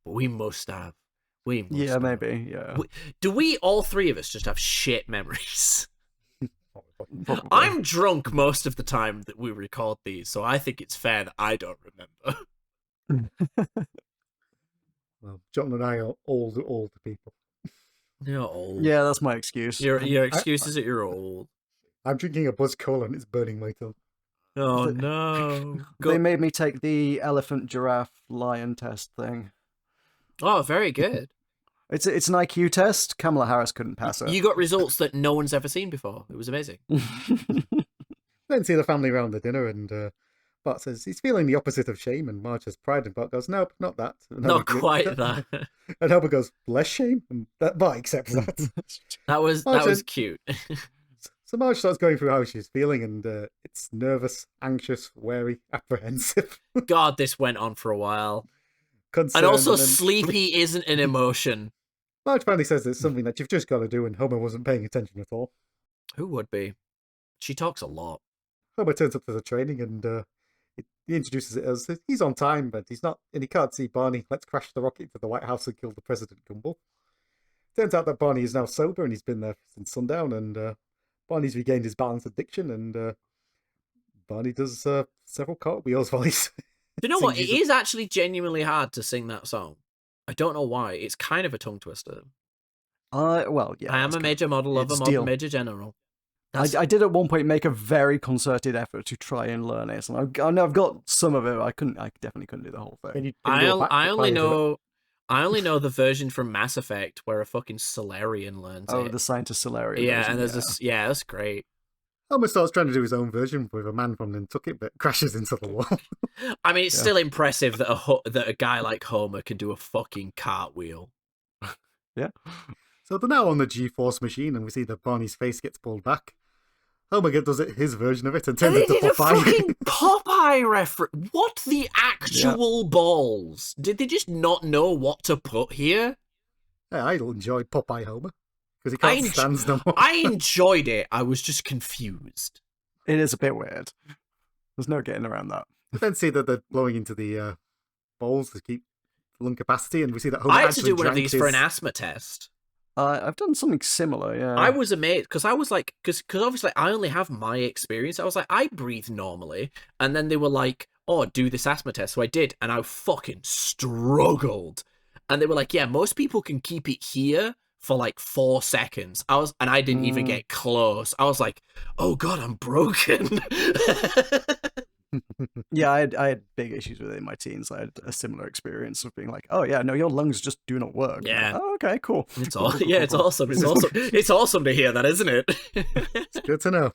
but we must have. We must Yeah, have. maybe. Yeah. Do we, all three of us, just have shit memories? Probably. I'm drunk most of the time that we record these, so I think it's fair that I don't remember. Well, John and I are old people. You're old. Yeah, that's my excuse. Your excuse is that you're old. I'm drinking a Buzz Cola and it's burning my tongue. Oh no! They made me take the elephant, giraffe, lion test thing. Oh, very good. It's an IQ test. Kamala Harris couldn't pass it. You got results that no one's ever seen before. It was amazing. Then see the family around the dinner, and Bart says he's feeling the opposite of shame, and Marge has pride, and Bart goes, "Nope, not that." And Not quite that. And Homer goes, "Less shame," and Bart accepts that. That was cute. So Marge starts going through how she's feeling, and it's nervous, anxious, wary, apprehensive. God, this went on for a while. Concerned, And also, and then sleepy isn't an emotion. Marge finally says it's something that you've just got to do, and Homer wasn't paying attention at all. Who would be? She talks a lot. Homer turns up to the training, and he introduces it as he's on time, but he's not, and he can't see Barney. Let's crash the rocket to the White House and kill the President, Gumball. Turns out that Barney is now sober, and he's been there since sundown, and Barney's regained his balance addiction, and Barney does several cartwheels while he's... Do you know what? It is actually genuinely hard to sing that song. I don't know why. It's kind of a tongue twister. Well, yeah. I am a major model of a modern major general. I did at one point make a very concerted effort to try and learn it. And I know I've got some of it. I definitely couldn't do the whole thing. I only know the version from Mass Effect where a fucking Solarian learns it. Oh, the scientist Solarian. Yeah, version, and there's this. Yeah, that's great. Homer starts trying to do his own version with a man from Nantucket, but crashes into the wall. I mean, it's still impressive that a guy like Homer can do a fucking cartwheel. Yeah. So they're now on the G-Force machine, and we see that Barney's face gets pulled back. Homer does his version of it and turns into They did Popeye. a fucking Popeye reference. What the actual balls? Did they just not know what to put here? Yeah, I enjoyed Popeye Homer because he can't stand no more. I enjoyed it. I was just confused. It is a bit weird. There's no getting around that. We then see that they're blowing into the bowls to keep lung capacity, and we see that Homer I had to actually do one of these for an his... asthma test. I've done something similar, yeah. I was amazed because I was like, because obviously I only have my experience. I was like, I breathe normally, and then they were like, "Oh, do this asthma test." So I did, and I fucking struggled. And they were like, "Yeah, most people can keep it here for like 4 seconds." I didn't even get close. I was like, "Oh God, I'm broken." Yeah, I had big issues with it in my teens. I had a similar experience of being like, "Oh yeah, no, your lungs just do not work." Yeah. Like, oh, okay, cool. It's it's awesome. It's awesome. It's awesome to hear that, isn't it? It's good to know.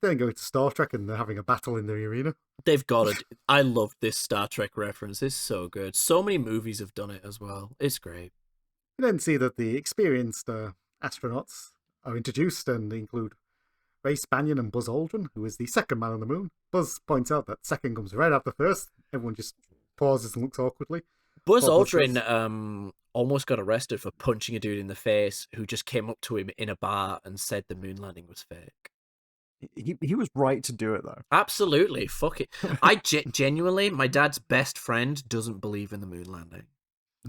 Then going to Star Trek and they're having a battle in the arena. They've got it. I love this Star Trek reference. It's so good. So many movies have done it as well. It's great. We then see that the experienced astronauts are introduced, and they include Ray Spanion and Buzz Aldrin, who is the second man on the moon. Buzz points out that second comes right after first. Everyone just pauses and looks awkwardly. Buzz Aldrin almost got arrested for punching a dude in the face who just came up to him in a bar and said the moon landing was fake. He was right to do it though. Absolutely, fuck it. I genuinely, my dad's best friend doesn't believe in the moon landing.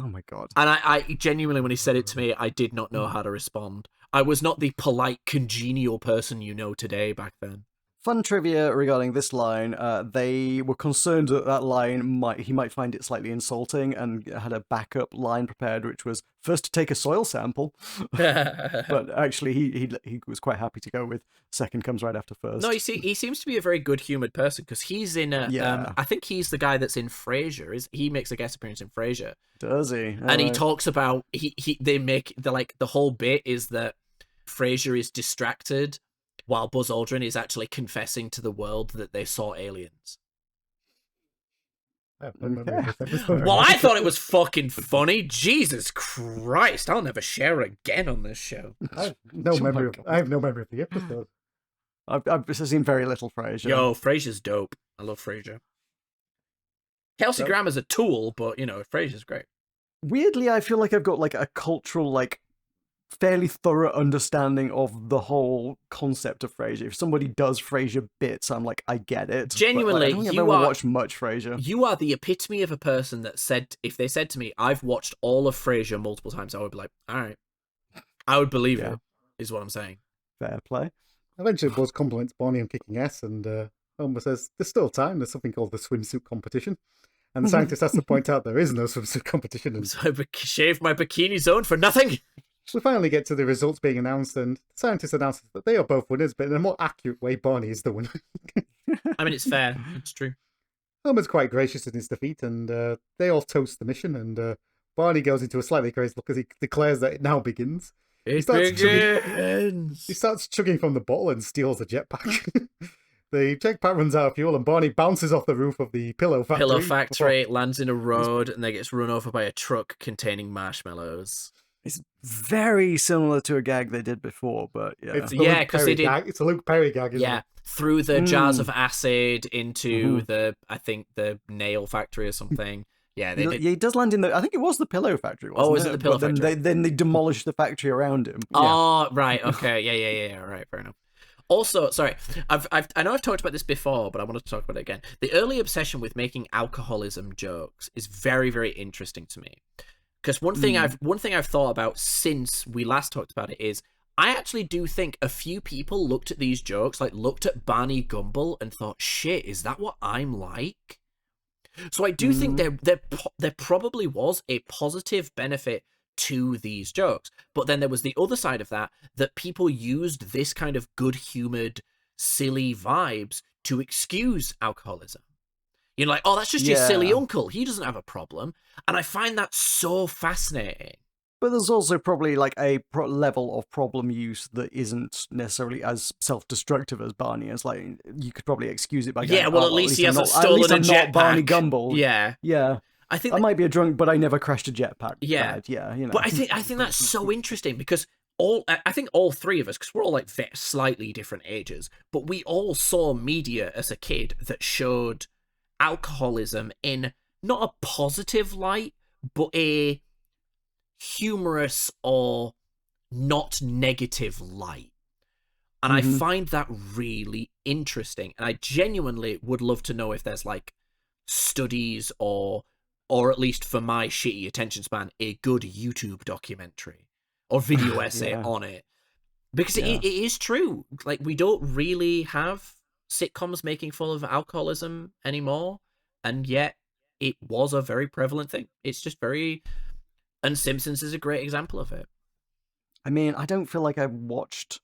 Oh my god. And I genuinely, when he said it to me, I did not know how to respond. I was not the polite, congenial person you know today back then. Fun trivia regarding this line, they were concerned that line he might find it slightly insulting and had a backup line prepared, which was first to take a soil sample. But actually, he was quite happy to go with second comes right after first. No, you see, he seems to be a very good-humoured person because he's in I think he's the guy that's in Frasier. He makes a guest appearance in Frasier. Does he? And he talks about the whole bit is that Frasier is distracted while Buzz Aldrin is actually confessing to the world that they saw aliens. Well, I thought it was fucking funny. Jesus Christ, I'll never share again on this show. I have no memory of the episode. I've seen very little Frasier. Yo, Frasier's dope. I love Frasier. Kelsey Nope. Grammer's a tool, but, Frasier's great. Weirdly, I feel like I've got like a cultural, like, fairly thorough understanding of the whole concept of Frasier. If somebody does Frasier bits, I'm like, I get it. Genuinely, but, like, I don't think I've you ever are- watched much Frasier. You are the epitome of a person that said, if they said to me, I've watched all of Frasier multiple times, I would be like, all right. I would believe Yeah. it, is what I'm saying. Fair play. Eventually, Buzz compliments Barney on kicking ass, and Homer says, "There's still time. There's something called the swimsuit competition." And the scientist has to point out there is no swimsuit competition. And So I shaved my bikini zone for nothing. we finally get to the results being announced, and the scientist announces that they are both winners, but in a more accurate way, Barney is the winner. I mean, it's fair. It's true. Homer's quite gracious in his defeat, and they all toast the mission, and Barney goes into a slightly crazed look as he declares that it now begins. It starts begins. He starts chugging from the bottle and steals the jetpack. The jetpack runs out of fuel, and Barney bounces off the roof of the pillow factory. Pillow factory lands in a road and then gets run over by a truck containing marshmallows. It's very similar to a gag they did before, but yeah. It's the Yeah, Luke 'cause Perry they did- gag. It's a Luke Perry gag, isn't Yeah, it? through the jars of acid into Mhm. I think the nail factory or something. Yeah, they Yeah, did. he does land in the. I think it was the pillow factory. Wasn't was it the pillow But then factory? Then they demolished the factory around him. Oh, right. Okay. Yeah. Right. Fair enough. Also, sorry, I know I've talked about this before, but I wanted to talk about it again. The early obsession with making alcoholism jokes is very, very interesting to me. Because one thing I've thought about since we last talked about it is I actually do think a few people looked at these jokes, like looked at Barney Gumble and thought, "Shit, is that what I'm like?" So I do think there probably was a positive benefit to these jokes, but then there was the other side of that people used this kind of good-humored, silly vibes to excuse alcoholism. You're like, oh, that's just your silly uncle. He doesn't have a problem. And I find that so fascinating. But there's also probably like a level of problem use that isn't necessarily as self-destructive as Barney is. Like, you could probably excuse it by going, Yeah, well, at least he I'm hasn't not- stolen a I'm not Barney jetpack. Gumble. Yeah. Yeah. I think I might be a drunk, but I never crashed a jetpack. Yeah. Bad. Yeah, you know. But I think that's so interesting because I think all three of us, because we're all like slightly different ages, but we all saw media as a kid that showed alcoholism in not a positive light, but a humorous or not negative light. And I find that really interesting. And I genuinely would love to know if there's like studies or at least for my shitty attention span, a good YouTube documentary or video essay on it. Because it is true. Like, we don't really have sitcoms making fun of alcoholism anymore. And yet it was a very prevalent thing. It's just very... And Simpsons is a great example of it. I mean, I don't feel like I've watched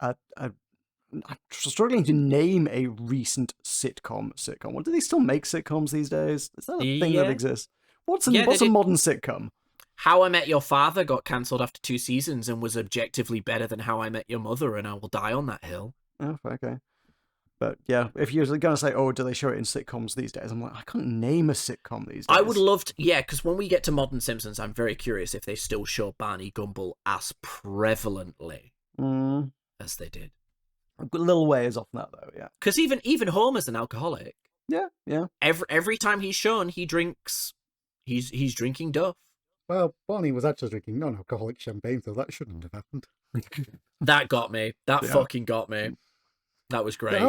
I'm struggling to name a recent sitcom. What do they still make sitcoms these days? Is that a thing that exists? What's a modern sitcom? How I Met Your Father got cancelled after 2 seasons and was objectively better than How I Met Your Mother, and I will die on that hill. Oh, okay. But yeah, if you're going to say, oh, do they show it in sitcoms these days? I'm like, I can't name a sitcom these days. I would love to, because when we get to modern Simpsons, I'm very curious if they still show Barney Gumble as prevalently as they did. A little ways off that, though, yeah. Because even Homer's an alcoholic. Yeah. Every time he's shown, he drinks. He's drinking Duff. Well, Barney was actually drinking non-alcoholic champagne, so that shouldn't have happened. That got me. That fucking got me. That was great.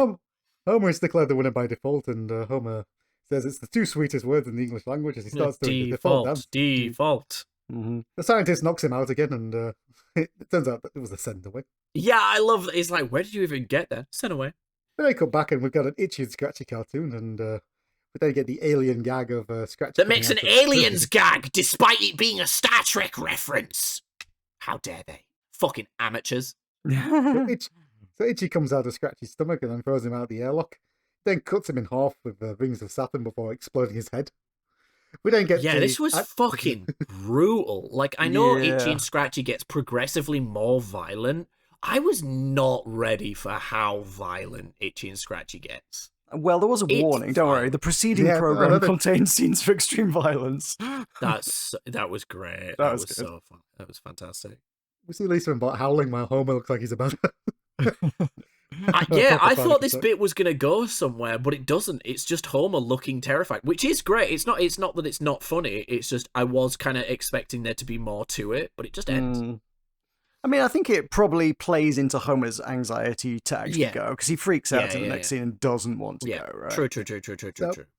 Homer is declared the winner by default, and Homer says it's the 2 sweetest words in the English language as he starts doing the default dance. Default. Mm-hmm. The scientist knocks him out again, and it turns out that it was a send away. Yeah, I love that. It's like, where did you even get there? Send away. Then I come back, and we've got an Itchy and Scratchy cartoon, and we then get the alien gag of Scratchy. That makes an aliens gag, despite it being a Star Trek reference. How dare they? Fucking amateurs. So Itchy comes out of Scratchy's stomach and then throws him out the airlock. Then cuts him in half with the rings of Saturn before exploding his head. We then get this was fucking brutal. Like, I know Itchy and Scratchy gets progressively more violent. I was not ready for how violent Itchy and Scratchy gets. Well, there was a warning. Don't worry. The preceding program contains scenes for extreme violence. That was great. That was so fun. That was fantastic. We see Lisa and Bart howling while Homer looks like he's about to... I thought this bit was gonna go somewhere, but it doesn't. It's just Homer looking terrified, which is great. It's not. It's not that it's not funny. It's just I was kind of expecting there to be more to it, but it just ends. I mean, I think it probably plays into Homer's anxiety to actually go, because he freaks out in the next scene and doesn't want to go, right? True.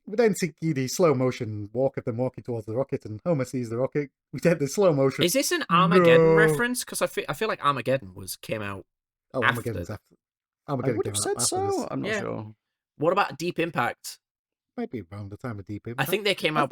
We then see the slow motion walk of them walking towards the rocket, and Homer sees the rocket. We get the slow motion. Is this an Armageddon reference? Because I feel like Armageddon came out. Oh, Armageddon was after. Armageddon I would have said so. I'm not sure. What about Deep Impact? Might be around the time of Deep Impact. I think they came out.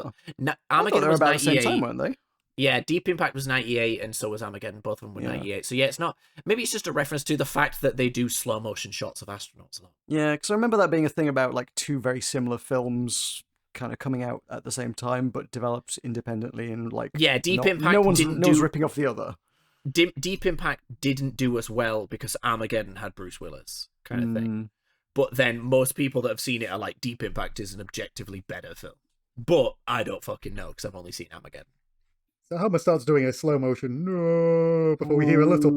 Armageddon was about the same time, weren't they? Yeah, Deep Impact was 98, and so was Armageddon. Both of them were 98. So yeah, it's not. Maybe it's just a reference to the fact that they do slow motion shots of astronauts a lot. Yeah, because I remember that being a thing about like two very similar films kind of coming out at the same time, but developed independently and like. Yeah, Deep Impact. No one's ripping off the other. Deep Impact didn't do as well because Armageddon had Bruce Willis kind of thing. But then most people that have seen it are like, Deep Impact is an objectively better film. But I don't fucking know because I've only seen Armageddon. So Homer starts doing a slow motion no before we hear a little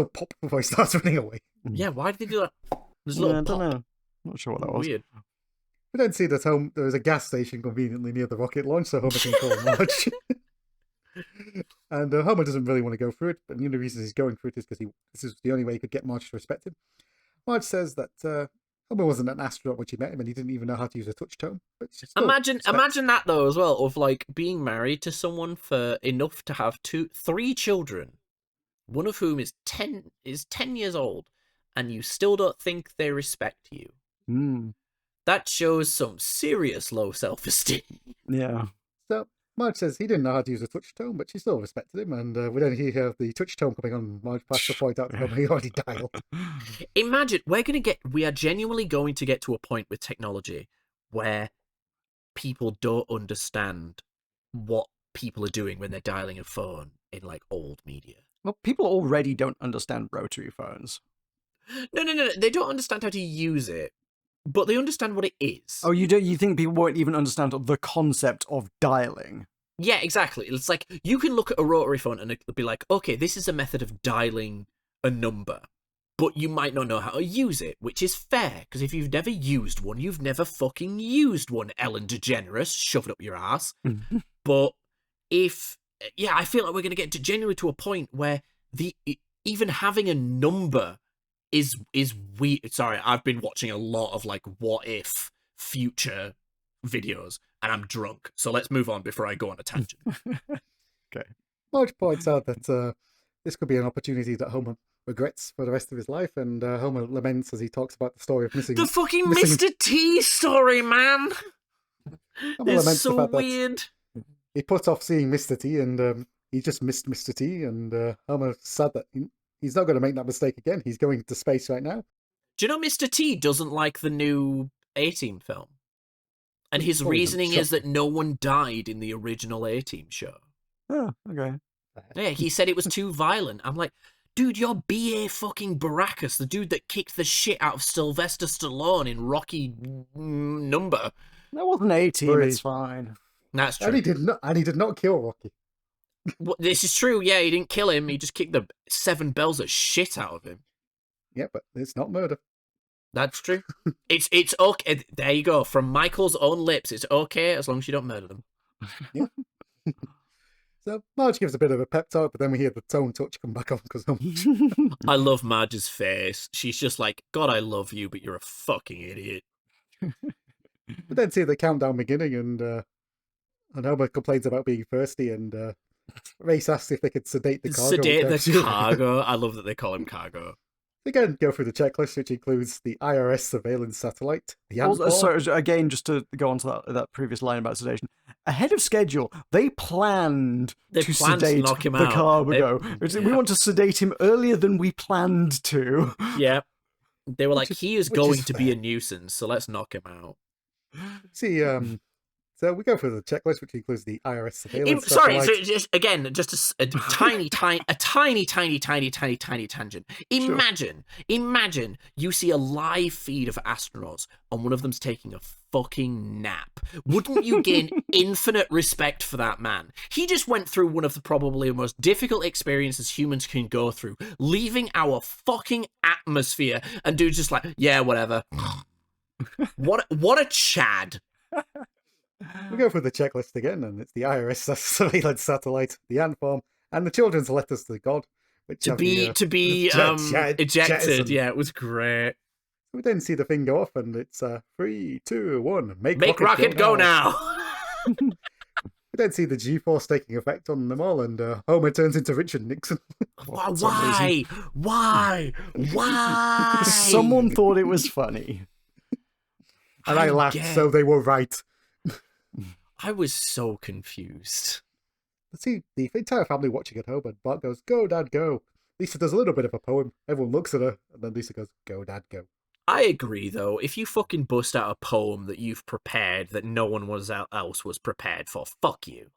pop before he starts running away. Yeah, why did they do that? There's a little I pop. don't know. Not sure what that was. Weird. We then see that there is a gas station conveniently near the rocket launch, so Homer can call Marge. And Homer doesn't really want to go through it, but the only reason he's going through it is because this is the only way he could get Marge to respect him. Marge says that Homer wasn't an astronaut when she met him, and he didn't even know how to use a touch tone. But imagine that though as well, of like being married to someone for enough to have 3 children, one of whom is 10 years old, and you still don't think they respect you. That shows some serious low self-esteem. Yeah. So Marge says he didn't know how to use a touch tone, but she still respected him, and we then hear the touch tone coming on. Marge has to point out to Homer he already dialed. Imagine we are genuinely going to get to a point with technology where people don't understand what people are doing when they're dialing a phone in like old media. Well, people already don't understand rotary phones. No. They don't understand how to use it, but they understand what it is. Oh, you don't? You think people won't even understand the concept of dialing? Yeah, exactly. It's like you can look at a rotary phone and it'll be like, okay, this is a method of dialing a number, but you might not know how to use it, which is fair, because if you've never used one, you've never fucking used one, Ellen DeGeneres. Shove it up your ass. But I feel like we're going to get genuinely to a point where even having a number is weird. Sorry, I've been watching a lot of like what if future videos, and I'm drunk, so let's move on before I go on a tangent. Okay. Marge points out that this could be an opportunity that Homer regrets for the rest of his life, and Homer laments as he talks about the story of missing the fucking Mr. T story, man. It's so weird. He put off seeing Mr. T, and he just missed Mr. T, and Homer's sad that he's not going to make that mistake again. He's going to space right now. Do you know Mr. T doesn't like the new A-Team film? And his reasoning is that no one died in the original A-Team show. Oh, okay. Yeah, he said it was too violent. I'm like, dude, you're B.A. fucking Baracus, the dude that kicked the shit out of Sylvester Stallone in Rocky number. That wasn't A-Team, it's fine. That's true. And he did not kill Rocky. Well, this is true, yeah, he didn't kill him, he just kicked the 7 bells of shit out of him. Yeah, but it's not murder. That's true. It's okay. There you go. From Michael's own lips, it's okay as long as you don't murder them. Yeah. So Marge gives a bit of a pep talk, but then we hear the tone touch come back on because I love Marge's face. She's just like, God, I love you, but you're a fucking idiot. But then see the countdown beginning, and Homer complains about being thirsty, and Race asks if they could sedate the cargo. Sedate the cargo. I love that they call him cargo. Again, go through the checklist, which includes the IRS surveillance satellite, the ant ball. So again, just to go on to that previous line about sedation, ahead of schedule, they planned to sedate knock him the out. cargo. We want to sedate him earlier than we planned to. Yeah. They were like, he is going to be a nuisance, so let's knock him out. See, So we go through the checklist, which includes the IRS surveillance. Sorry, so satellite. just again, just a tiny tangent. Imagine you see a live feed of astronauts and one of them's taking a fucking nap. Wouldn't you gain infinite respect for that man? He just went through one of the probably most difficult experiences humans can go through, leaving our fucking atmosphere, and dude's just like, yeah, whatever. What a Chad. We go through the checklist again, and it's the IRS surveillance satellite, the ant farm, and the children's letters to God. Which To be ejected. jettisoned. Yeah, it was great. We then see the thing go off, and it's 3, 2, 1. Make rocket go now. We then see the G-force taking effect on them all, and Homer turns into Richard Nixon. Why? Someone thought it was funny. And I laughed, so they were right. I was so confused. See the entire family watching at home, and Bart goes, "Go, Dad, go." Lisa does a little bit of a poem. Everyone looks at her, and then Lisa goes, "Go, Dad, go." I agree, though. If you fucking bust out a poem that you've prepared that no one else was prepared for, fuck you.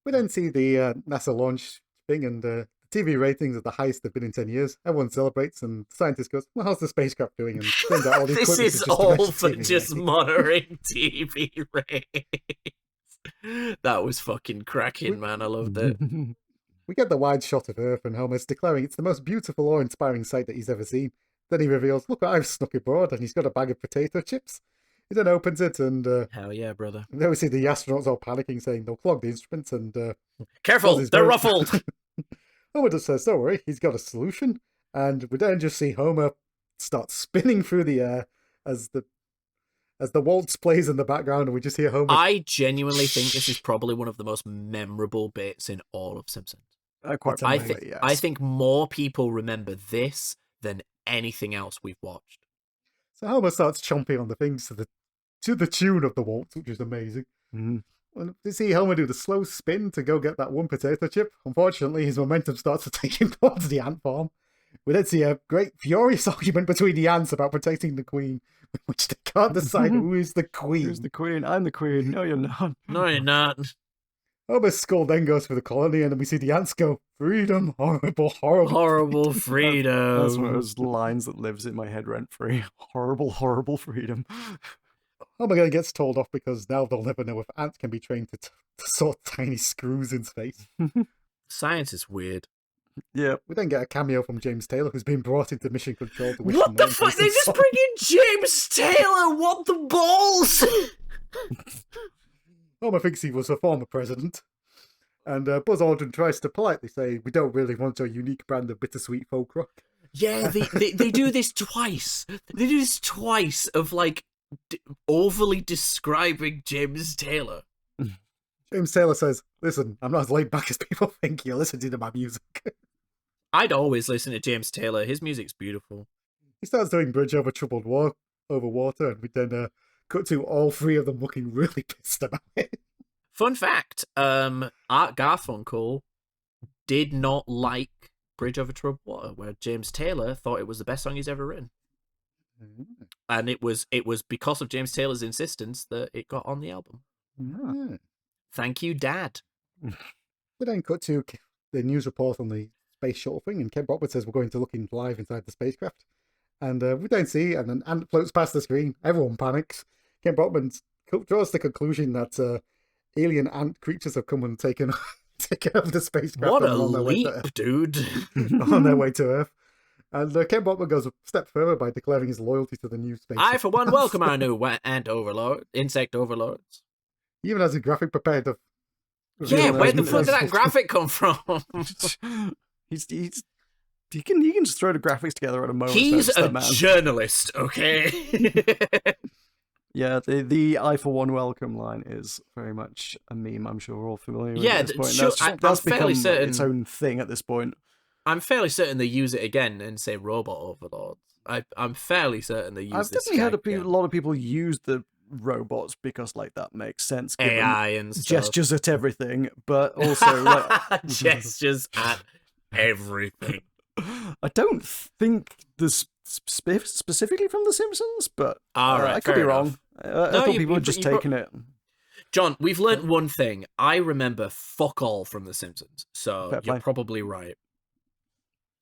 We then see the NASA launch thing, and the TV ratings are the highest they've been in 10 years. Everyone celebrates, and the scientist goes, "Well, how's the spacecraft doing?" And turns out all the This equipment is just all domestic for TV just ratings. monitoring TV ratings. That was fucking cracking, man. I loved it. We get the wide shot of Earth, and Homer's declaring it's the most beautiful or inspiring sight that he's ever seen. Then he reveals, "Look what I've snuck aboard," and he's got a bag of potato chips. He then opens it, and Hell yeah, brother. then we see the astronauts all panicking, saying they'll clog the instruments, and Careful, Ozzy's they're very- ruffled. Homer just says, "Don't worry, he's got a solution." And we then just see Homer start spinning through the air as the waltz plays in the background, and we just hear Homer. I genuinely think this is probably one of the most memorable bits in all of Simpsons. Quite I frankly, think yes. I think more people remember this than anything else we've watched. So Homer starts chomping on the things to the tune of the waltz, which is amazing. Mhm. And we see Homer do the slow spin to go get that one potato chip. Unfortunately, his momentum starts to take him towards the ant farm. We then see a great furious argument between the ants about protecting the queen, in which they can't decide who is the queen. Who's the queen? I'm the queen. No, you're not. No, you're not. Homer's skull then goes for the colony, and then we see the ants go, "Freedom, horrible, horrible." Horrible That's freedom. one of those lines that lives in my head rent free. Horrible, horrible freedom. Homer then gets told off because now they'll never know if ants can be trained to sort tiny screws in space. Science is weird. Yeah. We then get a cameo from James Taylor, who's been brought into mission control to wish What the them fuck? well They in just Jason bring in James Taylor. What the balls? Homer thinks he was a former president. And Buzz Aldrin tries to politely say, "We don't really want your unique brand of bittersweet folk rock." Yeah, they do this twice. They do this twice of like overly describing James Taylor. James Taylor says, "Listen, I'm not as laid back as people think. You're listening to my music." I'd always listen to James Taylor. His music's beautiful. He starts doing Bridge Over Troubled Water, and we then cut to all three of them looking really pissed about it. Fun fact, Art Garfunkel did not like Bridge Over Troubled Water, where James Taylor thought it was the best song he's ever written. And it was because of James Taylor's insistence that it got on the album. Yeah. Thank you, Dad. We then cut to the news report on the space shuttle thing, and Ken Brockman says we're going to look live inside the spacecraft. And we don't see, and an ant floats past the screen. Everyone panics. Ken Brockman draws the conclusion that alien ant creatures have come and taken over the spacecraft. What and a are on their way to leap, dude. on their way to Earth. And Ken Brockman goes a step further by declaring his loyalty to the new space. I, for one, welcome our new insect overlords. He even has a graphic prepared of. Yeah, Real where the nice fuck did that visuals. graphic come from? He can just throw the graphics together at a moment's He's notice, a that man. journalist, okay? Yeah, the I for one welcome line is very much a meme. I'm sure we're all familiar with Yeah, at this point. sure, That's I'm fairly become certain- its own thing at this point. I'm fairly certain they use it again and say robot overlords. I'm fairly certain they use I've this definitely heard gag a lot of people use the robots because like that makes sense. Given AI and stuff. gestures at everything, but also like gestures at everything. I don't think this specifically from The Simpsons, but All right, I could be fair wrong. enough. I No, thought you- people you- were just you taking it. John, we've learnt one thing. I remember fuck all from The Simpsons, so Fair you're play. probably right.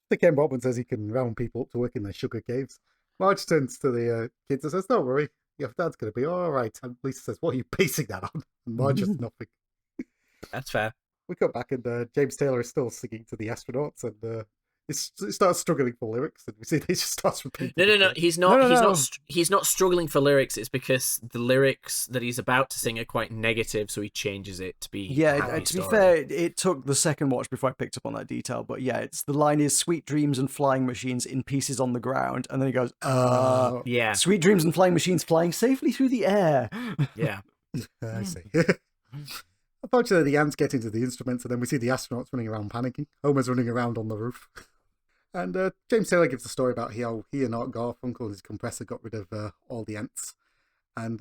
The Ken Botman says he can round people up to work in their sugar caves. Marge turns to the kids and says, "Don't worry, your dad's going to be all right." And Lisa says, "What are you basing that on?" And Marge has nothing. That's fair. We go back and James Taylor is still singing to the astronauts, and it starts struggling for lyrics, and we see he just starts repeating. No. He's not. He's not struggling for lyrics. It's because the lyrics that he's about to sing are quite negative, so he changes it to be. Yeah, to be fair, it took the second watch before I picked up on that detail. But yeah, the line is "Sweet dreams and flying machines in pieces on the ground," and then he goes, yeah, sweet dreams and flying machines flying safely through the air." Yeah, I see. Unfortunately, the ants get into the instruments, and then we see the astronauts running around panicking. Homer's running around on the roof. And James Taylor gives a story about how he and Art Garfunkel and his compressor got rid of all the ants. And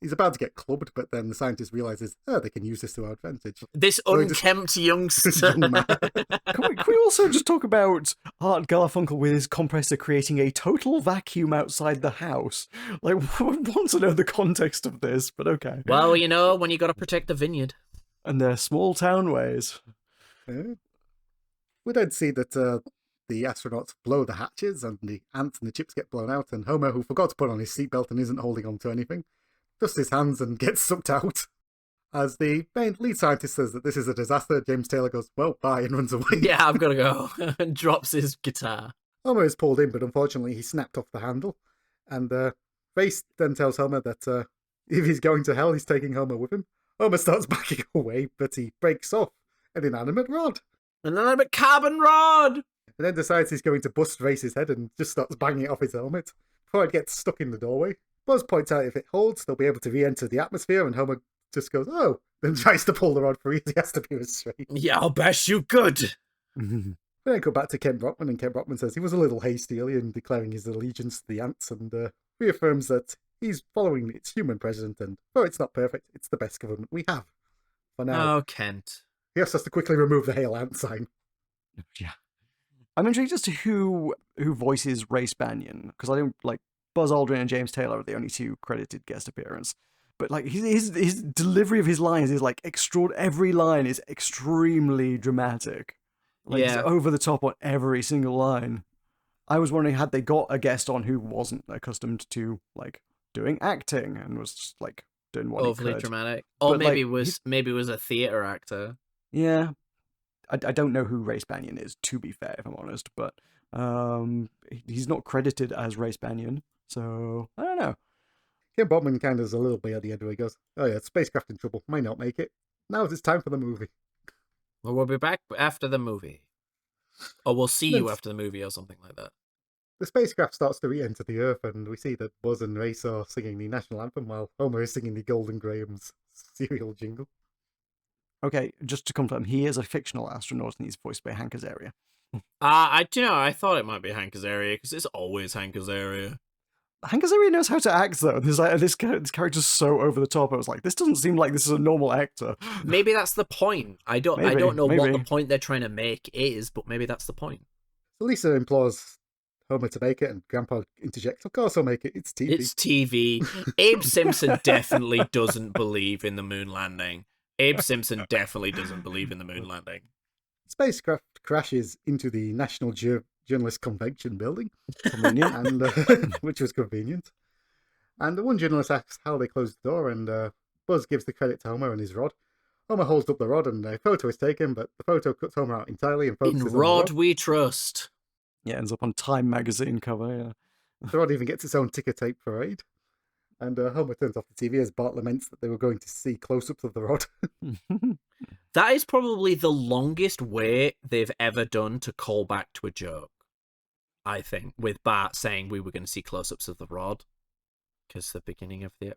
he's about to get clubbed, but then the scientist realizes, they can use this to our advantage. This unkempt youngster. Can we also just talk about Art Garfunkel with his compressor creating a total vacuum outside the house? Like, I want to know the context of this, but okay. Well, you know, when you got to protect the vineyard. And their small town ways. We then see that the astronauts blow the hatches, and the ants and the chips get blown out, and Homer, who forgot to put on his seatbelt and isn't holding on to anything, dusts his hands and gets sucked out. As the main lead scientist says that this is a disaster, James Taylor goes, "Well, bye," and runs away. Yeah, I've got to go. And drops his guitar. Homer is pulled in, but unfortunately he snapped off the handle. And Race then tells Homer that if he's going to hell, he's taking Homer with him. Homer starts backing away, but he breaks off an inanimate rod. An inanimate carbon rod! And then decides he's going to bust Race's head and just starts banging it off his helmet before it gets stuck in the doorway. Buzz points out if it holds, they'll be able to re-enter the atmosphere, and Homer just goes, "Oh," then tries to pull the rod free. He has to be restrained. Yeah, I'll bet you could. We then go back to Ken Brockman, and Ken Brockman says he was a little hasty earlier in declaring his allegiance to the ants, and reaffirms that he's following its human president, and though it's not perfect, it's the best government we have. For now. Oh, Kent. He also has to quickly remove the Hail Ant sign. Yeah. I'm intrigued as to who voices Race Banyan, because I don't like Buzz Aldrin and James Taylor are the only two credited guest appearance. But like his delivery of his lines is like every line is extremely dramatic. Like it's over the top on every single line. I was wondering, had they got a guest on who wasn't accustomed to like doing acting and was just like doing what overly he could. dramatic, or But, maybe like, it was a theater actor. Yeah, I don't know who Race Banyan is, to be fair, if I'm honest, but he's not credited as Race Banyan, so I don't know. Ken Botman kind of is a little bit at the end where he goes, "Oh yeah, spacecraft in trouble, might not make it. Now it's time for the movie." Well, we'll be back after the movie. Or we'll see you after the movie or something like that. The spacecraft starts to re-enter the Earth, and we see that Buzz and Race are singing the national anthem while Homer is singing the Golden Grahams cereal jingle. Okay, just to confirm, he is a fictional astronaut and he's voiced by Hank Azaria. I thought it might be Hank Azaria, because it's always Hank Azaria. Hank Azaria knows how to act, though. This character's so over the top. I was like, this doesn't seem like this is a normal actor. Maybe that's the point. I don't know maybe. what the point they're trying to make is, but maybe that's the point. So Lisa implores Homer to make it, and Grandpa interjects, "Of course I'll make it, it's TV." It's TV. Abe Simpson definitely doesn't believe in the moon landing. Abe Simpson definitely doesn't believe in the moon landing. Spacecraft crashes into the National Journalist Convention building, Convenient. and which was convenient. And the one journalist asks how they closed the door, and Buzz gives the credit to Homer and his rod. Homer holds up the rod, and a photo is taken, but the photo cuts Homer out entirely and focuses In on the Rod rod. we trust. Yeah, ends up on Time magazine cover, yeah. The rod even gets its own ticker tape parade. And Homer turns off the TV as Bart laments that they were going to see close-ups of the rod. That is probably the longest way they've ever done to call back to a joke, I think, with Bart saying we were going to see close-ups of the rod. Because the beginning of the...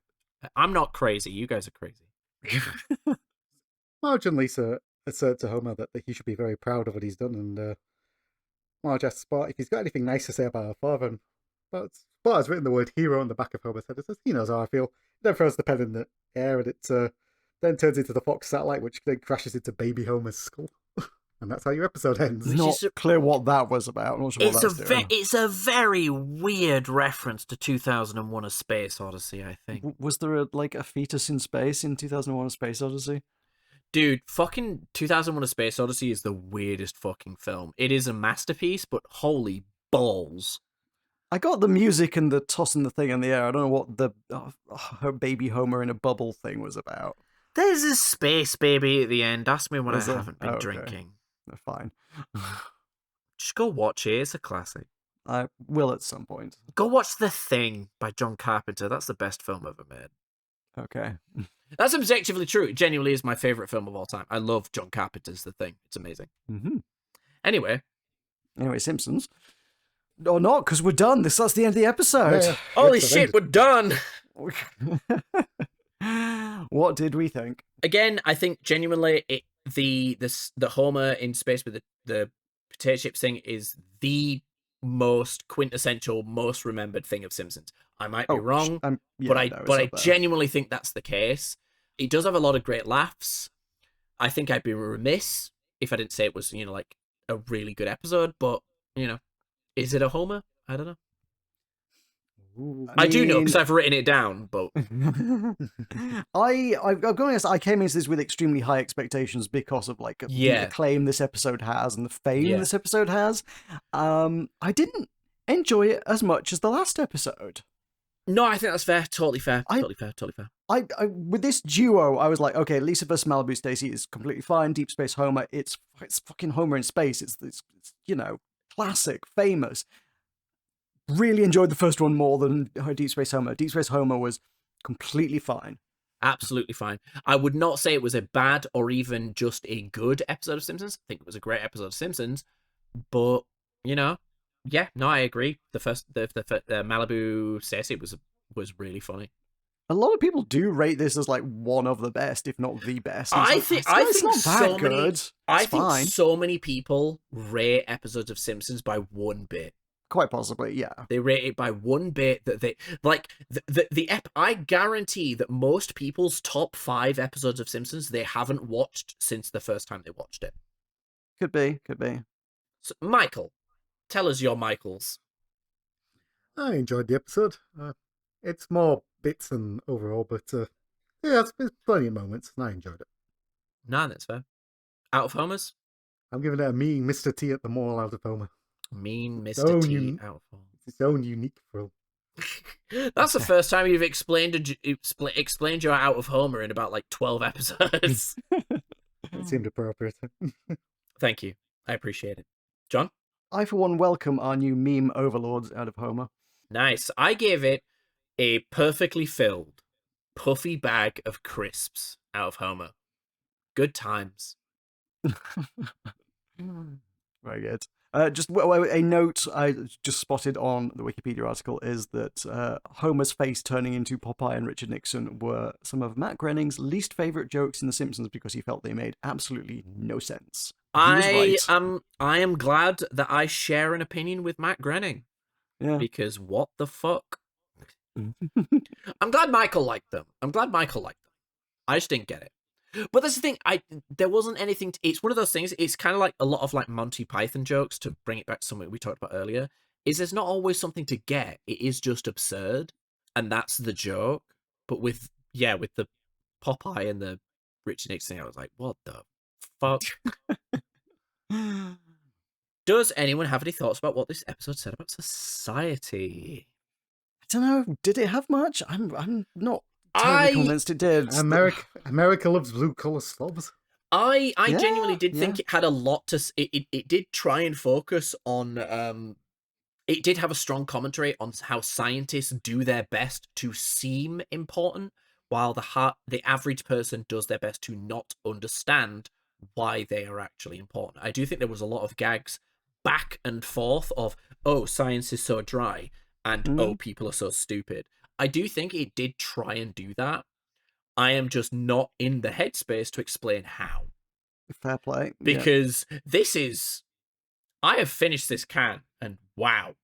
I'm not crazy, you guys are crazy. Marge and Lisa assert to Homer that he should be very proud of what he's done, and Marge asks Bart if he's got anything nice to say about her father, and Bart has written the word hero on the back of Homer's head. It says, "He knows how I feel." He then throws the pen in the air, and it then turns into the Fox satellite, which then crashes into baby Homer's skull. And that's how your episode ends. Which Not is clear what that was about. I'm not sure what that's doing. it's a very weird reference to 2001: A Space Odyssey, I think. Was there a fetus in space in 2001: A Space Odyssey? Dude, fucking 2001: A Space Odyssey is the weirdest fucking film. It is a masterpiece, but holy balls. I got the music and the tossing the thing in the air. I don't know what the her baby Homer in a bubble thing was about. There's a space baby at the end. Ask me when Is I there? haven't been Oh, okay. drinking. They're fine. Just go watch it. It's a classic. I will at some point. Go watch The Thing by John Carpenter. That's the best film ever made. Okay. That's objectively true. It genuinely is my favorite film of all time. I love John Carpenter's The Thing. It's amazing. Mm-hmm. Anyway, Simpsons. Or not, because we're done. That's the end of the episode. Yeah. holy episode shit, ended. we're done. What did we think? Again, I think genuinely the Homer in space with the potato chips thing is the most quintessential, most remembered thing of Simpsons. I might be wrong, but I genuinely think that's the case. It does have a lot of great laughs. I think I'd be remiss if I didn't say it was, like a really good episode, but, is it a Homer? I don't know. I do know because I've written it down, but I've got to be honest, I came into this with extremely high expectations because of the acclaim this episode has and the fame this episode has. I didn't enjoy it as much as the last episode. No, I think that's fair. Totally fair. Totally fair. I with this duo, I was like, okay, Lisa vs. Malibu Stacy is completely fine. Deep Space Homer, it's fucking Homer in space. It's classic, famous. Really enjoyed the first one more than Deep Space Homer. Deep Space Homer was completely fine. Absolutely fine. I would not say it was a bad or even just a good episode of Simpsons. I think it was a great episode of Simpsons. But, I agree. The Malibu Stacy was really funny. A lot of people do rate this as one of the best, if not the best. I think so many people rate episodes of Simpsons by one bit. Quite possibly, yeah. They rate it by one bit that they I guarantee that most people's top 5 episodes of Simpsons they haven't watched since the first time they watched it. Could be. So, Michael, tell us your Michaels. I enjoyed the episode. It's more bits than overall, but it's plenty of moments, and I enjoyed it. Nah, that's fair. Out of Homers? I'm giving it a mean Mr. T at the mall out of Homer. Mean Mr. T out of Homer. It's its own unique thrill. That's the first time you've explained your Out of Homer in about 12 episodes. It seemed appropriate. Thank you. I appreciate it. John? I, for one, welcome our new meme overlords out of Homer. Nice. I gave it a perfectly filled, puffy bag of crisps out of Homer. Good times. Very good. Just a note I just spotted on the Wikipedia article is that Homer's face turning into Popeye and Richard Nixon were some of Matt Groening's least favorite jokes in The Simpsons because he felt they made absolutely no sense. I am glad that I share an opinion with Matt Groening. Yeah. Because what the fuck? I'm glad Michael liked them. I just didn't get it. But that's the thing. There wasn't anything. It's one of those things. It's kind of like a lot of Monty Python jokes. To bring it back to something we talked about earlier, is there's not always something to get. It is just absurd, and that's the joke. But with the Popeye and the Richard Nixon, I was like, what the fuck? Does anyone have any thoughts about what this episode said about society? I don't know. Did it have much? I'm not totally convinced it did. America loves blue collar slobs. I genuinely did think it had a lot to. It did try and focus on. It did have a strong commentary on how scientists do their best to seem important, while the average person does their best to not understand why they are actually important. I do think there was a lot of gags back and forth of, oh, science is so dry, and oh, people are so stupid. I do think it did try and do that. I am just not in the headspace to explain how. Fair play. Because this is... I have finished this can, and wow.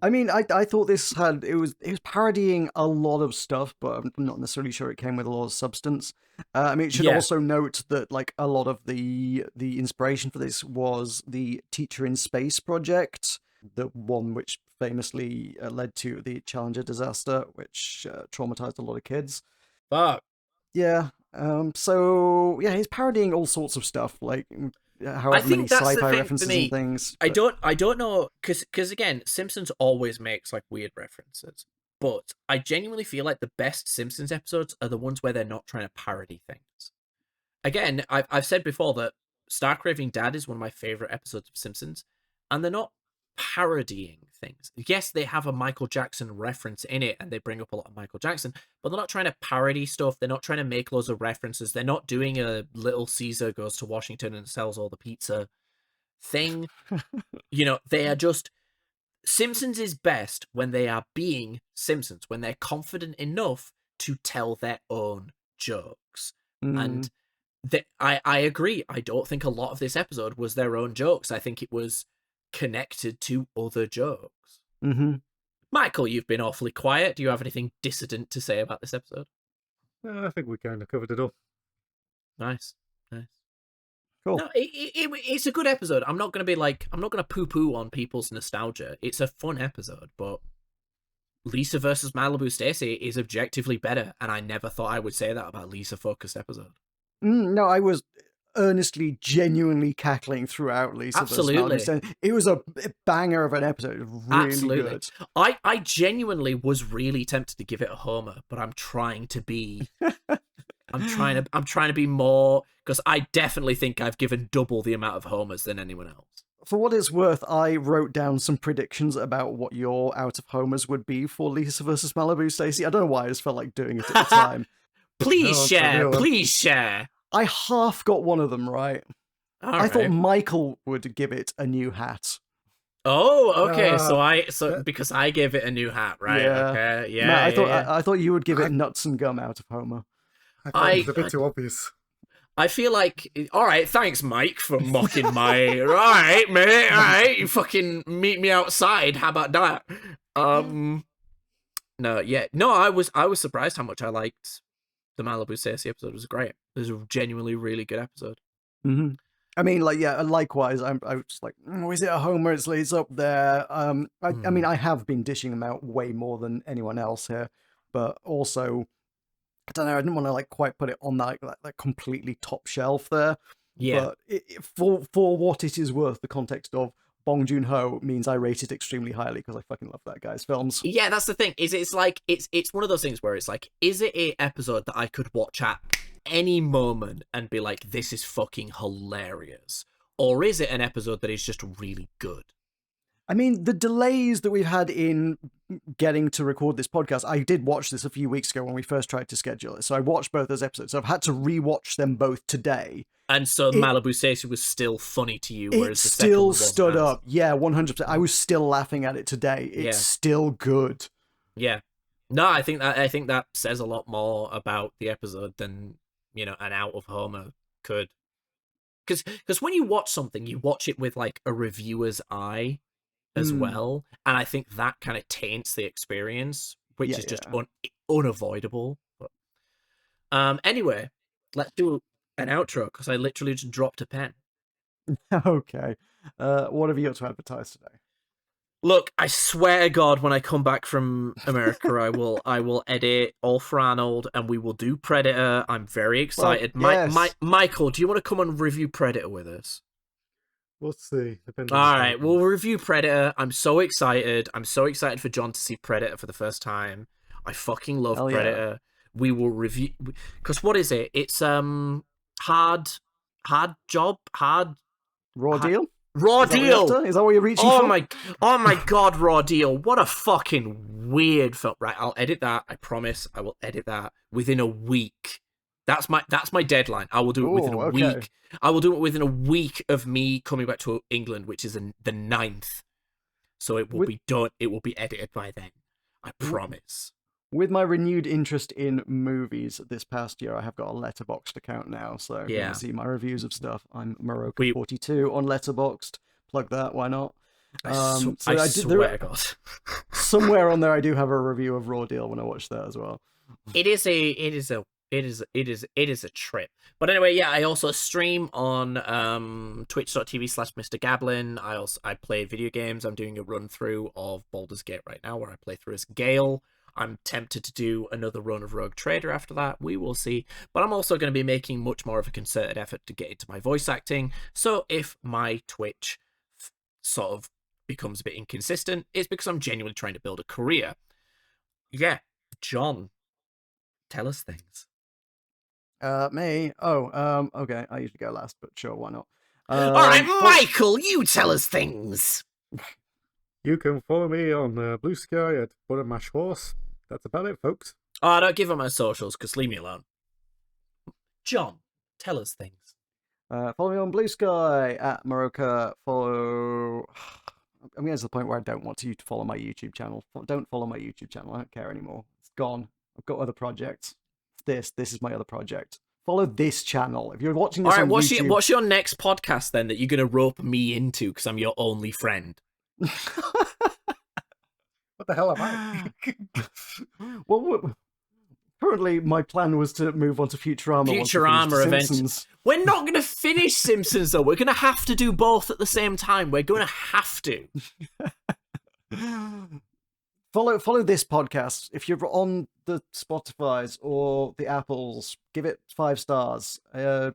I mean, I thought this had it was parodying a lot of stuff, but I'm not necessarily sure it came with a lot of substance. I mean, it should Yeah. also note that like a lot of the inspiration for this was the Teacher in Space project, the one which famously led to the Challenger disaster, which traumatized a lot of kids. Fuck. Yeah. So yeah, he's parodying all sorts of stuff, like however many think that's the sci-fi thing for references me. and things. I but- don't know, because again, Simpsons always makes like weird references, but I genuinely feel like the best Simpsons episodes are the ones where they're not trying to parody things. Again, I've said before that Stark Raving Dad is one of my favorite episodes of Simpsons, and they're not parodying things. Yes, they have a Michael Jackson reference in it, and they bring up a lot of Michael Jackson, but they're not trying to parody stuff. They're not trying to make loads of references. They're not doing a Little Caesar goes to Washington and sells all the pizza thing. They are just Simpsons is best when they are being Simpsons, when they're confident enough to tell their own jokes. And I agree. I don't think a lot of this episode was their own jokes. I think it was connected to other jokes. Mm-hmm. Michael, you've been awfully quiet. Do you have anything dissident to say about this episode? I think we kind of covered it all. Nice. Cool. No, it's a good episode. I'm not going to poo-poo on people's nostalgia. It's a fun episode, but Lisa versus Malibu Stacy is objectively better, and I never thought I would say that about Lisa-focused episode. No, I was earnestly, genuinely cackling throughout Lisa versus Absolutely. Malibu Stacy. It was a banger of an episode. Really Absolutely. good. I genuinely was really tempted to give it a homer, but I'm trying to be I'm trying to be more, because I definitely think I've given double the amount of homers than anyone else. For what it's worth, I wrote down some predictions about what your out of homers would be for Lisa versus Malibu Stacy. I don't know why I just felt like doing it at the time. Please No, share, it's a real please share. I half got one of them right. All I right. thought Michael would give it a new hat. Oh, okay. Uh, So because I gave it a new hat, right? Yeah. Okay. Yeah. Matt, yeah. I thought you would give it nuts and gum out of Homer. I thought it was a I- bit too obvious. I feel like, all right, thanks, Mike, for mocking my. All right, mate. All right, you fucking meet me outside. How about that? No, yeah, no. I was surprised how much I liked the Malibu Stacy episode. It was great. It was a genuinely really good episode. Mm-hmm. I mean, like, yeah, likewise, I was like, is it a homer? It's up there. I mean, I have been dishing them out way more than anyone else here, but also, I don't know, I didn't want to like quite put it on that completely top shelf there. Yeah. But for what it is worth, the context of Bong Joon-ho means I rate it extremely highly because I fucking love that guy's films. Yeah, that's the thing. It's like it's one of those things where it's like, is it a episode that I could watch at any moment and be like, this is fucking hilarious? Or is it an episode that is just really good? I mean, the delays that we've had in getting to record this podcast, I did watch this a few weeks ago when we first tried to schedule it. So I watched both those episodes. So I've had to rewatch them both today. And so Malibu Stacy was still funny to you, It whereas the second still one wasn't stood as. up. Yeah, 100%. I was still laughing at it today. It's still good. Yeah. No, I think that says a lot more about the episode than, an out of Homer could. Because when you watch something, you watch it with like a reviewer's eye as well, and I think that kind of taints the experience, which is just unavoidable. But, anyway, let's do an outro because I literally just dropped a pen. Okay. What have you got to advertise today? Look, I swear to God, when I come back from America, I will edit All for Arnold, and we will do Predator. I'm very excited. Well, yes. Michael, do you want to come and review Predator with us? We'll see. Depends. All right, we'll review Predator. I'm so excited. I'm so excited for John to see Predator for the first time. I fucking love Predator. Yeah. We will review, because what is it? It's hard job, Raw Deal. Raw Deal. Is that what you're reaching for? Oh my God, Raw Deal. What a fucking weird film. Right, I'll edit that. I promise. I will edit that within a week. That's my deadline. I will do it within a week. I will do it within a week of me coming back to England, which is the 9th. So it will be done. It will be edited by then. I promise. With my renewed interest in movies this past year, I have got a Letterboxd account now, so you can see my reviews of stuff. I'm Morocco42 on Letterboxd. Plug that, why not? So I did- swear to God. somewhere on there, I do have a review of Raw Deal when I watched that as well. It is a trip. But anyway, yeah, I also stream on twitch.tv/Mr. Gablin. I play video games. I'm doing a run through of Baldur's Gate right now where I play through as Gale. I'm tempted to do another run of Rogue Trader after that. We will see. But I'm also going to be making much more of a concerted effort to get into my voice acting. So if my Twitch sort of becomes a bit inconsistent, it's because I'm genuinely trying to build a career. Yeah, John, tell us things. Me? Oh, okay. I usually go last, but sure, why not? All right, Michael, you tell us things. You can follow me on Blue Sky at Buttermash Horse. That's about it, folks. Oh, don't give him my socials, because leave me alone. John, tell us things. Follow me on Blue Sky at Maroka. Follow. I'm getting to the point where I don't want you to follow my YouTube channel. Don't follow my YouTube channel. I don't care anymore. It's gone. I've got other projects. This is my other project. Follow this channel. If you're watching this All right, on YouTube... what's your next podcast then that you're going to rope me into because I'm your only friend? What the hell am I? Well, currently my plan was to move on to Futurama. Futurama events. We're not going to finish Simpsons though. We're going to have to do both at the same time. We're going to have to. Follow this podcast. If you're on the Spotify's or the Apples, give it 5 stars. If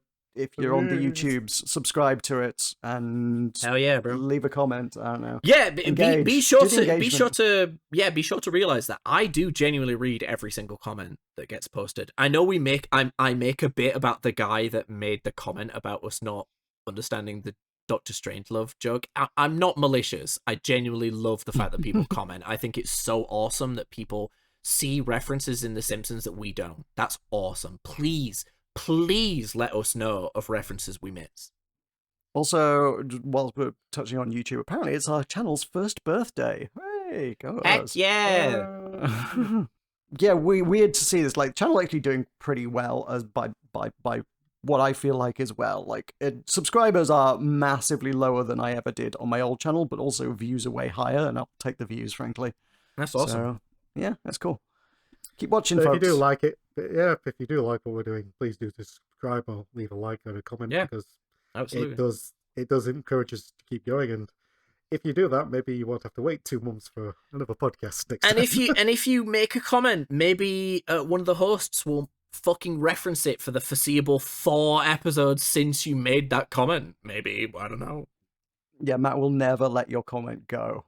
you're on the YouTubes, subscribe to it and hell yeah, bro. Leave a comment. I don't know. Yeah, be sure to realize that I do genuinely read every single comment that gets posted. I know I make a bit about the guy that made the comment about us not understanding the Doctor Strangelove joke. I'm not malicious. I genuinely love the fact that people comment. I think it's so awesome that people see references in The Simpsons that we don't. That's awesome. Please let us know of references we miss. Also, while we're touching on YouTube, apparently it's our channel's first birthday. Hey, go Heck us. yeah. Yeah, weird to see this. Like, channel actually doing pretty well as by what I feel like as well. Like, subscribers are massively lower than I ever did on my old channel, but also views are way higher, and I'll take the views, frankly. That's awesome. So, yeah, that's cool. Keep watching, So folks. if you do like it, if you do like what we're doing, please do subscribe or leave a like or a comment, because absolutely. it does encourage us to keep going. And if you do that, maybe you won't have to wait 2 months for another podcast next time. If you make a comment, maybe one of the hosts will fucking reference it for the foreseeable 4 episodes since you made that comment. Maybe, I don't know. Yeah, Matt will never let your comment go.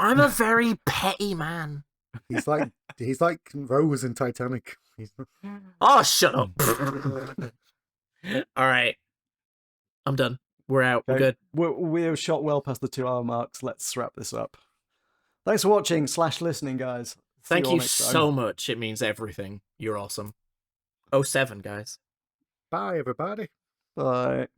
I'm a very petty man. He's like Rose in Titanic. Oh, shut up. All right. I'm done. We're out. Okay. We're good. We're shot well past the 2-hour marks. Let's wrap this up. Thanks for watching / listening, guys. Thank you so much. It means everything. You're awesome. 07, guys. Bye, everybody. Bye.